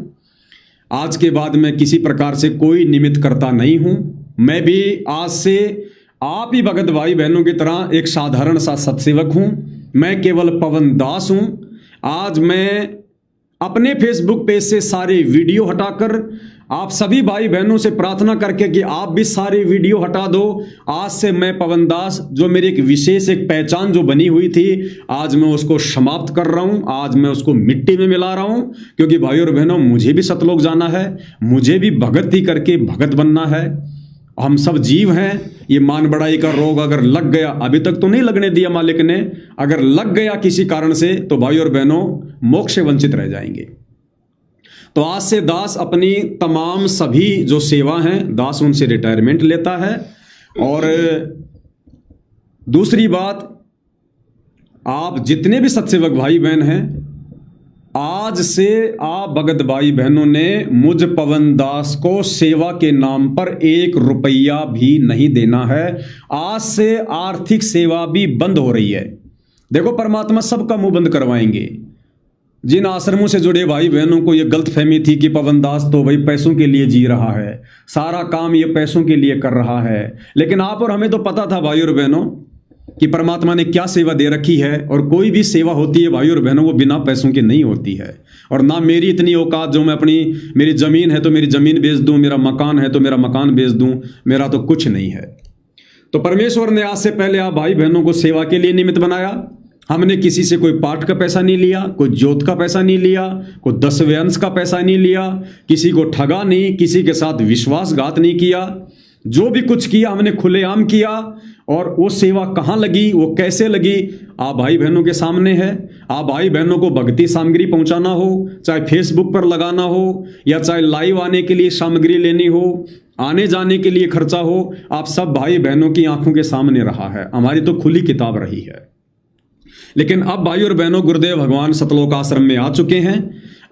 आज के बाद मैं किसी प्रकार से कोई निमित्त करता नहीं हूं। मैं भी आज से आप ही भगत भाई बहनों की तरह एक साधारण सा सत्सेवक हूं। मैं केवल पवन दास हूं। आज मैं अपने फेसबुक पेज से सारे वीडियो हटाकर आप सभी भाई बहनों से प्रार्थना करके कि आप भी सारे वीडियो हटा दो। आज से मैं पवन दास, जो मेरी एक विशेष एक पहचान जो बनी हुई थी, आज मैं उसको समाप्त कर रहा हूं। आज मैं उसको मिट्टी में मिला रहा हूं, क्योंकि भाइयों और बहनों, मुझे भी सतलोक जाना है, मुझे भी भगत ही करके भगत बनना है। हम सब जीव हैं। ये मान बड़ाई का रोग अगर लग गया, अभी तक तो नहीं लगने दिया मालिक ने, अगर लग गया किसी कारण से, तो भाइयों और बहनों मोक्ष से वंचित रह जाएंगे। तो आज से दास अपनी तमाम सभी जो सेवा हैं, दास उनसे रिटायरमेंट लेता है। और दूसरी बात, आप जितने भी सत्सेवक भाई बहन हैं, आज से आप भगत भाई बहनों ने मुझ पवन दास को सेवा के नाम पर 1 रुपया भी नहीं देना है। आज से आर्थिक सेवा भी बंद हो रही है। देखो, परमात्मा सबका मुंह बंद करवाएंगे। जिन आश्रमों से जुड़े भाई बहनों को यह गलतफहमी थी कि पवन दास तो भाई पैसों के लिए जी रहा है, सारा काम ये पैसों के लिए कर रहा है, लेकिन आप और हमें तो पता था भाई और बहनों कि परमात्मा ने क्या सेवा दे रखी है। और कोई भी सेवा होती है भाई और बहनों, वो बिना पैसों के नहीं होती है। और ना मेरी इतनी औकात जो मैं मेरी ज़मीन है तो मेरी ज़मीन बेच दूं, मेरा मकान है तो मेरा मकान बेच दूं, मेरा तो कुछ नहीं है। तो परमेश्वर ने आज से पहले आप भाई बहनों को सेवा के लिए निमित्त बनाया। हमने किसी से कोई पाठ का पैसा नहीं लिया, कोई जोत का पैसा नहीं लिया, कोई 10वें अंश का पैसा नहीं लिया, किसी को ठगा नहीं, किसी के साथ विश्वासघात नहीं किया। जो भी कुछ किया हमने खुलेआम किया। और वो सेवा कहाँ लगी, वो कैसे लगी, आप भाई बहनों के सामने है। आप भाई बहनों को भक्ति सामग्री पहुंचाना हो, चाहे फेसबुक पर लगाना हो, या चाहे लाइव आने के लिए सामग्री लेनी हो, आने जाने के लिए खर्चा हो, आप सब भाई बहनों की आंखों के सामने रहा है। हमारी तो खुली किताब रही है। लेकिन अब भाई और बहनों, गुरुदेव भगवान सतलोक आश्रम में आ चुके हैं।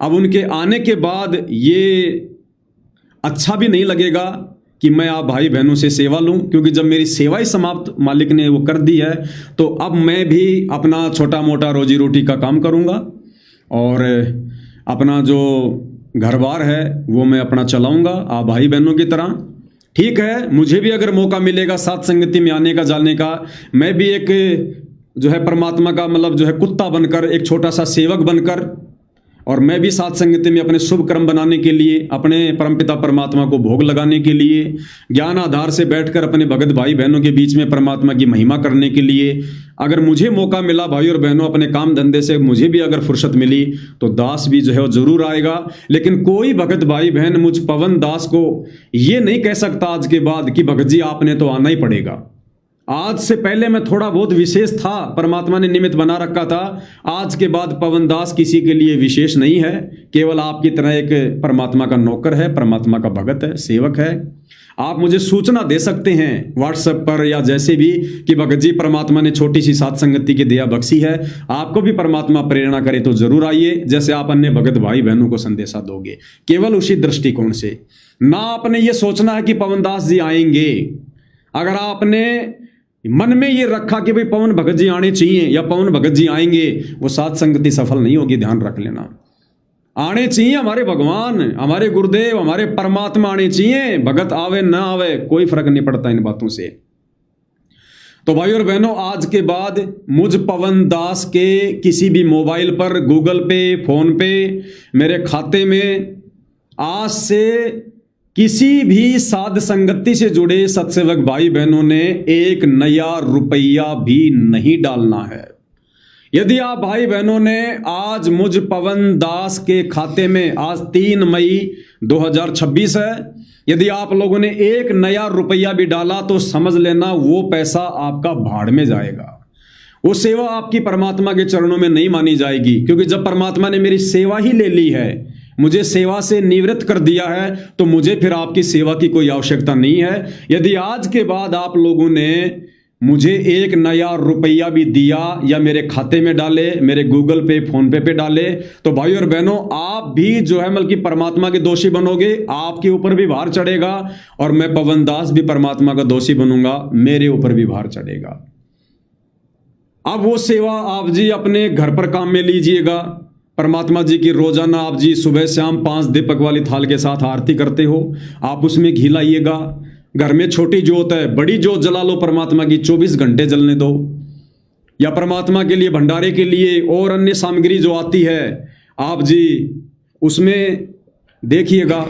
अब उनके आने के बाद ये अच्छा भी नहीं लगेगा कि मैं आप भाई बहनों से सेवा लूं, क्योंकि जब मेरी सेवा ही समाप्त मालिक ने वो कर दी है, तो अब मैं भी अपना छोटा मोटा रोजी रोटी का काम करूंगा और अपना जो घर बार है वो मैं अपना चलाऊंगा आप भाई बहनों की तरह। ठीक है, मुझे भी अगर मौका मिलेगा साथ संगति में आने का, जाने का, मैं भी एक जो है परमात्मा का मतलब जो है कुत्ता बनकर, एक छोटा सा सेवक बनकर, और मैं भी साथ संगति में अपने शुभ कर्म बनाने के लिए, अपने परमपिता परमात्मा को भोग लगाने के लिए, ज्ञान आधार से बैठकर अपने भगत भाई बहनों के बीच में परमात्मा की महिमा करने के लिए, अगर मुझे मौका मिला भाई और बहनों, अपने काम धंधे से मुझे भी अगर फुर्सत मिली, तो दास भी जो है वो जरूर आएगा। लेकिन कोई भगत भाई बहन मुझ पवन दास को ये नहीं कह सकता आज के बाद कि भगत जी आपने तो आना ही पड़ेगा। आज से पहले मैं थोड़ा बहुत विशेष था, परमात्मा ने निमित्त बना रखा था। आज के बाद पवन दास किसी के लिए विशेष नहीं है, केवल आपकी तरह एक परमात्मा का नौकर है, परमात्मा का भगत है, सेवक है। आप मुझे सूचना दे सकते हैं व्हाट्सएप पर या जैसे भी कि भगत जी परमात्मा ने छोटी सी सात संगति की दया बख्शी है, आपको भी परमात्मा प्रेरणा करे तो जरूर आइए, जैसे आप अन्य भगत भाई बहनों को संदेशा दोगे, केवल उसी दृष्टिकोण से। ना आपने ये सोचना है कि पवन दास जी आएंगे। अगर आपने मन में ये रखा कि भाई पवन भगत जी आने चाहिए या पवन भगत जी आएंगे, वो सात संगति सफल नहीं होगी, ध्यान रख लेना। आने चाहिए हमारे भगवान, हमारे गुरुदेव, हमारे परमात्मा आने चाहिए। भगत आवे ना आवे कोई फर्क नहीं पड़ता इन बातों से। तो भाई और बहनों, आज के बाद मुझ पवन दास के किसी भी मोबाइल पर, गूगल पे, फोन पे, मेरे खाते में आज से किसी भी साध संगति से जुड़े सत्सेवक भाई बहनों ने 1 नया रुपया भी नहीं डालना है। यदि आप भाई बहनों ने आज मुझ पवन दास के खाते में, आज 3 मई 2026 है, यदि आप लोगों ने एक नया रुपया भी डाला तो समझ लेना वो पैसा आपका भाड़ में जाएगा। वो सेवा आपकी परमात्मा के चरणों में नहीं मानी जाएगी, क्योंकि जब परमात्मा ने मेरी सेवा ही ले ली है, मुझे सेवा से निवृत्त कर दिया है, तो मुझे फिर आपकी सेवा की कोई आवश्यकता नहीं है। यदि आज के बाद आप लोगों ने मुझे एक नया रुपया भी दिया या मेरे खाते में डाले, मेरे गूगल पे, फोन पे डाले, तो भाई और बहनों आप भी जो है बल्कि परमात्मा के दोषी बनोगे, आपके ऊपर भी भार चढ़ेगा, और मैं पवन दास भी परमात्मा का दोषी बनूंगा, मेरे ऊपर भी भार चढ़ेगा। अब वो सेवा आप जी अपने घर पर काम में लीजिएगा। परमात्मा जी की रोजाना आप जी सुबह शाम 5 दीपक वाली थाल के साथ आरती करते हो, आप उसमें घी लाइएगा। घर में छोटी जोत है, बड़ी जोत जला लो, परमात्मा की 24 घंटे जलने दो। या परमात्मा के लिए भंडारे के लिए और अन्य सामग्री जो आती है आप जी उसमें देखिएगा।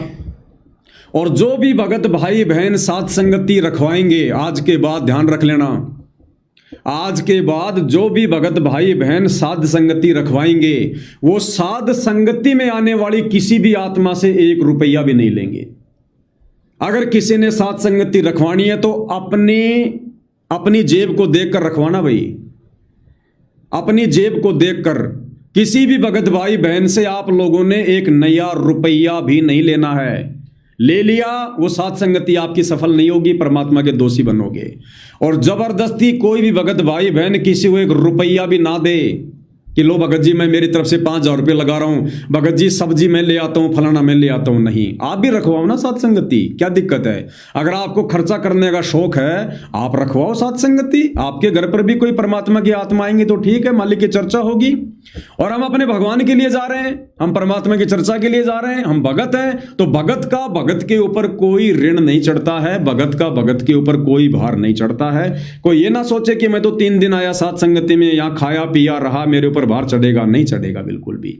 और जो भी भगत भाई बहन साथ संगति रखवाएंगे, आज के बाद ध्यान रख लेना, आज के बाद जो भी भगत भाई बहन साध संगति रखवाएंगे, वो साध संगति में आने वाली किसी भी आत्मा से 1 रुपया भी नहीं लेंगे। अगर किसी ने साध संगति रखवानी है तो अपनी जेब को देखकर रखवाना भाई, अपनी जेब को देखकर। किसी भी भगत भाई बहन से आप लोगों ने 1 नया रुपया भी नहीं लेना है। ले लिया वो साथ संगति आपकी सफल नहीं होगी, परमात्मा के दोषी बनोगे। और जबरदस्ती कोई भी भगत भाई बहन किसी को 1 रुपया भी ना दे कि लो भगत जी मैं मेरी तरफ से 5,000 रुपये लगा रहा हूं, भगत जी सब्जी मैं ले आता हूं, फलाना मैं ले आता हूं। नहीं, आप भी रखवाओ ना साथ संगति, क्या दिक्कत है? अगर आपको खर्चा करने का शौक है, आप रखवाओ साथ संगति। आपके घर पर भी कोई परमात्मा की आत्मा आएंगी तो ठीक है, मालिक की चर्चा होगी। और हम अपने भगवान के लिए जा रहे हैं, हम परमात्मा की चर्चा के लिए जा रहे हैं, हम भगत हैं, तो भगत के ऊपर कोई ऋण नहीं चढ़ता है, भगत के ऊपर कोई भार नहीं चढ़ता है। कोई ये ना सोचे कि मैं तो 3 दिन आया साथ संगति में, यहां खाया पिया रहा, मेरे ऊपर भार चढ़ेगा, नहीं चढ़ेगा बिल्कुल भी।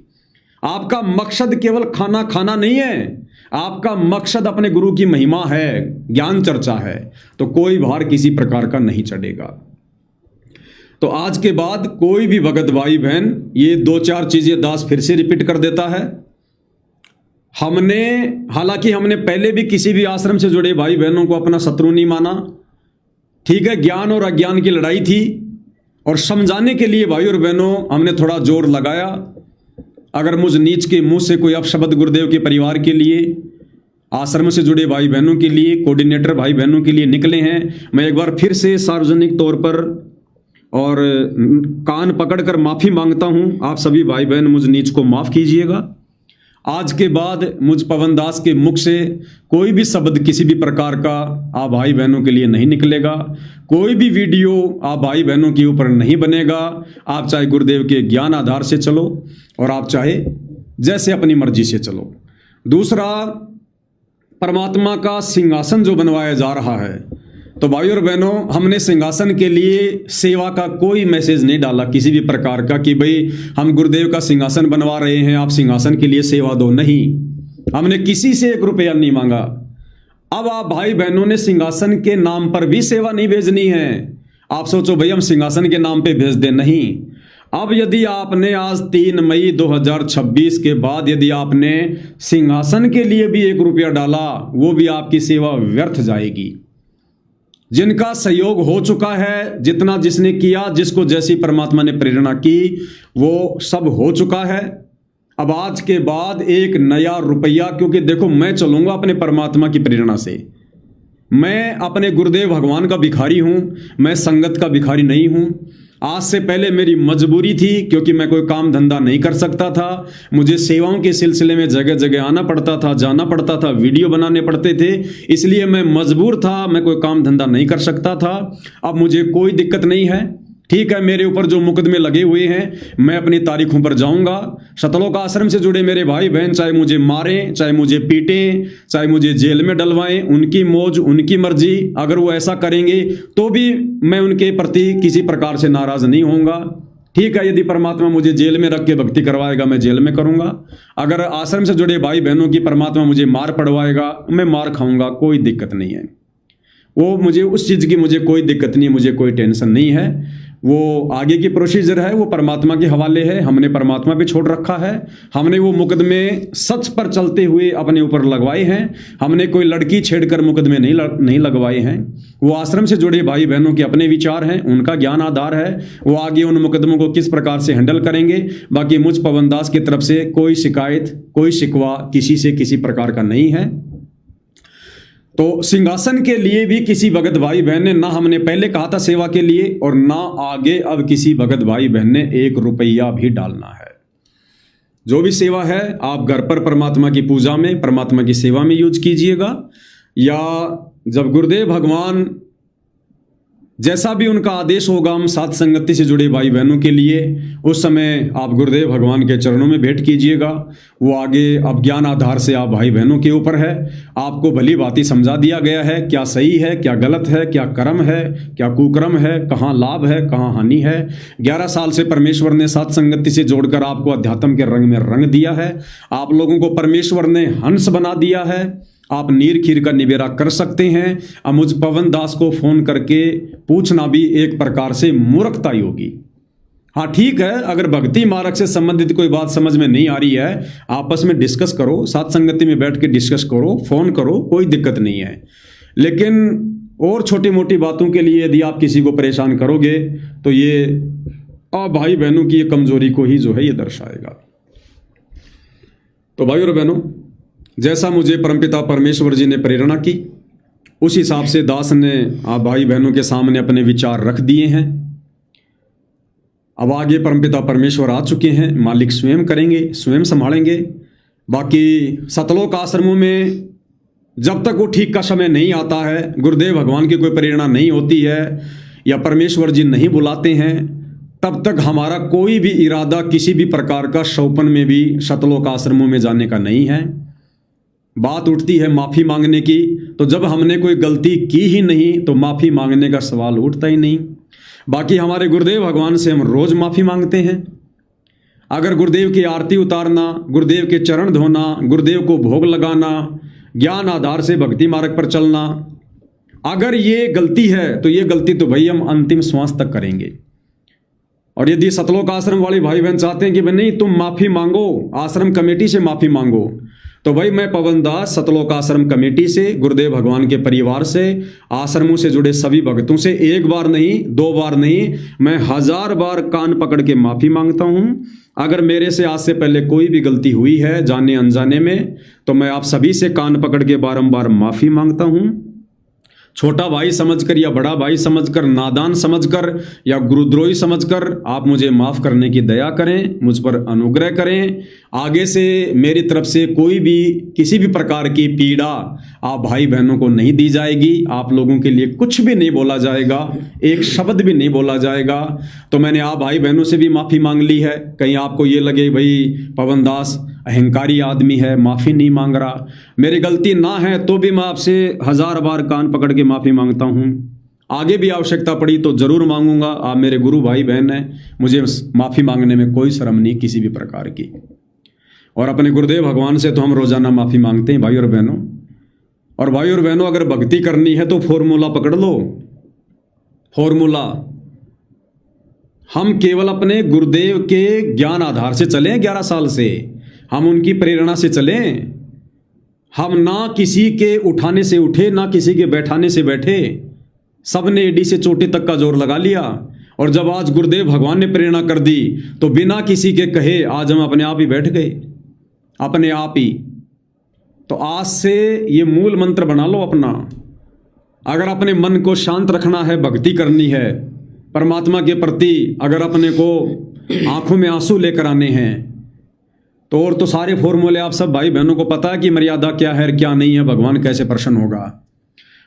आपका मकसद केवल खाना खाना नहीं है, आपका मकसद अपने गुरु की महिमा है, ज्ञान चर्चा है, तो कोई भार किसी प्रकार का नहीं चढ़ेगा। तो आज के बाद कोई भी भगत भाई बहन, ये 2-4 चीजें दास फिर से रिपीट कर देता है। हालांकि हमने पहले भी किसी भी आश्रम से जुड़े भाई बहनों को अपना शत्रु नहीं माना, ठीक है, ज्ञान और अज्ञान की लड़ाई थी, और समझाने के लिए भाई और बहनों हमने थोड़ा जोर लगाया। अगर मुझ नीच के मुंह से कोई अपशब्द गुरुदेव के परिवार के लिए, आश्रम से जुड़े भाई बहनों के लिए, कोऑर्डिनेटर भाई बहनों के लिए निकले हैं, मैं एक बार फिर से सार्वजनिक तौर पर और कान पकड़कर माफी मांगता हूं। आप सभी भाई बहन मुझ नीच को माफ कीजिएगा। आज के बाद मुझ पवन दास के मुख से कोई भी शब्द किसी भी प्रकार का आप भाई बहनों के लिए नहीं निकलेगा, कोई भी वीडियो आप भाई बहनों के ऊपर नहीं बनेगा। आप चाहे गुरुदेव के ज्ञान आधार से चलो और आप चाहे जैसे अपनी मर्जी से चलो। दूसरा, परमात्मा का सिंहासन जो बनवाया जा रहा है, तो भाई और बहनों हमने सिंहासन के लिए सेवा का कोई मैसेज नहीं डाला किसी भी प्रकार का कि भाई हम गुरुदेव का सिंहासन बनवा रहे हैं, आप सिंहासन के लिए सेवा दो। नहीं, हमने किसी से 1 रुपया नहीं मांगा। अब आप भाई बहनों ने सिंहासन के नाम पर भी सेवा नहीं भेजनी है। आप सोचो भाई हम सिंहासन के नाम पे भेज दें, नहीं। अब यदि आपने आज 3 मई 2026 के बाद यदि आपने सिंहासन के लिए भी 1 रुपया डाला, वो भी आपकी सेवा व्यर्थ जाएगी। जिनका सहयोग हो चुका है, जितना जिसने किया, जिसको जैसी परमात्मा ने प्रेरणा की, वो सब हो चुका है। अब आज के बाद 1 नया रुपया, क्योंकि देखो मैं चलूंगा अपने परमात्मा की प्रेरणा से, मैं अपने गुरुदेव भगवान का भिखारी हूं, मैं संगत का भिखारी नहीं हूं। आज से पहले मेरी मजबूरी थी, क्योंकि मैं कोई काम धंधा नहीं कर सकता था, मुझे सेवाओं के सिलसिले में जगह जगह आना पड़ता था, जाना पड़ता था, वीडियो बनाने पड़ते थे, इसलिए मैं मजबूर था, मैं कोई काम धंधा नहीं कर सकता था। अब मुझे कोई दिक्कत नहीं है, ठीक है। मेरे ऊपर जो मुकदमे लगे हुए हैं मैं अपनी तारीखों पर जाऊंगा। सतलोक आश्रम से जुड़े मेरे भाई बहन चाहे मुझे मारें, चाहे मुझे पीटें, चाहे मुझे जेल में डलवाएं, उनकी मौज, उनकी मर्जी। अगर वो ऐसा करेंगे तो भी मैं उनके प्रति किसी प्रकार से नाराज नहीं होऊंगा, ठीक है। यदि परमात्मा मुझे जेल में रख के भक्ति करवाएगा, मैं जेल में करूंगा। अगर आश्रम से जुड़े भाई बहनों की परमात्मा मुझे मार पड़वाएगा, मैं मार खाऊंगा, कोई दिक्कत नहीं है। वो मुझे उस चीज़ की मुझे कोई दिक्कत नहीं, मुझे कोई टेंशन नहीं है। वो आगे की प्रोसीजर है वो परमात्मा के हवाले है। हमने परमात्मा पे छोड़ रखा है। हमने वो मुकदमे सच पर चलते हुए अपने ऊपर लगवाए हैं। हमने कोई लड़की छेड़कर मुकदमे नहीं लगवाए हैं। वो आश्रम से जुड़े भाई बहनों के अपने विचार हैं, उनका ज्ञान आधार है, वो आगे उन मुकदमों को किस प्रकार से हैंडल करेंगे। बाकी मुझ पवन दास की तरफ से कोई शिकायत, कोई शिकवा किसी से किसी प्रकार का नहीं है। तो सिंहासन के लिए भी किसी भगत भाई बहन ने, ना हमने पहले कहा था सेवा के लिए, और ना आगे अब किसी भगत भाई बहन ने 1 रुपया भी डालना है। जो भी सेवा है आप घर पर परमात्मा की पूजा में, परमात्मा की सेवा में यूज कीजिएगा, या जब गुरुदेव भगवान जैसा भी उनका आदेश होगा हम साथ संगति से जुड़े भाई बहनों के लिए, उस समय आप गुरुदेव भगवान के चरणों में भेंट कीजिएगा। वो आगे अब ज्ञान आधार से आप भाई बहनों के ऊपर है। आपको भली भांति समझा दिया गया है क्या सही है, क्या गलत है, क्या कर्म है, क्या कुकर्म है, कहाँ लाभ है, कहाँ हानि है। 11 साल से परमेश्वर ने साथ संगति से जोड़कर आपको अध्यात्म के रंग में रंग दिया है। आप लोगों को परमेश्वर ने हंस बना दिया है। आप नीर खीर का निबेरा कर सकते हैं। अब मुझ पवन दास को फोन करके पूछना भी एक प्रकार से मूर्खता ही होगी। हाँ ठीक है, अगर भक्ति मार्ग से संबंधित कोई बात समझ में नहीं आ रही है, आपस में डिस्कस करो, साथ संगति में बैठ के डिस्कस करो, फोन करो, कोई दिक्कत नहीं है। लेकिन और छोटी मोटी बातों के लिए यदि आप किसी को परेशान करोगे तो ये भाई बहनों की ये कमजोरी को ही जो है ये दर्शाएगा। तो भाई और बहनों, जैसा मुझे परमपिता परमेश्वर जी ने प्रेरणा की, उस हिसाब से दास ने आप भाई बहनों के सामने अपने विचार रख दिए हैं। अब आगे परमपिता परमेश्वर आ चुके हैं, मालिक स्वयं करेंगे, स्वयं संभालेंगे। बाकी सतलोक आश्रमों में जब तक वो ठीक का समय नहीं आता है, गुरुदेव भगवान की कोई प्रेरणा नहीं होती है या परमेश्वर जी नहीं बुलाते हैं, तब तक हमारा कोई भी इरादा किसी भी प्रकार का शौपन में भी सतलोक आश्रमों में जाने का नहीं है। बात उठती है माफ़ी मांगने की, तो जब हमने कोई गलती की ही नहीं तो माफ़ी मांगने का सवाल उठता ही नहीं। बाकी हमारे गुरुदेव भगवान से हम रोज़ माफ़ी मांगते हैं। अगर गुरुदेव की आरती उतारना, गुरुदेव के चरण धोना, गुरुदेव को भोग लगाना, ज्ञान आधार से भक्ति मार्ग पर चलना, अगर ये गलती है तो ये गलती तो भाई हम अंतिम श्वास तक करेंगे। और यदि सतलोक आश्रम वाले भाई बहन चाहते हैं कि भाई नहीं तुम माफ़ी मांगो, आश्रम कमेटी से माफ़ी मांगो, तो भाई मैं पवन दास सतलोक आश्रम कमेटी से, गुरुदेव भगवान के परिवार से, आश्रमों से जुड़े सभी भक्तों से 1 बार नहीं, 2 बार नहीं, मैं 1000 बार कान पकड़ के माफ़ी मांगता हूं। अगर मेरे से आज से पहले कोई भी गलती हुई है जाने अनजाने में, तो मैं आप सभी से कान पकड़ के बारंबार माफ़ी मांगता हूं। छोटा भाई समझकर या बड़ा भाई समझकर, नादान समझकर या गुरुद्रोही समझकर आप मुझे माफ़ करने की दया करें, मुझ पर अनुग्रह करें। आगे से मेरी तरफ से कोई भी किसी भी प्रकार की पीड़ा आप भाई बहनों को नहीं दी जाएगी। आप लोगों के लिए कुछ भी नहीं बोला जाएगा, एक शब्द भी नहीं बोला जाएगा। तो मैंने आप भाई बहनों से भी माफ़ी मांग ली है। कहीं आपको ये लगे भाई पवन दास अहंकारी आदमी है, माफ़ी नहीं मांग रहा, मेरी गलती ना है तो भी मैं आपसे 1000 बार कान पकड़ के माफ़ी मांगता हूँ। आगे भी आवश्यकता पड़ी तो ज़रूर मांगूंगा। आप मेरे गुरु भाई बहन हैं, मुझे माफ़ी मांगने में कोई शर्म नहीं किसी भी प्रकार की। और अपने गुरुदेव भगवान से तो हम रोज़ाना माफ़ी मांगते हैं भाई और बहनों। और भाई और बहनों, अगर भक्ति करनी है तो फॉर्मूला पकड़ लो। फॉर्मूला, हम केवल अपने गुरुदेव के ज्ञान आधार से चलें। 11 साल से हम उनकी प्रेरणा से चलें। हम ना किसी के उठाने से उठे, ना किसी के बैठाने से बैठे, सब ने एडी से चोटी तक का जोर लगा लिया। और जब आज गुरुदेव भगवान ने प्रेरणा कर दी तो बिना किसी के कहे आज हम अपने आप ही बैठ गए, अपने आप ही। तो आज से ये मूल मंत्र बना लो अपना। अगर अपने मन को शांत रखना है, भक्ति करनी है परमात्मा के प्रति, अगर अपने को आंखों में आंसू लेकर आने हैं, तो और तो सारे फॉर्मूले आप सब भाई बहनों को पता है कि मर्यादा क्या है क्या नहीं है, भगवान कैसे प्रसन्न होगा।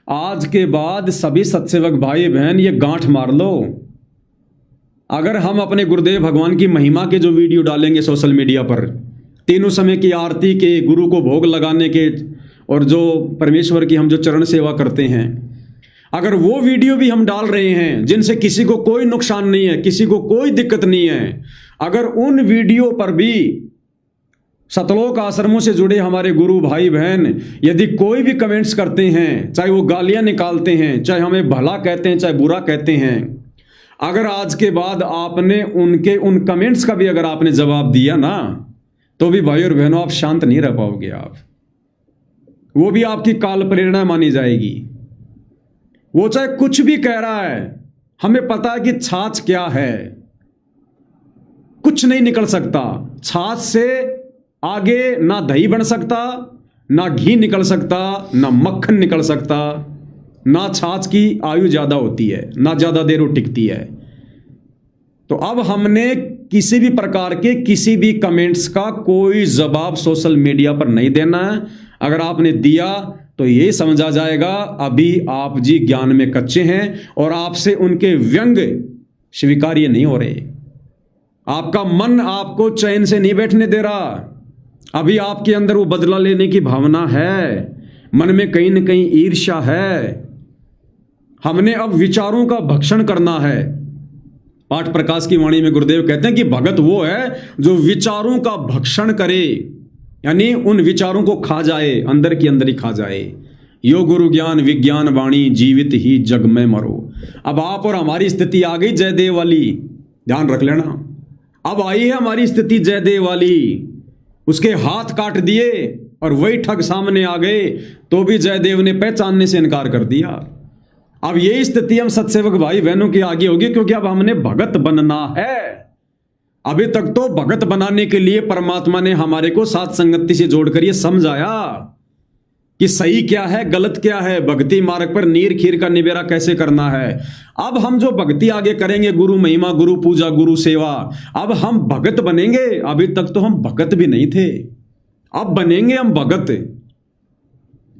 आज के बाद सभी सत्सेवक भाई बहन ये गांठ मार लो। अगर हम अपने गुरुदेव भगवान की महिमा के जो वीडियो डालेंगे सोशल मीडिया पर, तीनों समय की आरती के, गुरु को भोग लगाने के, और जो परमेश्वर की हम जो चरण सेवा करते हैं, अगर वो वीडियो भी हम डाल रहे हैं जिनसे किसी को कोई नुकसान नहीं है, किसी को कोई दिक्कत नहीं है, अगर उन वीडियो पर भी सतलोक आश्रमों से जुड़े हमारे गुरु भाई बहन यदि कोई भी कमेंट्स करते हैं, चाहे वो गालियां निकालते हैं, चाहे हमें भला कहते हैं, चाहे बुरा कहते हैं, अगर आज के बाद आपने उनके उन कमेंट्स का भी अगर आपने जवाब दिया ना, तो भी भाई और बहनों आप शांत नहीं रह पाओगे। आप वो भी आपकी काल प्रेरणा मानी जाएगी। वो चाहे कुछ भी कह रहा है, हमें पता है कि छाछ क्या है, कुछ नहीं निकल सकता। छाछ से आगे ना दही बन सकता, ना घी निकल सकता, ना मक्खन निकल सकता, ना छाछ की आयु ज्यादा होती है, ना ज्यादा देर वो टिकती है। तो अब हमने किसी भी प्रकार के किसी भी कमेंट्स का कोई जवाब सोशल मीडिया पर नहीं देना है। अगर आपने दिया तो ये समझा जाएगा अभी आप जी ज्ञान में कच्चे हैं और आपसे उनके व्यंग स्वीकार्य नहीं हो रहे। आपका मन आपको चैन से नहीं बैठने दे रहा। अभी आपके अंदर वो बदला लेने की भावना है, मन में कहीं ना कहीं ईर्ष्या है। हमने अब विचारों का भक्षण करना है। पाठ प्रकाश की वाणी में गुरुदेव कहते हैं कि भगत वो है जो विचारों का भक्षण करे, यानी उन विचारों को खा जाए, अंदर की अंदर ही खा जाए। यो गुरु ज्ञान विज्ञान वाणी, जीवित ही जग में मरो। अब आप और हमारी स्थिति आ गई जयदेव वाली, ध्यान रख लेना। अब आई है हमारी स्थिति जयदेव वाली। उसके हाथ काट दिए और वही ठग सामने आ गए, तो भी जयदेव ने पहचानने से इनकार कर दिया। अब यही स्थिति हम सत्सेवक भाई बहनों की आगे होगी, क्योंकि अब हमने भगत बनना है। अभी तक तो भगत बनाने के लिए परमात्मा ने हमारे को साथ संगति से जोड़कर ये समझाया कि सही क्या है, गलत क्या है, भक्ति मार्ग पर नीर खीर का निबेरा कैसे करना है। अब हम जो भक्ति आगे करेंगे, गुरु महिमा, गुरु पूजा, गुरु सेवा, अब हम भगत बनेंगे। अभी तक तो हम भगत भी नहीं थे, अब बनेंगे हम भगत।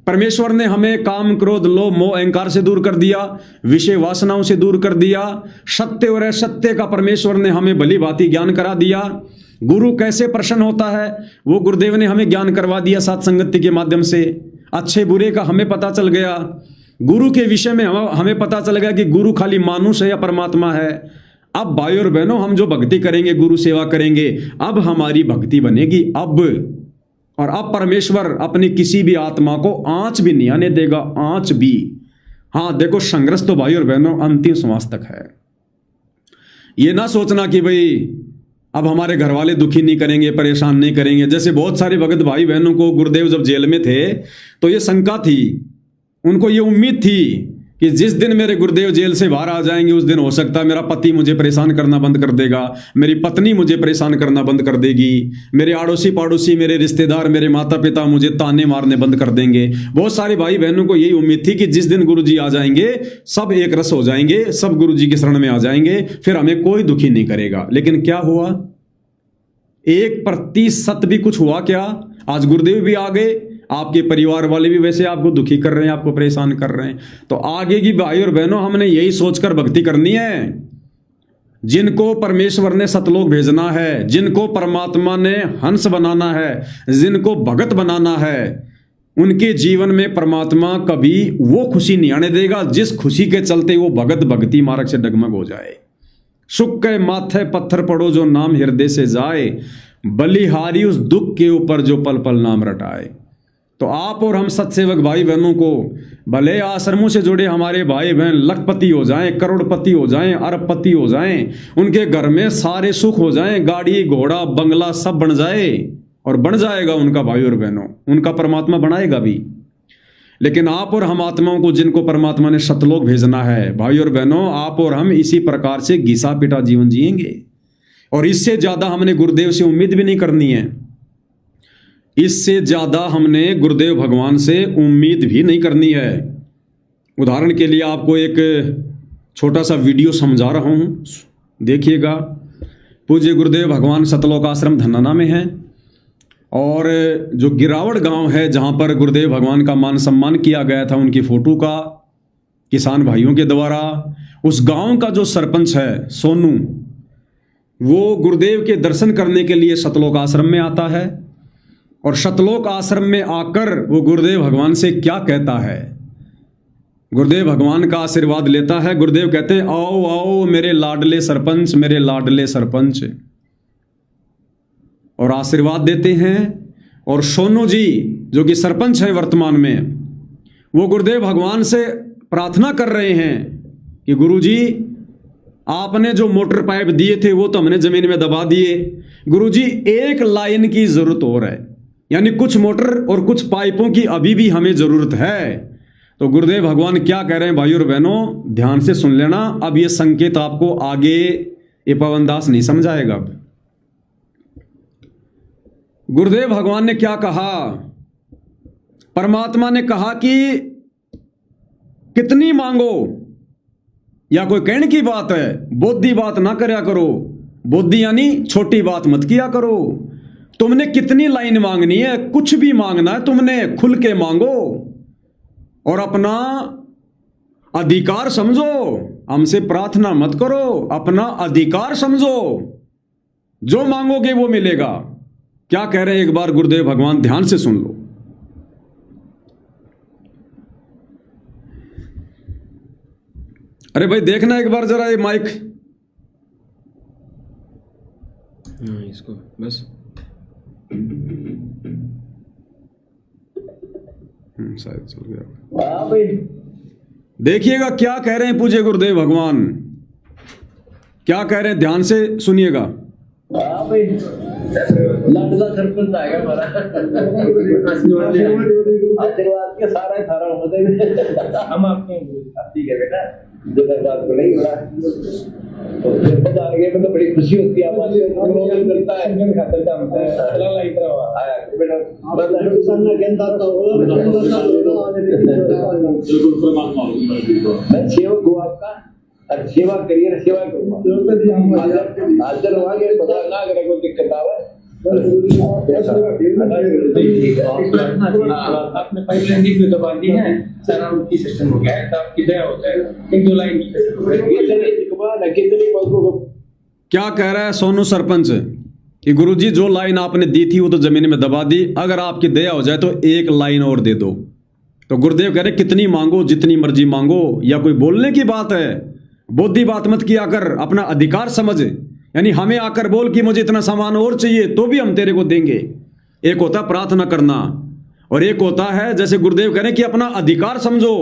परमेश्वर ने हमें काम, क्रोध, लोभ, मोह, अहंकार से दूर कर दिया, विषय वासनाओं से दूर कर दिया। सत्य और असत्य का परमेश्वर ने हमें भली भांति ज्ञान करा दिया। गुरु कैसे प्रसन्न होता है वो गुरुदेव ने हमें ज्ञान करवा दिया सात संगति के माध्यम से। अच्छे बुरे का हमें पता चल गया। गुरु के विषय में हमें पता चल गया कि गुरु खाली मानुष है या परमात्मा है। अब भाई और बहनों, हम जो भक्ति करेंगे, गुरु सेवा करेंगे, अब हमारी भक्ति बनेगी। अब परमेश्वर अपनी किसी भी आत्मा को आंच भी नहीं आने देगा, आंच भी। हाँ देखो, संघर्ष तो भाई और बहनों अंतिम श्वास तक है। ये ना सोचना कि भाई अब हमारे घर वाले दुखी नहीं करेंगे, परेशान नहीं करेंगे। जैसे बहुत सारे भगत भाई बहनों को गुरुदेव जब जेल में थे तो ये शंका थी, उनको ये उम्मीद थी कि जिस दिन मेरे गुरुदेव जेल से बाहर आ जाएंगे उस दिन हो सकता है मेरा पति मुझे परेशान करना बंद कर देगा, मेरी पत्नी मुझे परेशान करना बंद कर देगी, मेरे आड़ोसी पड़ोसी, मेरे रिश्तेदार, मेरे माता पिता मुझे ताने मारने बंद कर देंगे। बहुत सारे भाई बहनों को यही उम्मीद थी कि जिस दिन गुरुजी आ जाएंगे सब एक रस हो जाएंगे, सब गुरुजी की शरण में आ जाएंगे, फिर हमें कोई दुखी नहीं करेगा। लेकिन क्या हुआ? 1% भी कुछ हुआ क्या? आज गुरुदेव भी आ गए, आपके परिवार वाले भी वैसे आपको दुखी कर रहे हैं, आपको परेशान कर रहे हैं। तो आगे की भाई और बहनों, हमने यही सोचकर भक्ति करनी है। जिनको परमेश्वर ने सतलोक भेजना है, जिनको परमात्मा ने हंस बनाना है, जिनको भगत बनाना है, उनके जीवन में परमात्मा कभी वो खुशी नहीं आने देगा जिस खुशी के चलते वो भगत भक्ति मार्ग से डगमग हो जाए। सुख के माथे पत्थर पड़ो जो नाम हृदय से जाए, बलिहारी उस दुख के ऊपर जो पल पल नाम रटाए। तो आप और हम सत्सेवक भाई बहनों को भले आश्रमों से जुड़े हमारे भाई बहन लखपति हो जाएं, करोड़पति हो जाएं, अरबपति हो जाएं, उनके घर में सारे सुख हो जाएं, गाड़ी घोड़ा बंगला सब बन जाए, और बन जाएगा उनका भाई और बहनों, उनका परमात्मा बनाएगा भी। लेकिन आप और हम आत्माओं को जिनको परमात्मा ने सतलोक भेजना है, भाई और बहनों, आप और हम इसी प्रकार से घिसा पिटा जीवन जिएंगे। और इससे ज्यादा हमने गुरुदेव से उम्मीद भी नहीं करनी है। इससे ज्यादा हमने गुरुदेव भगवान से उम्मीद भी नहीं करनी है। उदाहरण के लिए आपको एक छोटा सा वीडियो समझा रहा हूं, देखिएगा। पूज्य गुरुदेव भगवान सतलोक आश्रम धन्नाना में है, और जो गिरावड़ गांव है जहां पर गुरुदेव भगवान का मान सम्मान किया गया था उनकी फोटो का किसान भाइयों के द्वारा, उस गांव का जो सरपंच है सोनू, वो गुरुदेव के दर्शन करने के लिए सतलोक आश्रम में आता है। और सतलोक आश्रम में आकर वो गुरुदेव भगवान से क्या कहता है? गुरुदेव भगवान का आशीर्वाद लेता है। गुरुदेव कहते हैं, आओ आओ मेरे लाडले सरपंच, मेरे लाडले सरपंच, और आशीर्वाद देते हैं। और सोनू जी जो कि सरपंच हैं वर्तमान में, वो गुरुदेव भगवान से प्रार्थना कर रहे हैं कि गुरुजी आपने जो मोटर पाइप दिए थे वो तो हमने जमीन में दबा दिए। गुरुजी एक लाइन की जरूरत और है, यानी कुछ मोटर और कुछ पाइपों की अभी भी हमें जरूरत है। तो गुरुदेव भगवान क्या कह रहे हैं भाइयों और बहनों, ध्यान से सुन लेना। अब ये संकेत आपको आगे ये पवन दास नहीं समझाएगा। अब गुरुदेव भगवान ने क्या कहा, परमात्मा ने कहा कि कितनी मांगो, या कोई कहने की बात है, बोधी बात ना करया करो। बोधी यानी छोटी बात मत किया करो। तुमने कितनी लाइन मांगनी है, कुछ भी मांगना है तुमने खुल के मांगो और अपना अधिकार समझो। हमसे प्रार्थना मत करो, अपना अधिकार समझो। जो मांगोगे वो मिलेगा। क्या कह रहे हैं एक बार गुरुदेव भगवान, ध्यान से सुन लो। अरे भाई देखना एक बार जरा ये माइक, इसको बस शायद चल गया। देखिएगा क्या कह रहे हैं पूज्य गुरुदेव भगवान, क्या कह रहे हैं, ध्यान से सुनिएगा। लाडला सरपंच आएगा हमारा, आशीर्वाद के सारा हम आपके ठीक है बेटा, जो बात को नहीं हो रहा तो बता रहे हैं, मतलब बड़ी खुशी होती है। आप करता है खातर का होता है चला लाइट रहा आया बेटा, बता सामने गेंदा तो हो मैं सेवक हूं आपका, और सेवा करिए, सेवा करूंगा। हाजिर हुआ कि पता ना अगर कोई दिक्कत आवे। आपने पाइपलाइन की दबा दी है, सारा उनकी सिस्टम हो गया है, तो आपकी दया हो जाएगा। एक दो लाइन क्या कह रहा है सोनू सरपंच कि गुरुजी जो लाइन आपने दी थी वो तो जमीन में दबा दी, अगर आपकी दया हो जाए तो एक लाइन और दे दो। तो गुरुदेव कह रहे कितनी मांगो, जितनी मर्जी मांगो। या कोई बोलने की बात है, बोधी बात मत किया कर, अपना अधिकार समझ। यानी हमें आकर बोल कि मुझे इतना सामान और चाहिए तो भी हम तेरे को देंगे। एक होता है प्रार्थना करना, और एक होता है जैसे गुरुदेव कह रहे हैं कि अपना अधिकार समझो।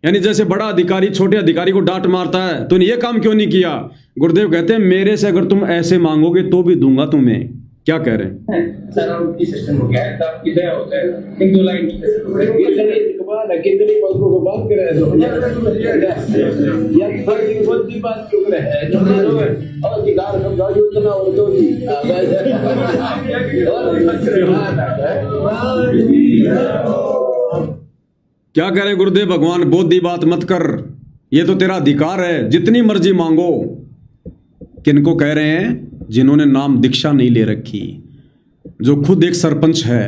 यानी जैसे बड़ा अधिकारी छोटे अधिकारी को डांट मारता है, तूने ये काम क्यों नहीं किया। गुरुदेव कहते हैं मेरे से अगर तुम ऐसे मांगोगे तो भी दूंगा तुम्हें। क्या कह रहे हैं, सारा उनकी सिस्टम हो गया है, तो आपकी दया हो जाएगा। एक दो लाइन बात कर रहे क्या कह रहे गुरुदेव भगवान, बोधी बात मत कर, ये तो तेरा अधिकार है, जितनी मर्जी मांगो। किनको कह रहे हैं, जिन्होंने नाम दीक्षा नहीं ले रखी, जो खुद एक सरपंच है,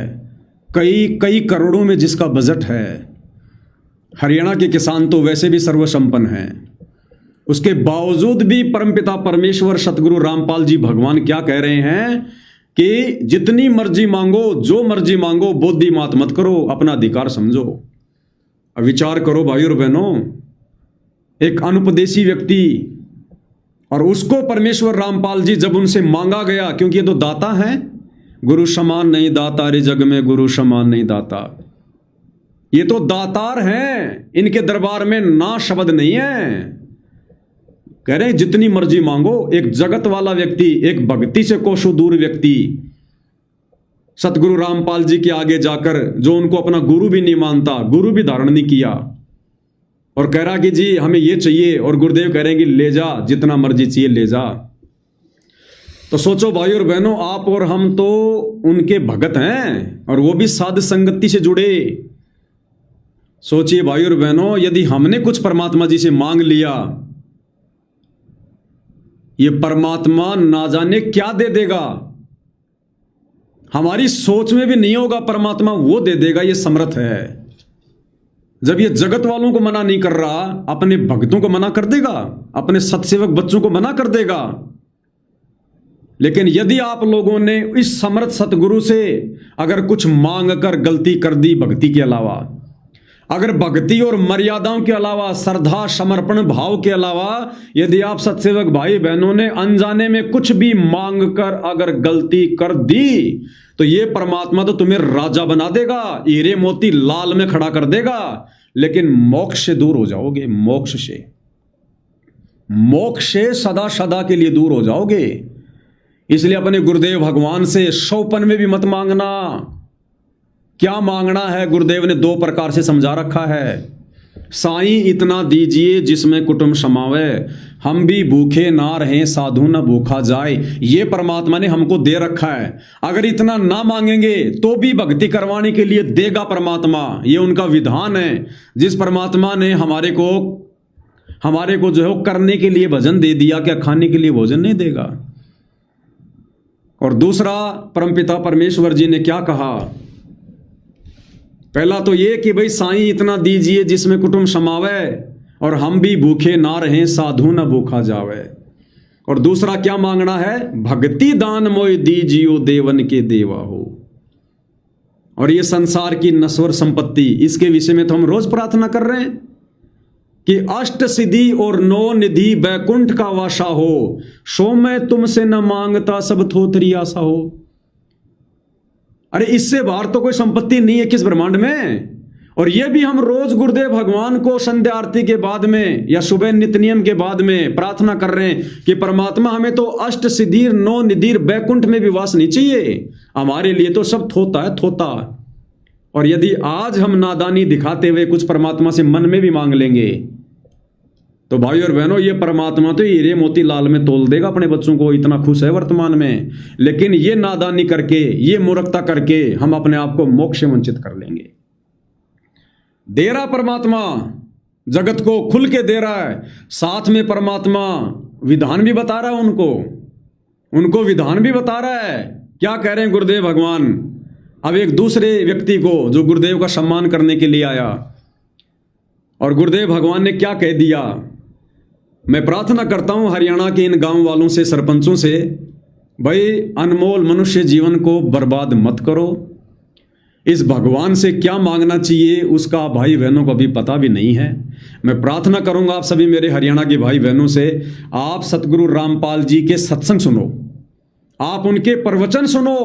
कई करोड़ों में जिसका बजट है। हरियाणा के किसान तो वैसे भी सर्वसंपन्न हैं, उसके बावजूद भी परमपिता परमेश्वर सतगुरु रामपाल जी भगवान क्या कह रहे हैं कि जितनी मर्जी मांगो, जो मर्जी मांगो, बोधी बात मत करो, अपना अधिकार समझो। अब विचार करो भाई और बहनों, एक अनुपदेशी व्यक्ति, और उसको परमेश्वर रामपाल जी जब उनसे मांगा गया, क्योंकि ये तो दाता हैं, गुरु समान नहीं दाता रे जग में, गुरु समान नहीं दाता। ये तो दातार हैं, इनके दरबार में ना शब्द नहीं है। कह रहे हैं जितनी मर्जी मांगो। एक जगत वाला व्यक्ति, एक भक्ति से कोसों दूर व्यक्ति, सतगुरु रामपाल जी के आगे जाकर, जो उनको अपना गुरु भी नहीं मानता, गुरु भी धारण नहीं किया, और कह रहा कि जी हमें ये चाहिए, और गुरुदेव कह रहे हैं कि ले जा, जितना मर्जी चाहिए ले जा। तो सोचो भाई और बहनों, आप और हम तो उनके भगत हैं, और वो भी साध संगति से जुड़े। सोचिए भाई और बहनों, यदि हमने कुछ परमात्मा जी से मांग लिया, ये परमात्मा ना जाने क्या दे देगा, हमारी सोच में भी नहीं होगा, परमात्मा वो दे देगा। ये समर्थ है। जब ये जगत वालों को मना नहीं कर रहा, अपने भक्तों को मना कर देगा, अपने सत्सेवक बच्चों को मना कर देगा। लेकिन यदि आप लोगों ने इस समर्थ सतगुरु से अगर कुछ मांग कर गलती कर दी, भक्ति के अलावा, अगर भक्ति और मर्यादाओं के अलावा, श्रद्धा समर्पण भाव के अलावा, यदि आप सत्सेवक भाई बहनों ने अनजाने में कुछ भी मांग कर अगर गलती कर दी, तो ये परमात्मा तो तुम्हें राजा बना देगा, हीरे मोती लाल में खड़ा कर देगा, लेकिन मोक्ष से दूर हो जाओगे, मोक्ष से। मोक्ष से सदा सदा के लिए दूर हो जाओगे। इसलिए अपने गुरुदेव भगवान से 100पन में भी मत मांगना। क्या मांगना है गुरुदेव ने 2 प्रकार से समझा रखा है। साईं इतना दीजिए जिसमें कुटुंब समावे, हम भी भूखे ना रहें साधु न भूखा जाए। ये परमात्मा ने हमको दे रखा है। अगर इतना ना मांगेंगे तो भी भक्ति करवाने के लिए देगा परमात्मा। ये उनका विधान है। जिस परमात्मा ने हमारे को जो है वो करने के लिए भजन दे दिया, क्या खाने के लिए भोजन नहीं देगा। और दूसरा, परमपिता परमेश्वर जी ने क्या कहा। पहला तो ये कि भाई साईं इतना दीजिए जिसमें कुटुंब समावे, और हम भी भूखे ना रहें साधु न भूखा जावे। और दूसरा क्या मांगना है, भक्ति दान मोय दीजियो देवन के देवा हो। और ये संसार की नश्वर संपत्ति, इसके विषय में तो हम रोज प्रार्थना कर रहे हैं कि अष्ट सिद्धि और 9 निधि बैकुंठ का वासा हो, सो मैं तुमसे न मांगता सब थोथरी आशा हो। अरे इससे बाहर तो कोई संपत्ति नहीं है किस ब्रह्मांड में। और यह भी हम रोज गुरुदेव भगवान को संध्या आरती के बाद में या सुबह नित्य नियम के बाद में प्रार्थना कर रहे हैं कि परमात्मा हमें तो अष्ट सिद्धि 9 निधि बैकुंठ में भी वास नहीं चाहिए, हमारे लिए तो सब थोता है थोता। और यदि आज हम नादानी दिखाते हुए कुछ परमात्मा से मन में भी मांग लेंगे तो भाई और बहनों, ये परमात्मा तो हीरे मोती लाल में तोल देगा अपने बच्चों को, इतना खुश है वर्तमान में। लेकिन ये नादानी करके, ये मूर्खता करके हम अपने आप को मोक्ष से वंचित कर लेंगे। दे रहा परमात्मा, जगत को खुल के दे रहा है। साथ में परमात्मा विधान भी बता रहा है, उनको विधान भी बता रहा है। क्या कह रहे हैं गुरुदेव भगवान। अब एक दूसरे व्यक्ति को जो गुरुदेव का सम्मान करने के लिए आया, और गुरुदेव भगवान ने क्या कह दिया। मैं प्रार्थना करता हूं हरियाणा के इन गांव वालों से, सरपंचों से, भाई अनमोल मनुष्य जीवन को बर्बाद मत करो। इस भगवान से क्या मांगना चाहिए उसका भाई बहनों को अभी पता भी नहीं है। मैं प्रार्थना करूंगा आप सभी मेरे हरियाणा के भाई बहनों से, आप सतगुरु रामपाल जी के सत्संग सुनो, आप उनके प्रवचन सुनो।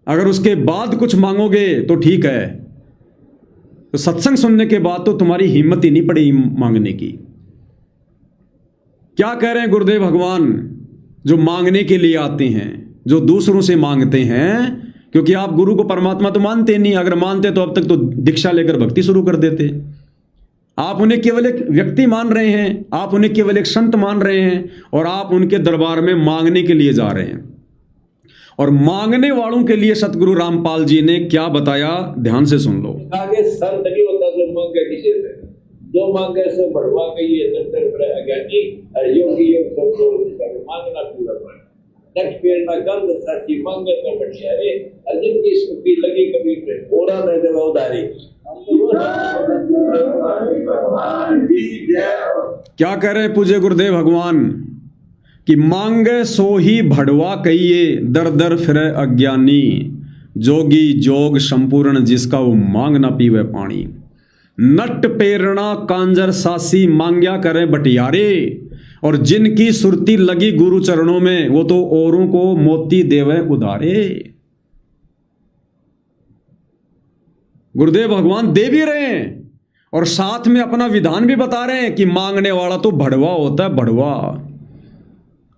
अगर उसके बाद कुछ मांगोगे तो ठीक है, तो सत्संग सुनने के बाद तो तुम्हारी हिम्मत ही नहीं पड़ेगी मांगने की। क्या कह रहे हैं गुरुदेव भगवान। जो मांगने के लिए आते हैं, जो दूसरों से मांगते हैं, क्योंकि आप गुरु को परमात्मा तो मानते नहीं। अगर मानते तो अब तक तो दीक्षा लेकर भक्ति शुरू कर देते। आप उन्हें केवल एक व्यक्ति मान रहे हैं, आप उन्हें केवल एक संत मान रहे हैं, और आप उनके दरबार में मांगने के लिए जा रहे हैं। और मांगने वालों के लिए सतगुरु रामपाल जी ने क्या बताया, ध्यान से सुन लो। आगे संत नहीं होता जो मांगे किसी से, जो मांगे से बढ़वा गई है तंत्र अज्ञानी, और योगी योग सब मांगना पूरा कर नेक्स्ट पेड़ ना कर सच्ची मांगे तो बढ़िया रे। और जिनकी स्मृति लगी कभी पूरा नहीं देवा उधारी। क्या कह रहे पूज्य गुरुदेव भगवान कि मांगे सो ही भड़वा कहिए, दर दर फिरे अज्ञानी, जोगी जोग संपूर्ण जिसका वो मांग ना पीवे पानी। नट पेरणा कांजर सासी मांग्या करे बटियारे, और जिनकी सुरती लगी गुरु चरणों में वो तो औरों को मोती देवे उधारे। गुरुदेव भगवान दे भी रहे हैं और साथ में अपना विधान भी बता रहे हैं कि मांगने वाला तो भड़वा होता है, भड़वा।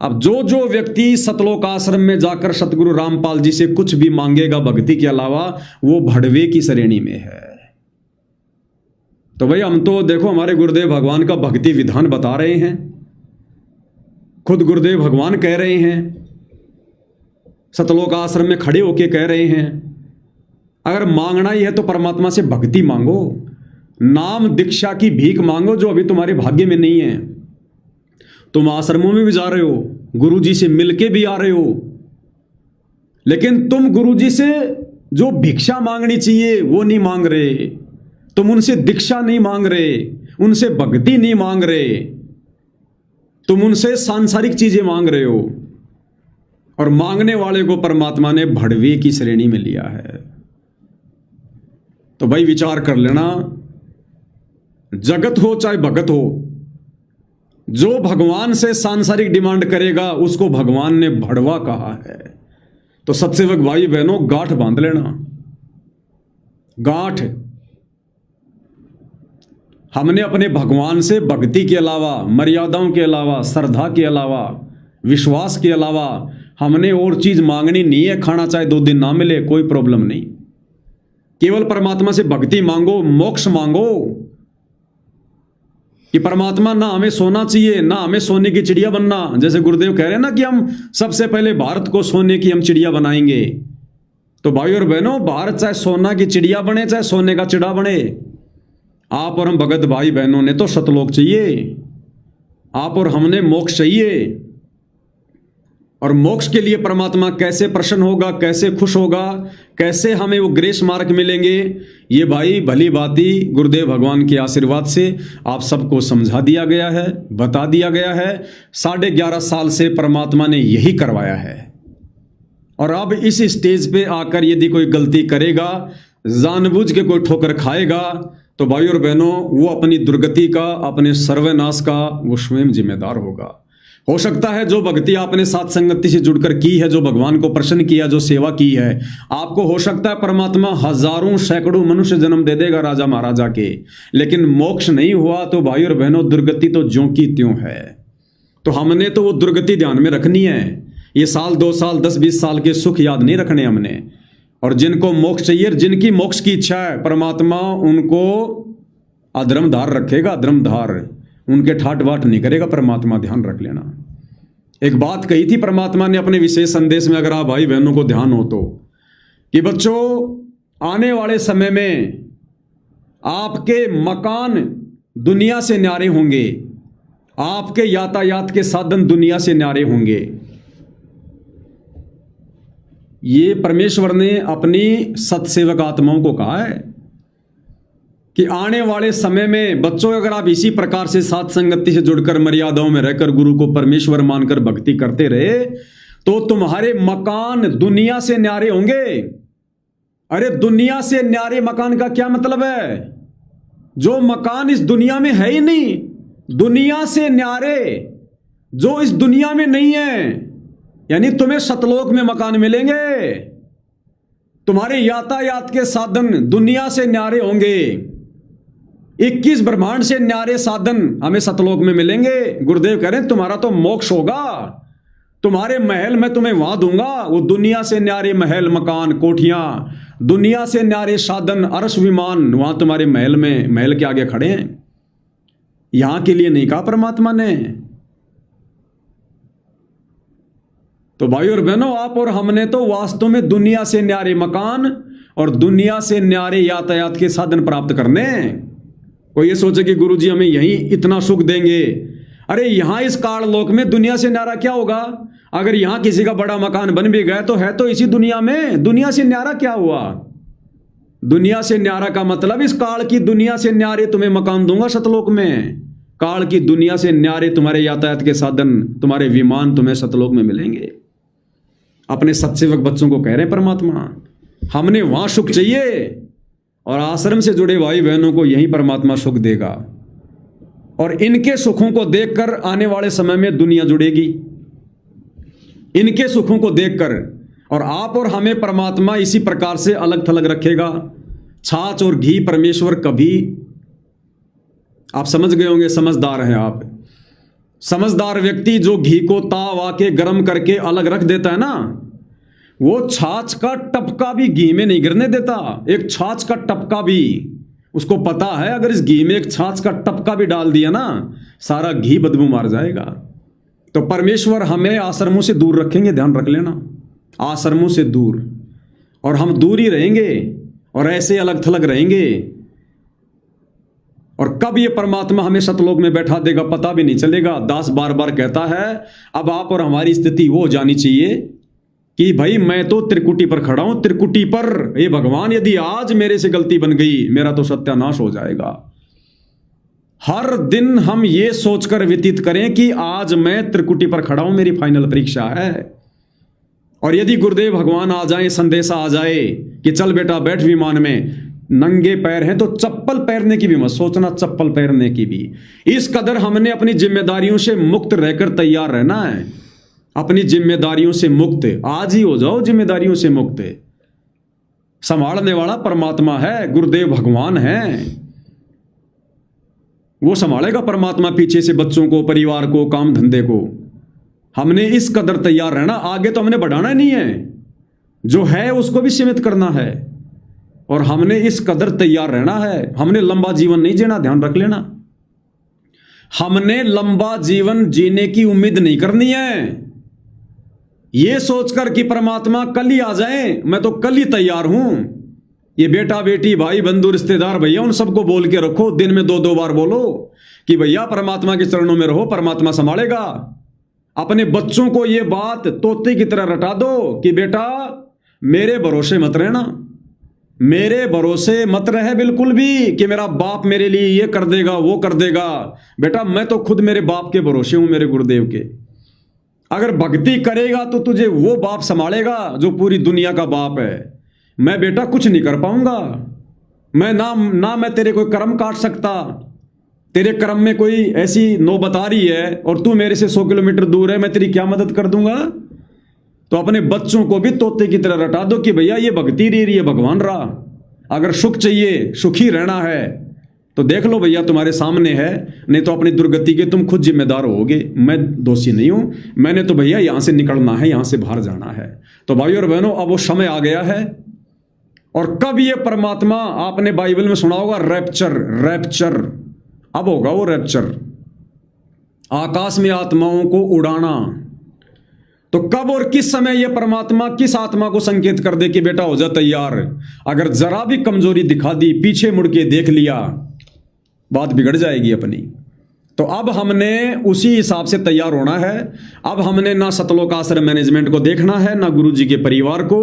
अब जो व्यक्ति सतलोक आश्रम में जाकर सतगुरु रामपाल जी से कुछ भी मांगेगा भक्ति के अलावा, वो भड़वे की श्रेणी में है। तो भाई हम तो देखो हमारे गुरुदेव भगवान का भक्ति विधान बता रहे हैं, खुद गुरुदेव भगवान कह रहे हैं, सतलोक आश्रम में खड़े होके कह रहे हैं, अगर मांगना ही है तो परमात्मा से भक्ति मांगो, नाम दीक्षा की भीख मांगो जो अभी तुम्हारे भाग्य में नहीं है। तुम आश्रमों में भी जा रहे हो, गुरुजी से मिलके भी आ रहे हो, लेकिन तुम गुरुजी से जो भिक्षा मांगनी चाहिए वो नहीं मांग रहे, तुम उनसे दीक्षा नहीं मांग रहे, उनसे भक्ति नहीं मांग रहे, तुम उनसे सांसारिक चीजें मांग रहे हो। और मांगने वाले को परमात्मा ने भड़वे की श्रेणी में लिया है। तो भाई विचार कर लेना, जगत हो चाहे भगत हो, जो भगवान से सांसारिक डिमांड करेगा उसको भगवान ने भड़वा कहा है। तो सत्सेवक भाई बहनों, गांठ बांध लेना, गांठ। हमने अपने भगवान से भक्ति के अलावा, मर्यादाओं के अलावा, श्रद्धा के अलावा, विश्वास के अलावा हमने और चीज मांगनी नहीं है। खाना चाहे 2 दिन ना मिले, कोई प्रॉब्लम नहीं। केवल परमात्मा से भक्ति मांगो, मोक्ष मांगो कि परमात्मा ना हमें सोना चाहिए, ना हमें सोने की चिड़िया बनना। जैसे गुरुदेव कह रहे हैं ना कि हम सबसे पहले भारत को सोने की हम चिड़िया बनाएंगे। तो भाई और बहनों, भारत चाहे सोना की चिड़िया बने, चाहे सोने का चिड़ा बने, आप और हम भगत भाई बहनों ने तो सतलोक चाहिए। आप और हमने मोक्ष चाहिए। और मोक्ष के लिए परमात्मा कैसे प्रसन्न होगा, कैसे खुश होगा, कैसे हमें वो ग्रेस मार्क मिलेंगे, ये भाई भली भांति गुरुदेव भगवान के आशीर्वाद से आप सबको समझा दिया गया है, बता दिया गया है। 11.5 साल से परमात्मा ने यही करवाया है। और अब इस स्टेज पे आकर यदि कोई गलती करेगा, जानबूझ के कोई ठोकर खाएगा, तो भाई और बहनों, वो अपनी दुर्गति का, अपने सर्वनाश का वो स्वयं जिम्मेदार होगा। हो सकता है जो भक्ति आपने साथ संगति से जुड़कर की है, जो भगवान को प्रसन्न किया, जो सेवा की है, आपको हो सकता है परमात्मा हजारों सैकड़ों मनुष्य जन्म दे देगा राजा महाराजा के, लेकिन मोक्ष नहीं हुआ तो भाई और बहनों दुर्गति तो ज्यों की त्यों है। तो हमने तो वो दुर्गति ध्यान में रखनी है। ये साल 2 साल 10-20 साल के सुख याद नहीं रखने हमने। और जिनको मोक्ष चाहिए, जिनकी मोक्ष की इच्छा है, परमात्मा उनको अधर्मधार रखेगा, अधर्मधार, उनके ठाट बाट नहीं करेगा परमात्मा, ध्यान रख लेना। एक बात कही थी परमात्मा ने अपने विशेष संदेश में, अगर आप भाई बहनों को ध्यान हो तो, कि बच्चों आने वाले समय में आपके मकान दुनिया से न्यारे होंगे, आपके यातायात के साधन दुनिया से न्यारे होंगे। ये परमेश्वर ने अपनी सत्सेवक आत्माओं को कहा है कि आने वाले समय में बच्चों, अगर आप इसी प्रकार से साथ संगति से जुड़कर, मर्यादाओं में रहकर, गुरु को परमेश्वर मानकर भक्ति करते रहे, तो तुम्हारे मकान दुनिया से न्यारे होंगे। अरे दुनिया से न्यारे मकान का क्या मतलब है? जो मकान इस दुनिया में है ही नहीं, दुनिया से न्यारे जो इस दुनिया में नहीं है, यानी तुम्हें सतलोक में मकान मिलेंगे। तुम्हारे यातायात के साधन दुनिया से न्यारे होंगे। 21 ब्रह्मांड से न्यारे साधन हमें सतलोक में मिलेंगे। गुरुदेव कह रहे हैं तुम्हारा तो मोक्ष होगा, तुम्हारे महल मैं तुम्हें वहां दूंगा। वो दुनिया से न्यारे महल, मकान, कोठियां, दुनिया से न्यारे साधन, अरश विमान, वहां तुम्हारे महल में, महल के आगे खड़े हैं। यहां के लिए नहीं कहा परमात्मा ने। तो भाई और बहनों, आप और हमने तो वास्तव में दुनिया से न्यारे मकान और दुनिया से न्यारे यातायात के साधन प्राप्त करने। कोई ये सोचे कि गुरुजी हमें यहीं इतना सुख देंगे। अरे यहां इस काल लोक में दुनिया से न्यारा क्या होगा? अगर यहां किसी का बड़ा मकान बन भी गया तो है तो इसी दुनिया में, दुनिया से न्यारा क्या हुआ? दुनिया से न्यारा का मतलब इस काल की दुनिया से न्यारे तुम्हें मकान दूंगा सतलोक में। काल की दुनिया से न्यारे तुम्हारे यातायात के साधन, तुम्हारे विमान तुम्हें सतलोक में मिलेंगे। अपने सत्सेवक बच्चों को कह रहे हैं परमात्मा, हमने वहां सुख चाहिए और आश्रम से जुड़े भाई बहनों को यही परमात्मा सुख देगा। और इनके सुखों को देखकर आने वाले समय में दुनिया जुड़ेगी, इनके सुखों को देखकर। और आप और हमें परमात्मा इसी प्रकार से अलग थलग रखेगा। छाछ और घी परमेश्वर कभी, आप समझ गए होंगे, समझदार हैं आप। समझदार व्यक्ति जो घी को ताव आके गर्म करके अलग रख देता है ना, वो छाछ का टपका भी घी में नहीं गिरने देता। एक छाछ का टपका भी, उसको पता है अगर इस घी में एक छाछ का टपका भी डाल दिया ना, सारा घी बदबू मार जाएगा। तो परमेश्वर हमें आश्रमों से दूर रखेंगे, ध्यान रख लेना, आश्रमों से दूर। और हम दूर ही रहेंगे और ऐसे अलग थलग रहेंगे। और कब ये परमात्मा हमें सतलोक में बैठा देगा पता भी नहीं चलेगा। दास बार बार कहता है, अब आप और हमारी स्थिति वो जानी चाहिए कि भाई मैं तो त्रिकुटी पर खड़ा हूं, त्रिकुटी पर। ये भगवान, यदि आज मेरे से गलती बन गई, मेरा तो सत्यानाश हो जाएगा। हर दिन हम ये सोचकर व्यतीत करें कि आज मैं त्रिकुटी पर खड़ा हूं, मेरी फाइनल परीक्षा है। और यदि गुरुदेव भगवान आ जाए, संदेशा आ जाए कि चल बेटा बैठ विमान में, नंगे पैर हैं तो चप्पल पहनने की भी मत सोचना, चप्पल पहनने की भी। इस कदर हमने अपनी जिम्मेदारियों से मुक्त रहकर तैयार रहना है। अपनी जिम्मेदारियों से मुक्त आज ही हो जाओ, जिम्मेदारियों से मुक्त। संभालने वाला परमात्मा है, गुरुदेव भगवान है। वो संभालेगा परमात्मा पीछे से बच्चों को, परिवार को, काम धंधे को। हमने इस कदर तैयार रहना, आगे तो हमने बढ़ाना नहीं है, जो है उसको भी सीमित करना है, और हमने इस कदर तैयार रहना है। हमने लंबा जीवन नहीं जीना, ध्यान रख लेना। हमने लंबा जीवन जीने की उम्मीद नहीं करनी है, ये सोचकर कि परमात्मा कल ही आ जाए, मैं तो कल ही तैयार हूं। ये बेटा बेटी भाई बंधु रिश्तेदार भैया उन सबको बोल के रखो, दिन में 2-2 बार बोलो कि भैया परमात्मा के चरणों में रहो, परमात्मा संभालेगा। अपने बच्चों को ये बात तोते की तरह रटा दो कि बेटा मेरे भरोसे मत रहना, मेरे भरोसे मत रहे बिल्कुल भी कि मेरा बाप मेरे लिए ये कर देगा वो कर देगा। बेटा मैं तो खुद मेरे बाप के भरोसे हूं, मेरे गुरुदेव के। अगर भक्ति करेगा तो तुझे वो बाप संभालेगा जो पूरी दुनिया का बाप है। मैं बेटा कुछ नहीं कर पाऊंगा, मैं ना मैं तेरे कोई कर्म काट सकता, तेरे कर्म में कोई ऐसी नौबत आ रही है और तू मेरे से 100 किलोमीटर दूर है, मैं तेरी क्या मदद कर दूंगा। तो अपने बच्चों को भी तोते की तरह रटा दो कि भैया ये भक्ति रही है, भगवान रहा। अगर सुख चाहिए, सुखी रहना है तो देख लो भैया तुम्हारे सामने है, नहीं तो अपनी दुर्गति के तुम खुद जिम्मेदार होगे। मैं दोषी नहीं हूं, मैंने तो भैया यहां से निकलना है, यहां से बाहर जाना है। तो भाइयों और बहनों अब वो समय आ गया है। और कब ये परमात्मा, आपने बाइबल में सुना होगा रैप्चर, अब होगा वो रैप्चर, आकाश में आत्माओं को उड़ाना। तो कब और किस समय ये परमात्मा किस आत्मा को संकेत कर दे कि बेटा हो जा तैयार। अगर जरा भी कमजोरी दिखा दी, पीछे मुड़ के देख लिया, बात बिगड़ जाएगी अपनी। तो अब हमने उसी हिसाब से तैयार होना है। अब हमने ना सतलोक आश्रम मैनेजमेंट को देखना है, ना गुरु जी के परिवार को,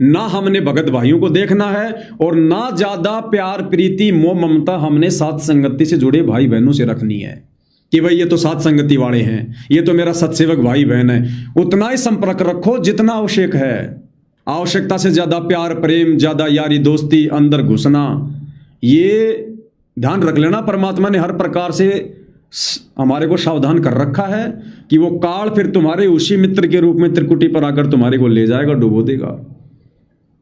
ना हमने भगत भाइयों को देखना है, और ना ज्यादा प्यार प्रीति मोह ममता हमने साथ संगति से जुड़े भाई बहनों से रखनी है कि भाई ये तो साथ संगति वाले हैं, ये तो मेरा सत्सेवक भाई बहन है। उतना ही संपर्क रखो जितना आवश्यक है। आवश्यकता से ज्यादा प्यार प्रेम, ज्यादा यारी दोस्ती, अंदर घुसना, ये ध्यान रख लेना। परमात्मा ने हर प्रकार से हमारे को सावधान कर रखा है कि वो काल फिर तुम्हारे उसी मित्र के रूप में त्रिकुटी पर आकर तुम्हारे को ले जाएगा, डुबो देगा।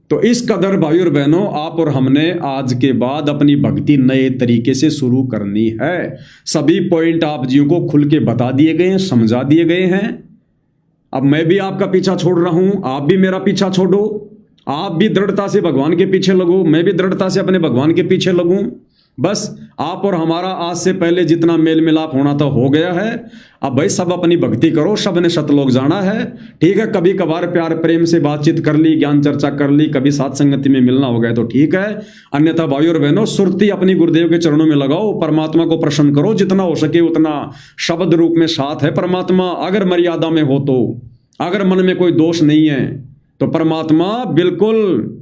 तो इस कदर भाई और बहनों, आप और हमने आज के बाद अपनी भक्ति नए तरीके से शुरू करनी है। सभी पॉइंट आप जियों को खुल के बता दिए गए हैं, समझा दिए गए हैं। अब मैं भी आपका पीछा छोड़ रहा हूं, आप भी मेरा पीछा छोड़ो, आप भी दृढ़ता से भगवान के पीछे लगो, मैं भी दृढ़ता से अपने भगवान के पीछे लगूं। बस आप और हमारा आज से पहले जितना मेल मिलाप होना था हो गया है। अब भाई सब अपनी भक्ति करो, सब ने सतलोक जाना है। ठीक है, कभी कभार प्यार प्रेम से बातचीत कर ली, ज्ञान चर्चा कर ली, कभी साथ संगति में मिलना हो गया तो ठीक है। अन्यथा भाई और बहनों, सुरती अपनी गुरुदेव के चरणों में लगाओ, परमात्मा को प्रसन्न करो, जितना हो सके उतना। शब्द रूप में साथ है परमात्मा, अगर मर्यादा में हो तो, अगर मन में कोई दोष नहीं है तो परमात्मा बिल्कुल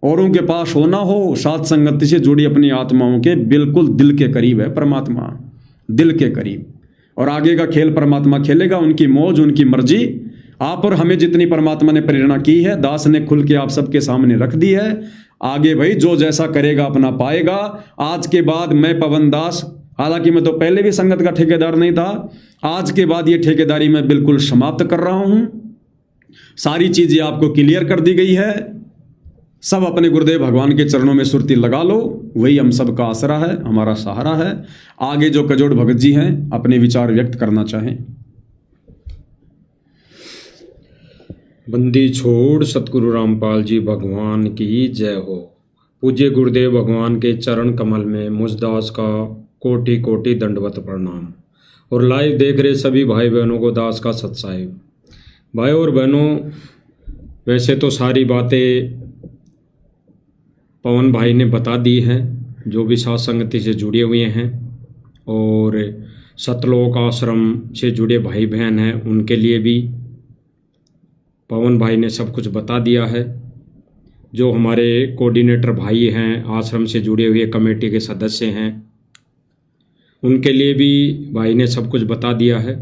औरों के पास हो ना हो, साथ संगति से जुड़ी अपनी आत्माओं के बिल्कुल दिल के करीब है परमात्मा, दिल के करीब। और आगे का खेल परमात्मा खेलेगा, उनकी मौज, उनकी मर्जी। आप और हमें जितनी परमात्मा ने प्रेरणा की है, दास ने खुल के आप सबके सामने रख दी है। आगे भाई जो जैसा करेगा अपना पाएगा। आज के बाद मैं पवन दास, हालांकि मैं तो पहले भी संगत का ठेकेदार नहीं था, आज के बाद ये ठेकेदारी मैं बिल्कुल समाप्त कर रहा हूं। सारी चीजें आपको क्लियर कर दी गई है। सब अपने गुरुदेव भगवान के चरणों में सुरती लगा लो, वही हम सबका आसरा है, हमारा सहारा है। आगे जो कजोड़ भगत जी हैं अपने विचार व्यक्त करना चाहें। बंदी छोड़ सतगुरु रामपाल जी भगवान की जय हो। पूज्य गुरुदेव भगवान के चरण कमल में मुझदास का कोटि कोटि दंडवत प्रणाम। और लाइव देख रहे सभी भाई बहनों को दास का सत्साहिब। भाई और बहनों, वैसे तो सारी बातें पवन भाई ने बता दी हैं, जो भी साथ संगति से जुड़े हुए हैं और सतलोक आश्रम से जुड़े भाई बहन हैं, उनके लिए भी पवन भाई ने सब कुछ बता दिया है। जो हमारे कोऑर्डिनेटर भाई हैं, आश्रम से जुड़े हुए कमेटी के सदस्य हैं, उनके लिए भी भाई ने सब कुछ बता दिया है।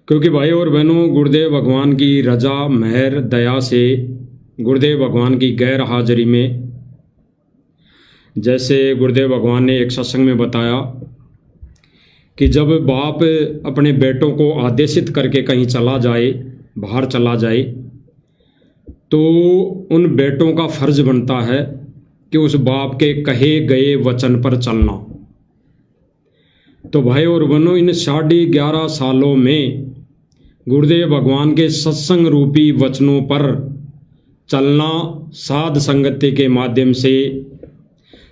क्योंकि भाई और बहनों, गुरुदेव भगवान की रजा मेहर दया से, गुरुदेव भगवान की गैर हाजिरी में, जैसे गुरुदेव भगवान ने एक सत्संग में बताया कि जब बाप अपने बेटों को आदेशित करके कहीं चला जाए, बाहर चला जाए, तो उन बेटों का फर्ज बनता है कि उस बाप के कहे गए वचन पर चलना। तो भाई और बहनों, इन 11.5 सालों में गुरुदेव भगवान के सत्संग रूपी वचनों पर चलना साध संगति के माध्यम से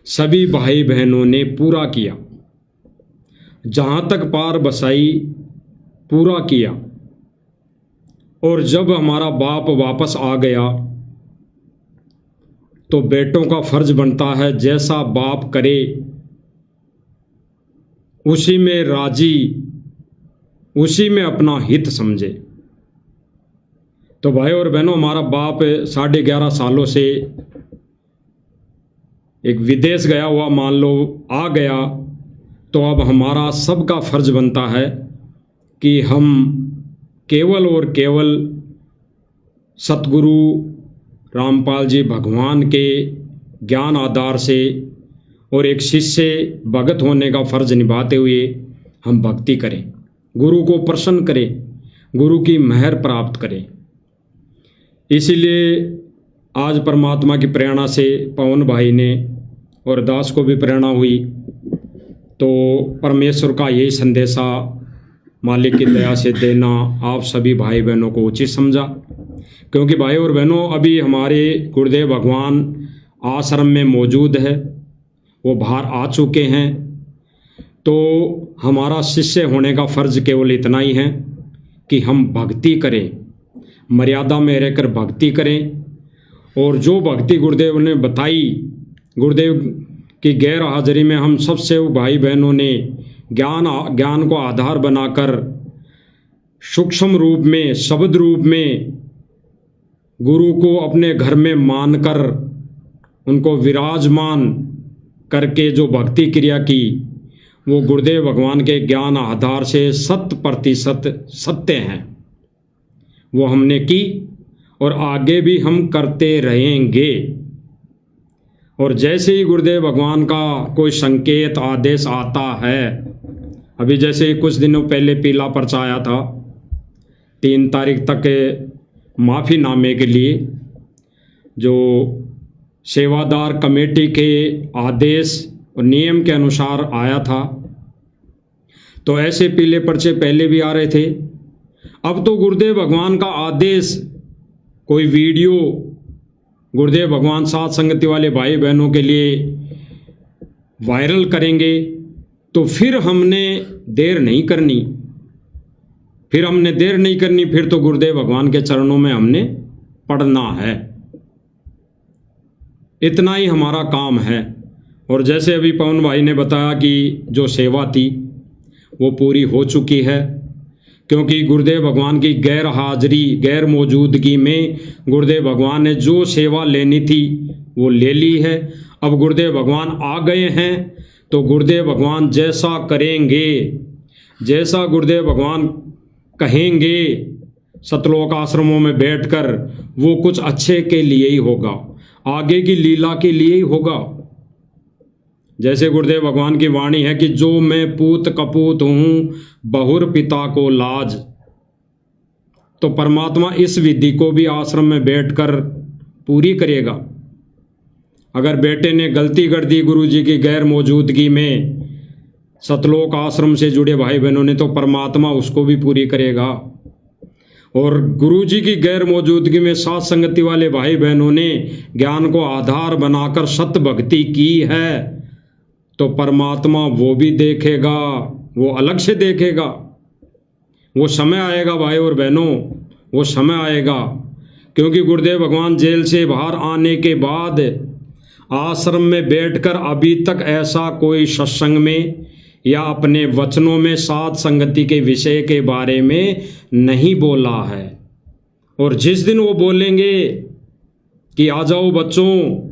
सभी भाई बहनों ने पूरा किया। जहाँ तक पार बसाई पूरा किया। और जब हमारा बाप वापस आ गया तो बेटों का फर्ज बनता है जैसा बाप करे उसी में राजी, उसी में अपना हित समझे। तो भाई और बहनों, हमारा बाप 11.5 सालों से एक विदेश गया हुआ मान लो आ गया, तो अब हमारा सबका फर्ज बनता है कि हम केवल और केवल सतगुरु रामपाल जी भगवान के ज्ञान आधार से और एक शिष्य भगत होने का फर्ज निभाते हुए हम भक्ति करें, गुरु को प्रसन्न करें, गुरु की मेहर प्राप्त करें। इसीलिए आज परमात्मा की प्रेरणा से पवन भाई ने और दास को भी प्रेरणा हुई, तो परमेश्वर का यही संदेशा मालिक की दया से देना आप सभी भाई बहनों को उचित समझा। क्योंकि भाई और बहनों, अभी हमारे गुरुदेव भगवान आश्रम में मौजूद है, वो बाहर आ चुके हैं, तो हमारा शिष्य होने का फर्ज केवल इतना ही है कि हम भक्ति करें, मर्यादा में रहकर भक्ति करें। और जो भक्ति गुरुदेव ने बताई, गुरुदेव की गैर हाजिरी में हम सबसे भाई बहनों ने ज्ञान को आधार बनाकर सूक्ष्म रूप में, शब्द रूप में गुरु को अपने घर में मानकर उनको विराजमान करके जो भक्ति क्रिया की, वो गुरुदेव भगवान के ज्ञान आधार से 100% सत्य हैं। वो हमने की और आगे भी हम करते रहेंगे। और जैसे ही गुरुदेव भगवान का कोई संकेत आदेश आता है, अभी जैसे कुछ दिनों पहले पीला पर्चा आया था 3 तारीख तक माफ़ीनामे के लिए, जो सेवादार कमेटी के आदेश और नियम के अनुसार आया था, तो ऐसे पीले पर्चे पहले भी आ रहे थे। अब तो गुरुदेव भगवान का आदेश, कोई वीडियो गुरुदेव भगवान साथ संगति वाले भाई बहनों के लिए वायरल करेंगे, तो फिर हमने देर नहीं करनी, फिर तो गुरुदेव भगवान के चरणों में हमने पढ़ना है। इतना ही हमारा काम है। और जैसे अभी पवन भाई ने बताया कि जो सेवा थी वो पूरी हो चुकी है, क्योंकि गुरुदेव भगवान की गैर हाजिरी, गैर मौजूदगी में गुरुदेव भगवान ने जो सेवा लेनी थी वो ले ली है। अब गुरुदेव भगवान आ गए हैं, तो गुरुदेव भगवान जैसा करेंगे, जैसा गुरुदेव भगवान कहेंगे सतलोक आश्रमों में बैठकर, वो कुछ अच्छे के लिए ही होगा, आगे की लीला के लिए ही होगा। जैसे गुरुदेव भगवान की वाणी है कि जो मैं पूत कपूत हूँ बहुर पिता को लाज, तो परमात्मा इस विधि को भी आश्रम में बैठकर पूरी करेगा। अगर बेटे ने गलती कर दी गुरु जी की गैर मौजूदगी में सतलोक आश्रम से जुड़े भाई बहनों ने, तो परमात्मा उसको भी पूरी करेगा। और गुरु जी की गैर मौजूदगी में साथ संगति वाले भाई बहनों ने ज्ञान को आधार बनाकर सत्य भक्ति की है, तो परमात्मा वो भी देखेगा, वो अलग से देखेगा। वो समय आएगा भाई और बहनों, वो समय आएगा। क्योंकि गुरुदेव भगवान जेल से बाहर आने के बाद आश्रम में बैठकर अभी तक ऐसा कोई सत्संग में या अपने वचनों में साथ संगति के विषय के बारे में नहीं बोला है। और जिस दिन वो बोलेंगे कि आ जाओ बच्चों,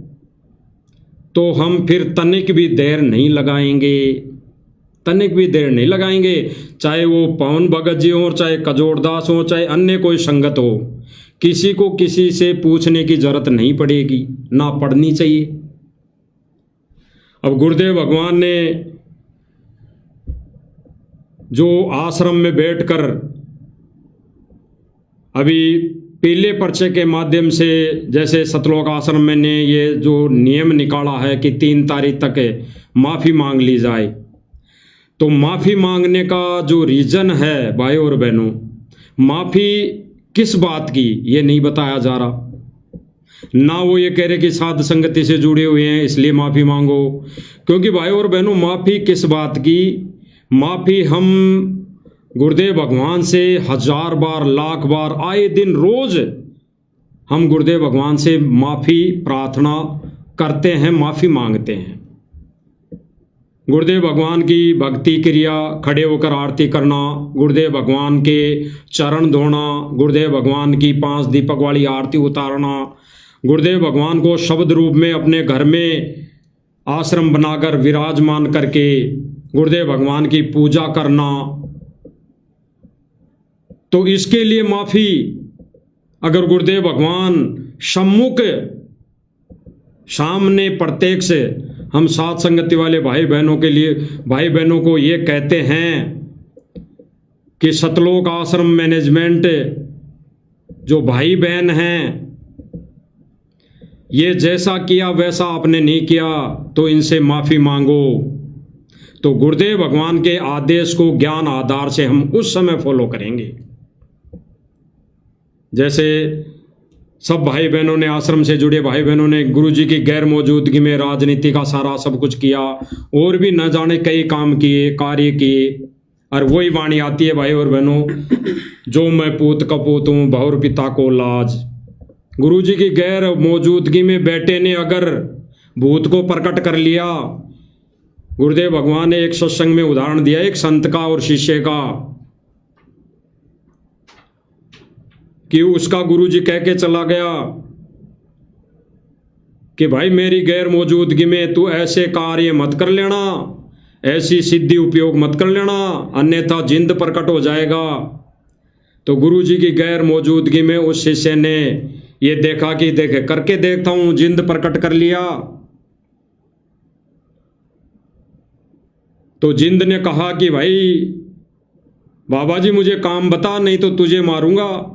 तो हम फिर तनिक भी देर नहीं लगाएंगे, तनिक भी देर नहीं लगाएंगे। चाहे वो पवन भगत जी हो, चाहे कजोड़दास हो, चाहे अन्य कोई संगत हो, किसी को किसी से पूछने की जरूरत नहीं पड़ेगी, ना पड़नी चाहिए। अब गुरुदेव भगवान ने जो आश्रम में बैठकर अभी पीले पर्चे के माध्यम से, जैसे सतलोक आश्रम में ने ये जो नियम निकाला है कि 3 तारीख तक माफ़ी मांग ली जाए, तो माफ़ी मांगने का जो रीज़न है भाई और बहनों, माफ़ी किस बात की ये नहीं बताया जा रहा। ना वो ये कह रहे कि साध संगति से जुड़े हुए हैं इसलिए माफ़ी मांगो, क्योंकि भाई और बहनों माफ़ी किस बात की, माफ़ी हम गुरुदेव भगवान से 1000 बार, लाख बार, आए दिन रोज हम गुरुदेव भगवान से माफ़ी प्रार्थना करते हैं, माफ़ी मांगते हैं। गुरुदेव भगवान की भक्ति क्रिया, खड़े होकर आरती करना, गुरुदेव भगवान के चरण धोना, गुरुदेव भगवान की 5 दीपक वाली आरती उतारना, गुरुदेव भगवान को शब्द रूप में अपने घर में आश्रम बनाकर विराजमान करके गुरुदेव भगवान की पूजा करना, तो इसके लिए माफ़ी अगर गुरुदेव भगवान सम्मुख सामने प्रत्यक्ष हम साथ संगति वाले भाई बहनों के लिए, भाई बहनों को ये कहते हैं कि सतलोक आश्रम मैनेजमेंट जो भाई बहन हैं, ये जैसा किया वैसा आपने नहीं किया तो इनसे माफ़ी मांगो। तो गुरुदेव भगवान के आदेश को ज्ञान आधार से हम उस समय फॉलो करेंगे। जैसे सब भाई बहनों ने, आश्रम से जुड़े भाई बहनों ने गुरुजी की गैर मौजूदगी में राजनीति का सारा सब कुछ किया, और भी न जाने कई काम किए, कार्य किए, और वही वाणी आती है भाई और बहनों, जो मैं पूत कपूत हूँ बहुर पिता को लाज। गुरुजी की गैर मौजूदगी में बेटे ने अगर भूत को प्रकट कर लिया, गुरुदेव भगवान ने एक सत्संग में उदाहरण दिया एक संत का और शिष्य का, कि उसका गुरुजी कह के चला गया कि भाई मेरी गैर मौजूदगी में तू ऐसे कार्य मत कर लेना, ऐसी सिद्धि उपयोग मत कर लेना, अन्यथा जिंद प्रकट हो जाएगा। तो गुरुजी की गैर मौजूदगी में उस शिष्य ने ये देखा कि देखे करके देखता हूं, जिंद प्रकट कर लिया। तो जिंद ने कहा कि भाई बाबा जी मुझे काम बता, नहीं तो तुझे मारूंगा।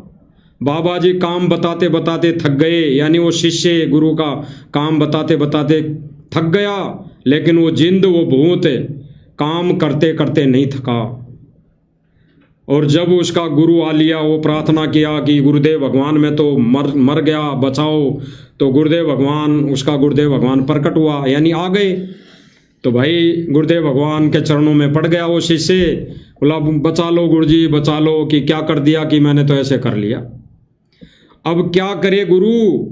बाबा जी काम बताते बताते थक गए, यानी वो शिष्य गुरु का काम बताते बताते थक गया, लेकिन वो जिंद, वो भूत काम करते करते नहीं थका। और जब उसका गुरु आ लिया, वो प्रार्थना किया कि गुरुदेव भगवान मैं तो मर गया, बचाओ। तो गुरुदेव भगवान, उसका गुरुदेव भगवान प्रकट हुआ, यानी आ गए। तो भाई गुरुदेव भगवान के चरणों में पड़ गया वो शिष्य, बोला बचा लो गुरुजी बचा लो, कि क्या कर दिया कि मैंने तो ऐसे कर लिया। अब क्या करे गुरु,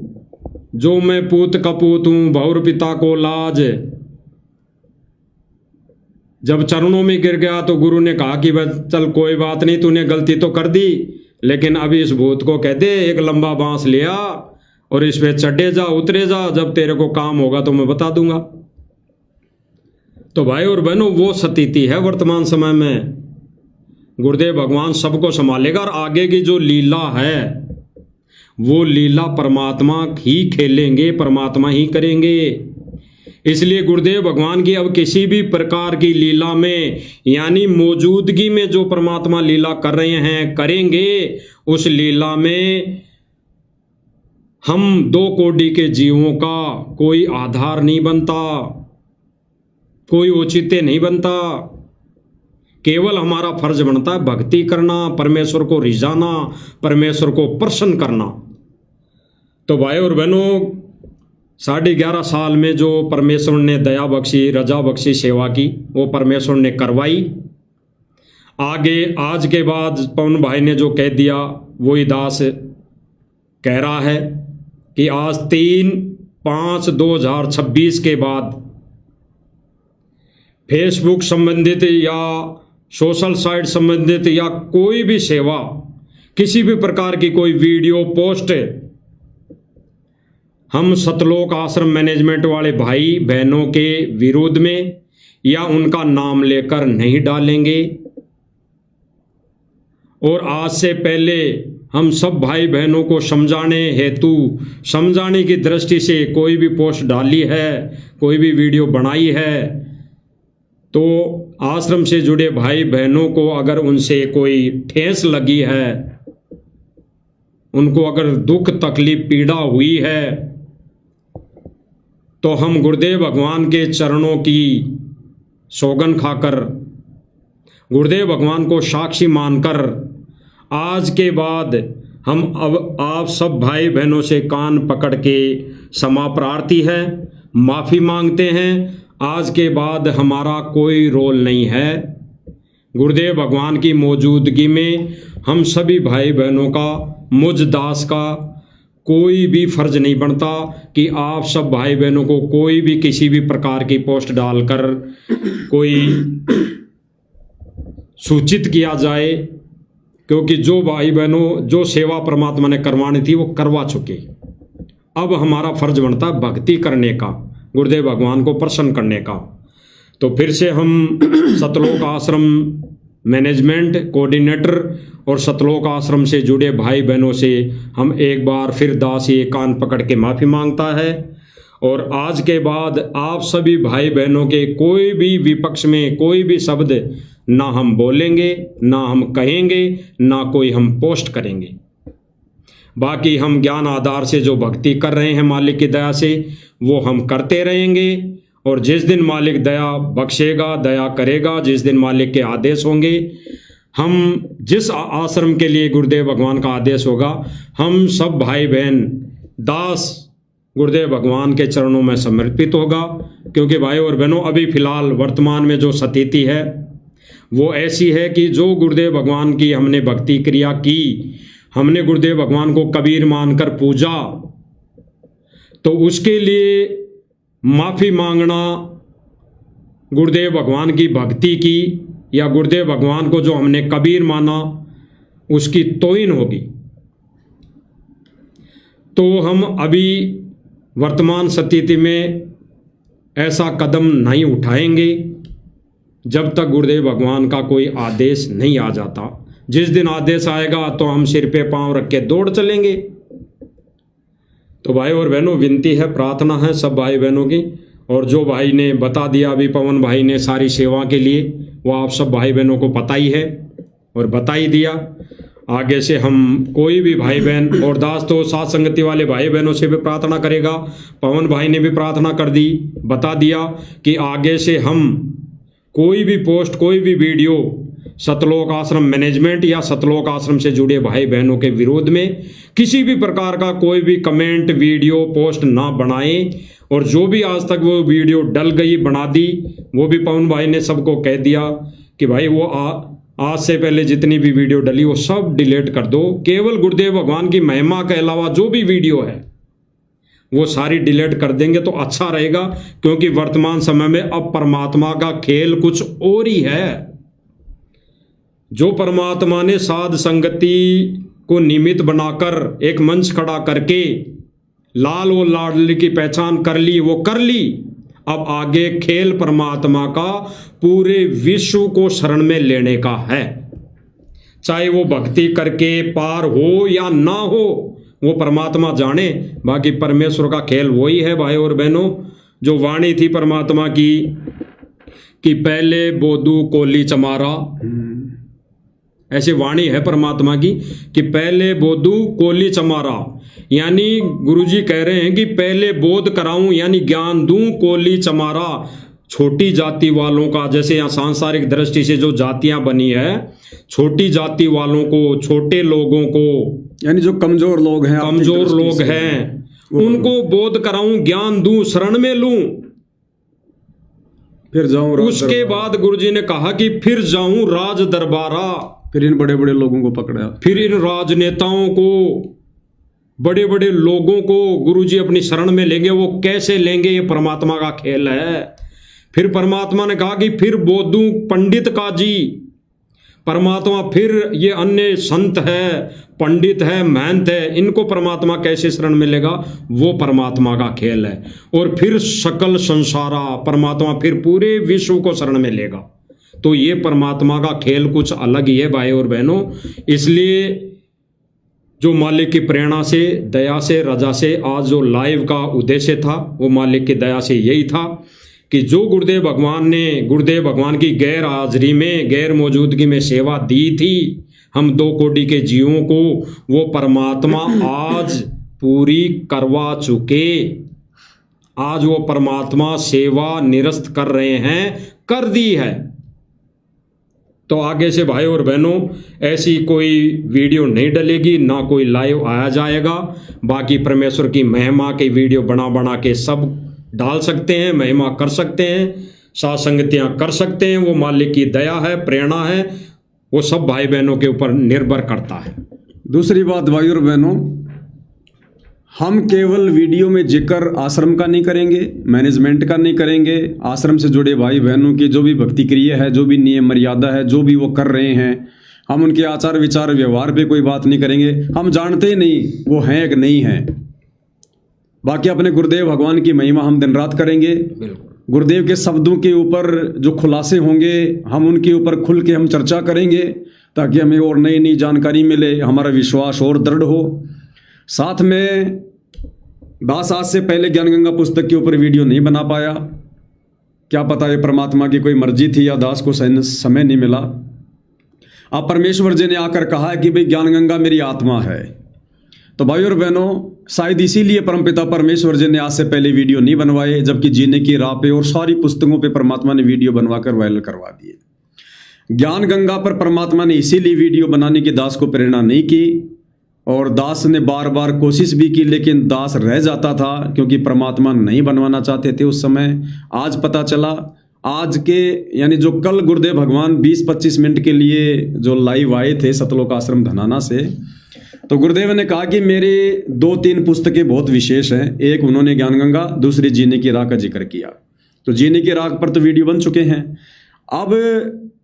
जो मैं पूत कपूत हूं बहुर पिता को लाज। जब चरणों में गिर गया तो गुरु ने कहा कि बस चल कोई बात नहीं, तूने गलती तो कर दी, लेकिन अभी इस भूत को कह दे एक लंबा बांस लिया और इस पे चढ़े जा, उतरे जा, जब तेरे को काम होगा तो मैं बता दूंगा। तो भाई और बहनों वो स्थिति है वर्तमान समय में। गुरुदेव भगवान सबको संभालेगा और आगे की जो लीला है वो लीला परमात्मा ही खेलेंगे, परमात्मा ही करेंगे। इसलिए गुरुदेव भगवान की अब किसी भी प्रकार की लीला में, यानी मौजूदगी में जो परमात्मा लीला कर रहे हैं, करेंगे, उस लीला में हम 2 कोटि के जीवों का कोई आधार नहीं बनता, कोई औचित्य नहीं बनता। केवल हमारा फर्ज बनता है भक्ति करना, परमेश्वर को रिझाना, परमेश्वर को प्रसन्न करना। तो भाई और बहनों 11.5 साल में जो परमेश्वर ने दया बख्शी, रजा बख्शी सेवा की, वो परमेश्वर ने करवाई। आगे आज के बाद पवन भाई ने जो कह दिया वही दास कह रहा है कि आज 3/5/2026 के बाद फेसबुक संबंधित या सोशल साइट संबंधित या कोई भी सेवा, किसी भी प्रकार की कोई वीडियो पोस्ट हम सतलोक आश्रम मैनेजमेंट वाले भाई बहनों के विरोध में या उनका नाम लेकर नहीं डालेंगे। और आज से पहले हम सब भाई बहनों को समझाने हेतु, समझाने की दृष्टि से कोई भी पोस्ट डाली है, कोई भी वीडियो बनाई है, तो आश्रम से जुड़े भाई बहनों को अगर उनसे कोई ठेस लगी है, उनको अगर दुख तकलीफ पीड़ा हुई है, तो हम गुरुदेव भगवान के चरणों की सौगन खाकर गुरुदेव भगवान को साक्षी मानकर आज के बाद हम अब आप सब भाई बहनों से कान पकड़ के क्षमा प्रार्थी है, माफ़ी मांगते हैं। आज के बाद हमारा कोई रोल नहीं है। गुरुदेव भगवान की मौजूदगी में हम सभी भाई बहनों का, मुझ दास का कोई भी फर्ज नहीं बनता कि आप सब भाई बहनों को कोई भी किसी भी प्रकार की पोस्ट डालकर कोई सूचित किया जाए, क्योंकि जो भाई बहनों जो सेवा परमात्मा ने करवानी थी वो करवा चुके। अब हमारा फर्ज बनता है भक्ति करने का, गुरुदेव भगवान को प्रसन्न करने का। तो फिर से हम सतलोक आश्रम मैनेजमेंट कोऑर्डिनेटर और सतलोक आश्रम से जुड़े भाई बहनों से हम एक बार फिर दास ये कान पकड़ के माफ़ी मांगता है। और आज के बाद आप सभी भाई बहनों के कोई भी विपक्ष में कोई भी शब्द ना हम बोलेंगे, ना हम कहेंगे, ना कोई हम पोस्ट करेंगे। बाकी हम ज्ञान आधार से जो भक्ति कर रहे हैं मालिक की दया से वो हम करते रहेंगे। और जिस दिन मालिक दया बख्शेगा, दया करेगा, जिस दिन मालिक के आदेश होंगे, हम जिस आश्रम के लिए गुरुदेव भगवान का आदेश होगा, हम सब भाई बहन दास गुरुदेव भगवान के चरणों में समर्पित होगा। क्योंकि भाई और बहनों अभी फिलहाल वर्तमान में जो स्थिति है वो ऐसी है कि जो गुरुदेव भगवान की हमने भक्ति क्रिया की, हमने गुरुदेव भगवान को कबीर मानकर पूजा, तो उसके लिए माफ़ी मांगना गुरुदेव भगवान की भक्ति की या गुरुदेव भगवान को जो हमने कबीर माना उसकी तौहीन होगी। तो हम अभी वर्तमान स्थिति में ऐसा कदम नहीं उठाएंगे जब तक गुरुदेव भगवान का कोई आदेश नहीं आ जाता। जिस दिन आदेश आएगा तो हम सिर पे पांव रख के दौड़ चलेंगे। तो भाई और बहनों विनती है, प्रार्थना है सब भाई बहनों की, और जो भाई ने बता दिया अभी पवन भाई ने सारी सेवा के लिए, वो आप सब भाई बहनों को पता ही है और बता ही दिया। आगे से हम कोई भी भाई बहन और दास तो साथ संगति वाले भाई बहनों से भी प्रार्थना करेगा। पवन भाई ने भी प्रार्थना कर दी, बता दिया कि आगे से हम कोई भी पोस्ट, कोई भी वीडियो सतलोक आश्रम मैनेजमेंट या सतलोक आश्रम से जुड़े भाई बहनों के विरोध में किसी भी प्रकार का कोई भी कमेंट, वीडियो, पोस्ट ना बनाएं। और जो भी आज तक वो वीडियो डल गई, बना दी, वो भी पवन भाई ने सबको कह दिया कि भाई वो आज से पहले जितनी भी वीडियो डली वो सब डिलीट कर दो। केवल गुरुदेव भगवान की महिमा के अलावा जो भी वीडियो है वो सारी डिलीट कर देंगे तो अच्छा रहेगा। क्योंकि वर्तमान समय में अब परमात्मा का खेल कुछ और ही है। जो परमात्मा ने साध संगति को निमित्त बनाकर एक मंच खड़ा करके लाल और लाडली की पहचान कर ली, वो कर ली। अब आगे खेल परमात्मा का पूरे विश्व को शरण में लेने का है। चाहे वो भक्ति करके पार हो या ना हो, वो परमात्मा जाने। बाकी परमेश्वर का खेल वही है भाई और बहनों। जो वाणी थी परमात्मा की कि पहले बोधू कोली चमारा, ऐसी वाणी है परमात्मा की कि पहले बोधू कोली चमारा, यानी गुरुजी कह रहे हैं कि पहले बोध कराऊं यानी ज्ञान दूं कोली चमारा। छोटी जाति वालों का, जैसे यहाँ सांसारिक दृष्टि से जो जातियां बनी है, छोटी जाति वालों को, छोटे लोगों को, यानी जो कमजोर लोग हैं उनको बोध कराऊं, ज्ञान दूं, शरण में लूं, फिर जाऊं। उसके बाद गुरुजी ने कहा कि फिर जाऊं राज दरबारा। फिर इन बड़े बड़े लोगों को पकड़ा, फिर इन राजनेताओं को, बड़े बड़े लोगों को गुरुजी अपनी शरण में लेंगे। वो कैसे लेंगे, ये परमात्मा का खेल है। फिर परमात्मा ने कहा कि फिर बोधू पंडित का जी। परमात्मा फिर ये अन्य संत है, पंडित है, महंत है, इनको परमात्मा कैसे शरण में लेगा, वो परमात्मा का खेल है। और फिर सकल संसारा, परमात्मा फिर पूरे विश्व को शरण में लेगा। तो ये परमात्मा का खेल कुछ अलग ही है भाई और बहनों। इसलिए जो मालिक की प्रेरणा से, दया से, रजा से आज जो लाइव का उद्देश्य था वो मालिक की दया से यही था कि जो गुरुदेव भगवान ने गुरुदेव भगवान की गैर हाजिरी में, गैर मौजूदगी में सेवा दी थी हम 2 कोटि के जीवों को, वो परमात्मा आज पूरी करवा चुके। आज वो परमात्मा सेवा निरस्त कर रहे हैं, कर दी है। तो आगे से भाई और बहनों ऐसी कोई वीडियो नहीं डलेगी, ना कोई लाइव आया जाएगा। बाकी परमेश्वर की महिमा की वीडियो बना बना के सब डाल सकते हैं, महिमा कर सकते हैं, साथ संगतियाँ कर सकते हैं। वो मालिक की दया है, प्रेरणा है, वो सब भाई बहनों के ऊपर निर्भर करता है। दूसरी बात भाई और बहनों, हम केवल वीडियो में जिक्र आश्रम का नहीं करेंगे, मैनेजमेंट का नहीं करेंगे। आश्रम से जुड़े भाई बहनों की जो भी भक्ति क्रिया है, जो भी नियम मर्यादा है, जो भी वो कर रहे हैं, हम उनके आचार विचार व्यवहार पे कोई बात नहीं करेंगे। हम जानते ही नहीं वो हैं कि नहीं हैं। बाकी अपने गुरुदेव भगवान की महिमा हम दिन रात करेंगे। गुरुदेव के शब्दों के ऊपर जो खुलासे होंगे, हम उनके ऊपर खुल के हम चर्चा करेंगे, ताकि हमें और नई नई जानकारी मिले, हमारा विश्वास और दृढ़ हो। साथ में दास आज से पहले ज्ञान गंगा पुस्तक के ऊपर वीडियो नहीं बना पाया। क्या पता ये परमात्मा की कोई मर्जी थी या दास को समय नहीं मिला। अब परमेश्वर जी ने आकर कहा कि भाई ज्ञान गंगा मेरी आत्मा है। तो भाई और बहनों, शायद इसीलिए परमपिता परमेश्वर जी ने आज से पहले वीडियो नहीं बनवाए, जबकि जीने की राह पे और सारी पुस्तकों पे परमात्मा ने वीडियो बनवाकर वायरल करवा दिए। ज्ञान गंगा पर परमात्मा ने इसीलिए वीडियो बनाने की दास को प्रेरणा नहीं की, और दास ने बार बार कोशिश भी की, लेकिन दास रह जाता था, क्योंकि परमात्मा नहीं बनवाना चाहते थे उस समय। आज पता चला, आज के यानी जो कल गुरुदेव भगवान 20-25 मिनट के लिए जो लाइव आए थे सतलोक आश्रम धनाना से, तो गुरुदेव ने कहा कि मेरे 2-3 पुस्तकें बहुत विशेष हैं। एक उन्होंने ज्ञान गंगा, दूसरी जीने की राह का जिक्र किया। तो जीने की राह पर तो वीडियो बन चुके हैं। अब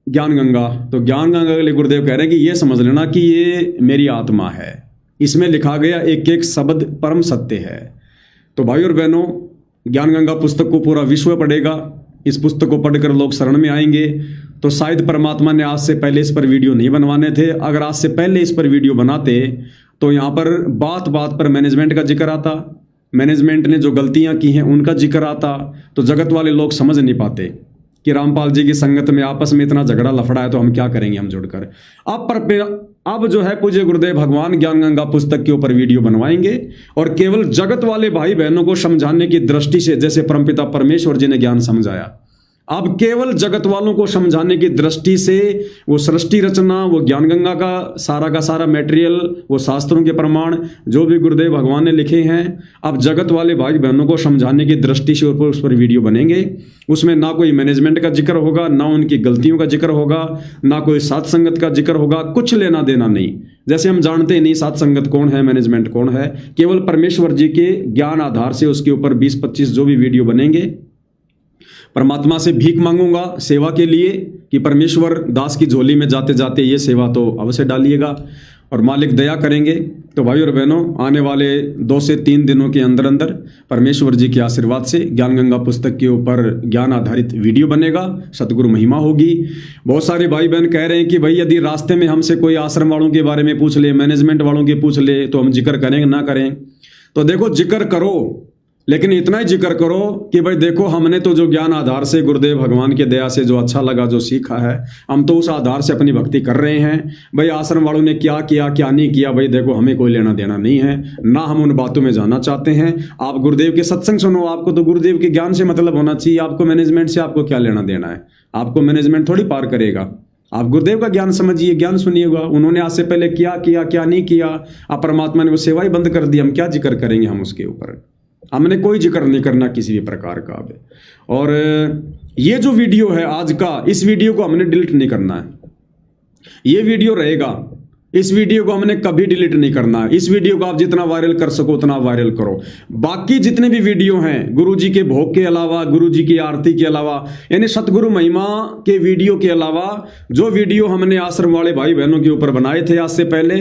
ज्ञान गंगा, तो ज्ञान गंगा के लिए गुरुदेव कह रहे हैं कि ये समझ लेना कि ये मेरी आत्मा है, इसमें लिखा गया एक एक शब्द परम सत्य है। तो भाई और बहनों, ज्ञान गंगा पुस्तक को पूरा विश्व पढ़ेगा। इस पुस्तक को पढ़कर लोग शरण में आएंगे। तो शायद परमात्मा ने आज से पहले इस पर वीडियो नहीं बनवाने थे। अगर आज से पहले इस पर वीडियो बनाते तो यहाँ पर बात बात पर मैनेजमेंट का जिक्र आता, मैनेजमेंट ने जो गलतियाँ की हैं उनका जिक्र आता, तो जगत वाले लोग समझ नहीं पाते कि रामपाल जी की संगत में आपस में इतना झगड़ा लफड़ा है, तो हम क्या करेंगे हम जुड़कर। अब जो है पूज्य गुरुदेव भगवान ज्ञान गंगा पुस्तक के ऊपर वीडियो बनवाएंगे, और केवल जगत वाले भाई बहनों को समझाने की दृष्टि से, जैसे परमपिता परमेश्वर जी ने ज्ञान समझाया, अब केवल जगत वालों को समझाने की दृष्टि से वो सृष्टि रचना, वो ज्ञान गंगा का सारा मटेरियल, वो शास्त्रों के प्रमाण जो भी गुरुदेव भगवान ने लिखे हैं, अब जगत वाले भाई बहनों को समझाने की दृष्टि से उस पर वीडियो बनेंगे। उसमें ना कोई मैनेजमेंट का जिक्र होगा, ना उनकी गलतियों का जिक्र होगा, ना कोई साथ संगत का जिक्र होगा, कुछ लेना देना नहीं। जैसे हम जानते ही नहीं साथ संगत कौन है, मैनेजमेंट कौन है। केवल परमेश्वर जी के ज्ञान आधार से उसके ऊपर 20-25 जो भी वीडियो बनेंगे, परमात्मा से भीख मांगूंगा सेवा के लिए कि परमेश्वर दास की झोली में जाते जाते ये सेवा तो अवश्य डालिएगा, और मालिक दया करेंगे। तो भाई और बहनों, आने वाले 2 से 3 दिनों के अंदर अंदर परमेश्वर जी के आशीर्वाद से ज्ञान गंगा पुस्तक के ऊपर ज्ञान आधारित वीडियो बनेगा, सतगुरु महिमा होगी। बहुत सारे भाई बहन कह रहे हैं कि भाई यदि रास्ते में हमसे कोई आश्रम वालों के बारे में पूछ ले, मैनेजमेंट वालों के पूछ ले, तो हम जिक्र करेंगे ना करें। तो देखो, जिक्र करो, लेकिन इतना ही जिक्र करो कि भाई देखो, हमने तो जो ज्ञान आधार से गुरुदेव भगवान के दया से जो अच्छा लगा, जो सीखा है, हम तो उस आधार से अपनी भक्ति कर रहे हैं। भाई आश्रम वालों ने क्या किया क्या नहीं किया, भाई देखो हमें कोई लेना देना नहीं है, ना हम उन बातों में जाना चाहते हैं। आप गुरुदेव के सत्संग सुनो, आपको तो गुरुदेव के ज्ञान से मतलब होना चाहिए। आपको मैनेजमेंट से आपको क्या लेना देना है? आपको मैनेजमेंट थोड़ी पार करेगा। आप गुरुदेव का ज्ञान समझिए, ज्ञान सुनिएगा। उन्होंने आज से पहले क्या किया क्या नहीं किया, अब परमात्मा ने वो सेवा ही बंद कर दी, हम क्या जिक्र करेंगे? हम उसके ऊपर हमने कोई जिक्र नहीं करना किसी भी प्रकार का। और ये जो वीडियो है आज का, इस वीडियो को हमने डिलीट नहीं करना है। ये वीडियो रहेगा, इस वीडियो को हमने कभी डिलीट नहीं करना है। इस वीडियो को आप जितना वायरल कर सको उतना वायरल करो। बाकी जितने भी वीडियो हैं गुरुजी के भोग के अलावा, गुरुजी की आरती के अलावा, यानी सतगुरु महिमा के वीडियो के अलावा, जो वीडियो हमने आश्रम वाले भाई बहनों के ऊपर बनाए थे आज से पहले,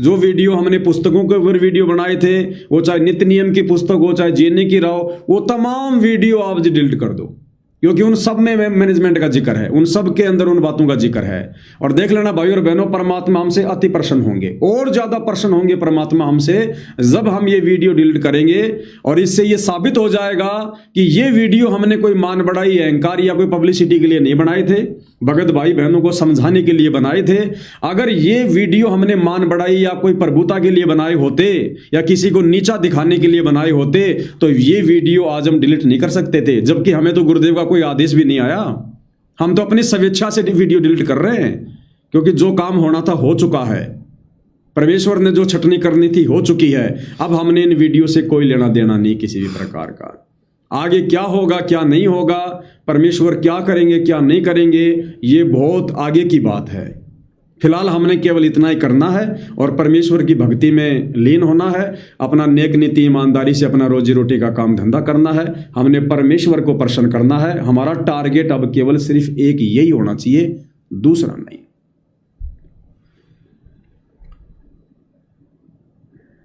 जो वीडियो हमने पुस्तकों के ऊपर वीडियो बनाए थे, वो चाहे नित्य नियम की पुस्तक हो, चाहे जीने की राह, वो तमाम वीडियो आप डिलीट कर दो, क्योंकि उन सब में मैनेजमेंट का जिक्र है, उन सब के अंदर उन बातों का जिक्र है। और देख लेना भाई और बहनों, परमात्मा हमसे अति प्रसन्न होंगे, और ज्यादा प्रसन्न होंगे परमात्मा हमसे जब हम ये वीडियो डिलीट करेंगे। और इससे ये साबित हो जाएगा कि ये वीडियो हमने कोई मान बढ़ाई, अहंकार या कोई पब्लिसिटी के लिए नहीं बनाए थे, भगत भाई बहनों को समझाने के लिए बनाए थे। अगर ये वीडियो हमने मान बढ़ाई या कोई प्रभुता के लिए बनाए होते, या किसी को नीचा दिखाने के लिए बनाए होते, तो ये वीडियो आज हम डिलीट नहीं कर सकते थे। जबकि हमें तो गुरुदेव का कोई आदेश भी नहीं आया, हम तो अपनी स्वेच्छा से वीडियो डिलीट कर रहे हैं, क्योंकि जो काम होना था हो चुका है। परमेश्वर ने जो छटनी करनी थी हो चुकी है। अब हमने इन वीडियो से कोई लेना देना नहीं किसी भी प्रकार का। आगे क्या होगा क्या नहीं होगा, परमेश्वर क्या करेंगे क्या नहीं करेंगे, ये बहुत आगे की बात है। फिलहाल हमने केवल इतना ही करना है और परमेश्वर की भक्ति में लीन होना है, अपना नेक नीति ईमानदारी से अपना रोजी रोटी का काम धंधा करना है। हमने परमेश्वर को प्रसन्न करना है। हमारा टारगेट अब केवल सिर्फ एक यही होना चाहिए, दूसरा नहीं।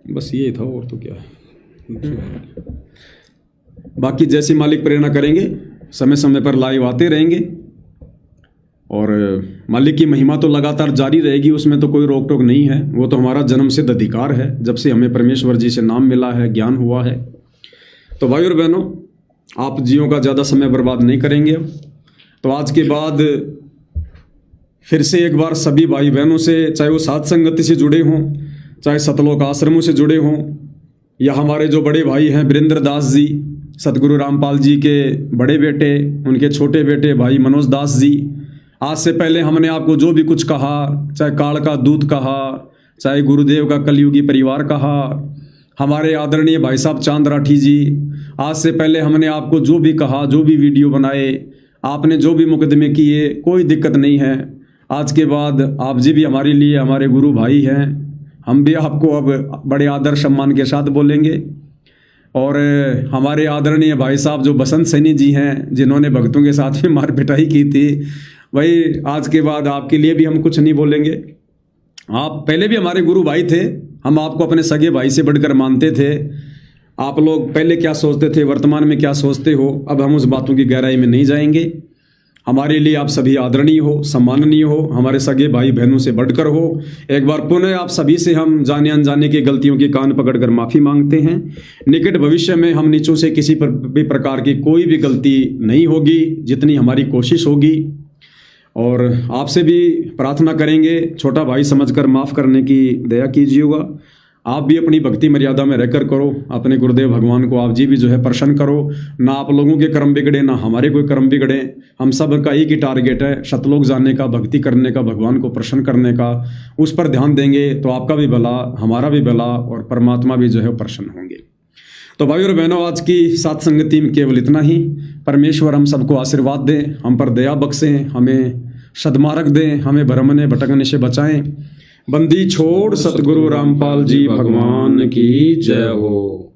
बस ये था, और तो क्या है। बाकी जैसे मालिक प्रेरणा करेंगे, समय समय पर लाइव आते रहेंगे और मालिक की महिमा तो लगातार जारी रहेगी, उसमें तो कोई रोक टोक नहीं है। वो तो हमारा जन्मसिद्ध अधिकार है, जब से हमें परमेश्वर जी से नाम मिला है, ज्ञान हुआ है। तो भाई और बहनों, आप जियों का ज़्यादा समय बर्बाद नहीं करेंगे। तो आज के बाद फिर से एक बार सभी भाई बहनों से, चाहे वो साध संगति से जुड़े हों, चाहे सतलोक आश्रमों से जुड़े हों, या हमारे जो बड़े भाई हैं वीरेंद्र दास जी, सतगुरु रामपाल जी के बड़े बेटे, उनके छोटे बेटे भाई मनोज दास जी, आज से पहले हमने आपको जो भी कुछ कहा, चाहे काल का दूत कहा, चाहे गुरुदेव का कलयुगी परिवार कहा, हमारे आदरणीय भाई साहब चांद राठी जी, आज से पहले हमने आपको जो भी कहा, जो भी वीडियो बनाए, आपने जो भी मुकदमे किए, कोई दिक्कत नहीं है। आज के बाद आप जी भी हमारे लिए हमारे गुरु भाई हैं। हम भी आपको अब बड़े आदर सम्मान के साथ बोलेंगे। और हमारे आदरणीय भाई साहब जो बसंत सैनी जी हैं, जिन्होंने भक्तों के साथ में मार पिटाई की थी, भाई आज के बाद आपके लिए भी हम कुछ नहीं बोलेंगे। आप पहले भी हमारे गुरु भाई थे, हम आपको अपने सगे भाई से बढ़कर मानते थे। आप लोग पहले क्या सोचते थे, वर्तमान में क्या सोचते हो, अब हम उस बातों की गहराई में नहीं जाएंगे। हमारे लिए आप सभी आदरणीय हो, सम्माननीय हो, हमारे सगे भाई बहनों से बढ़कर हो। एक बार पुनः आप सभी से हम जाने अनजाने की गलतियों की कान पकड़कर माफ़ी मांगते हैं। निकट भविष्य में हम नीचों से किसी पर भी प्रकार की कोई भी गलती नहीं होगी, जितनी हमारी कोशिश होगी। और आपसे भी प्रार्थना करेंगे, छोटा भाई समझकर माफ़ करने की दया कीजिएगा। आप भी अपनी भक्ति मर्यादा में रहकर करो, अपने गुरुदेव भगवान को आप जी भी जो है प्रसन्न करो। ना आप लोगों के कर्म बिगड़े, ना हमारे कोई कर्म बिगड़े। हम सब का एक ही टारगेट है, सतलोक जाने का, भक्ति करने का, भगवान को प्रसन्न करने का। उस पर ध्यान देंगे तो आपका भी भला, हमारा भी भला, और परमात्मा भी जो है प्रसन्न होंगे। तो भाई और बहनों, आज की साथ संगति में केवल इतना ही। परमेश्वर हम सबको आशीर्वाद दें, हम पर दया बख्शें, हमें सद्मार्ग दें, हमें भ्रमने भटकने से बचाएं। बंदी छोड़ सतगुरु रामपाल जी भगवान की जय हो।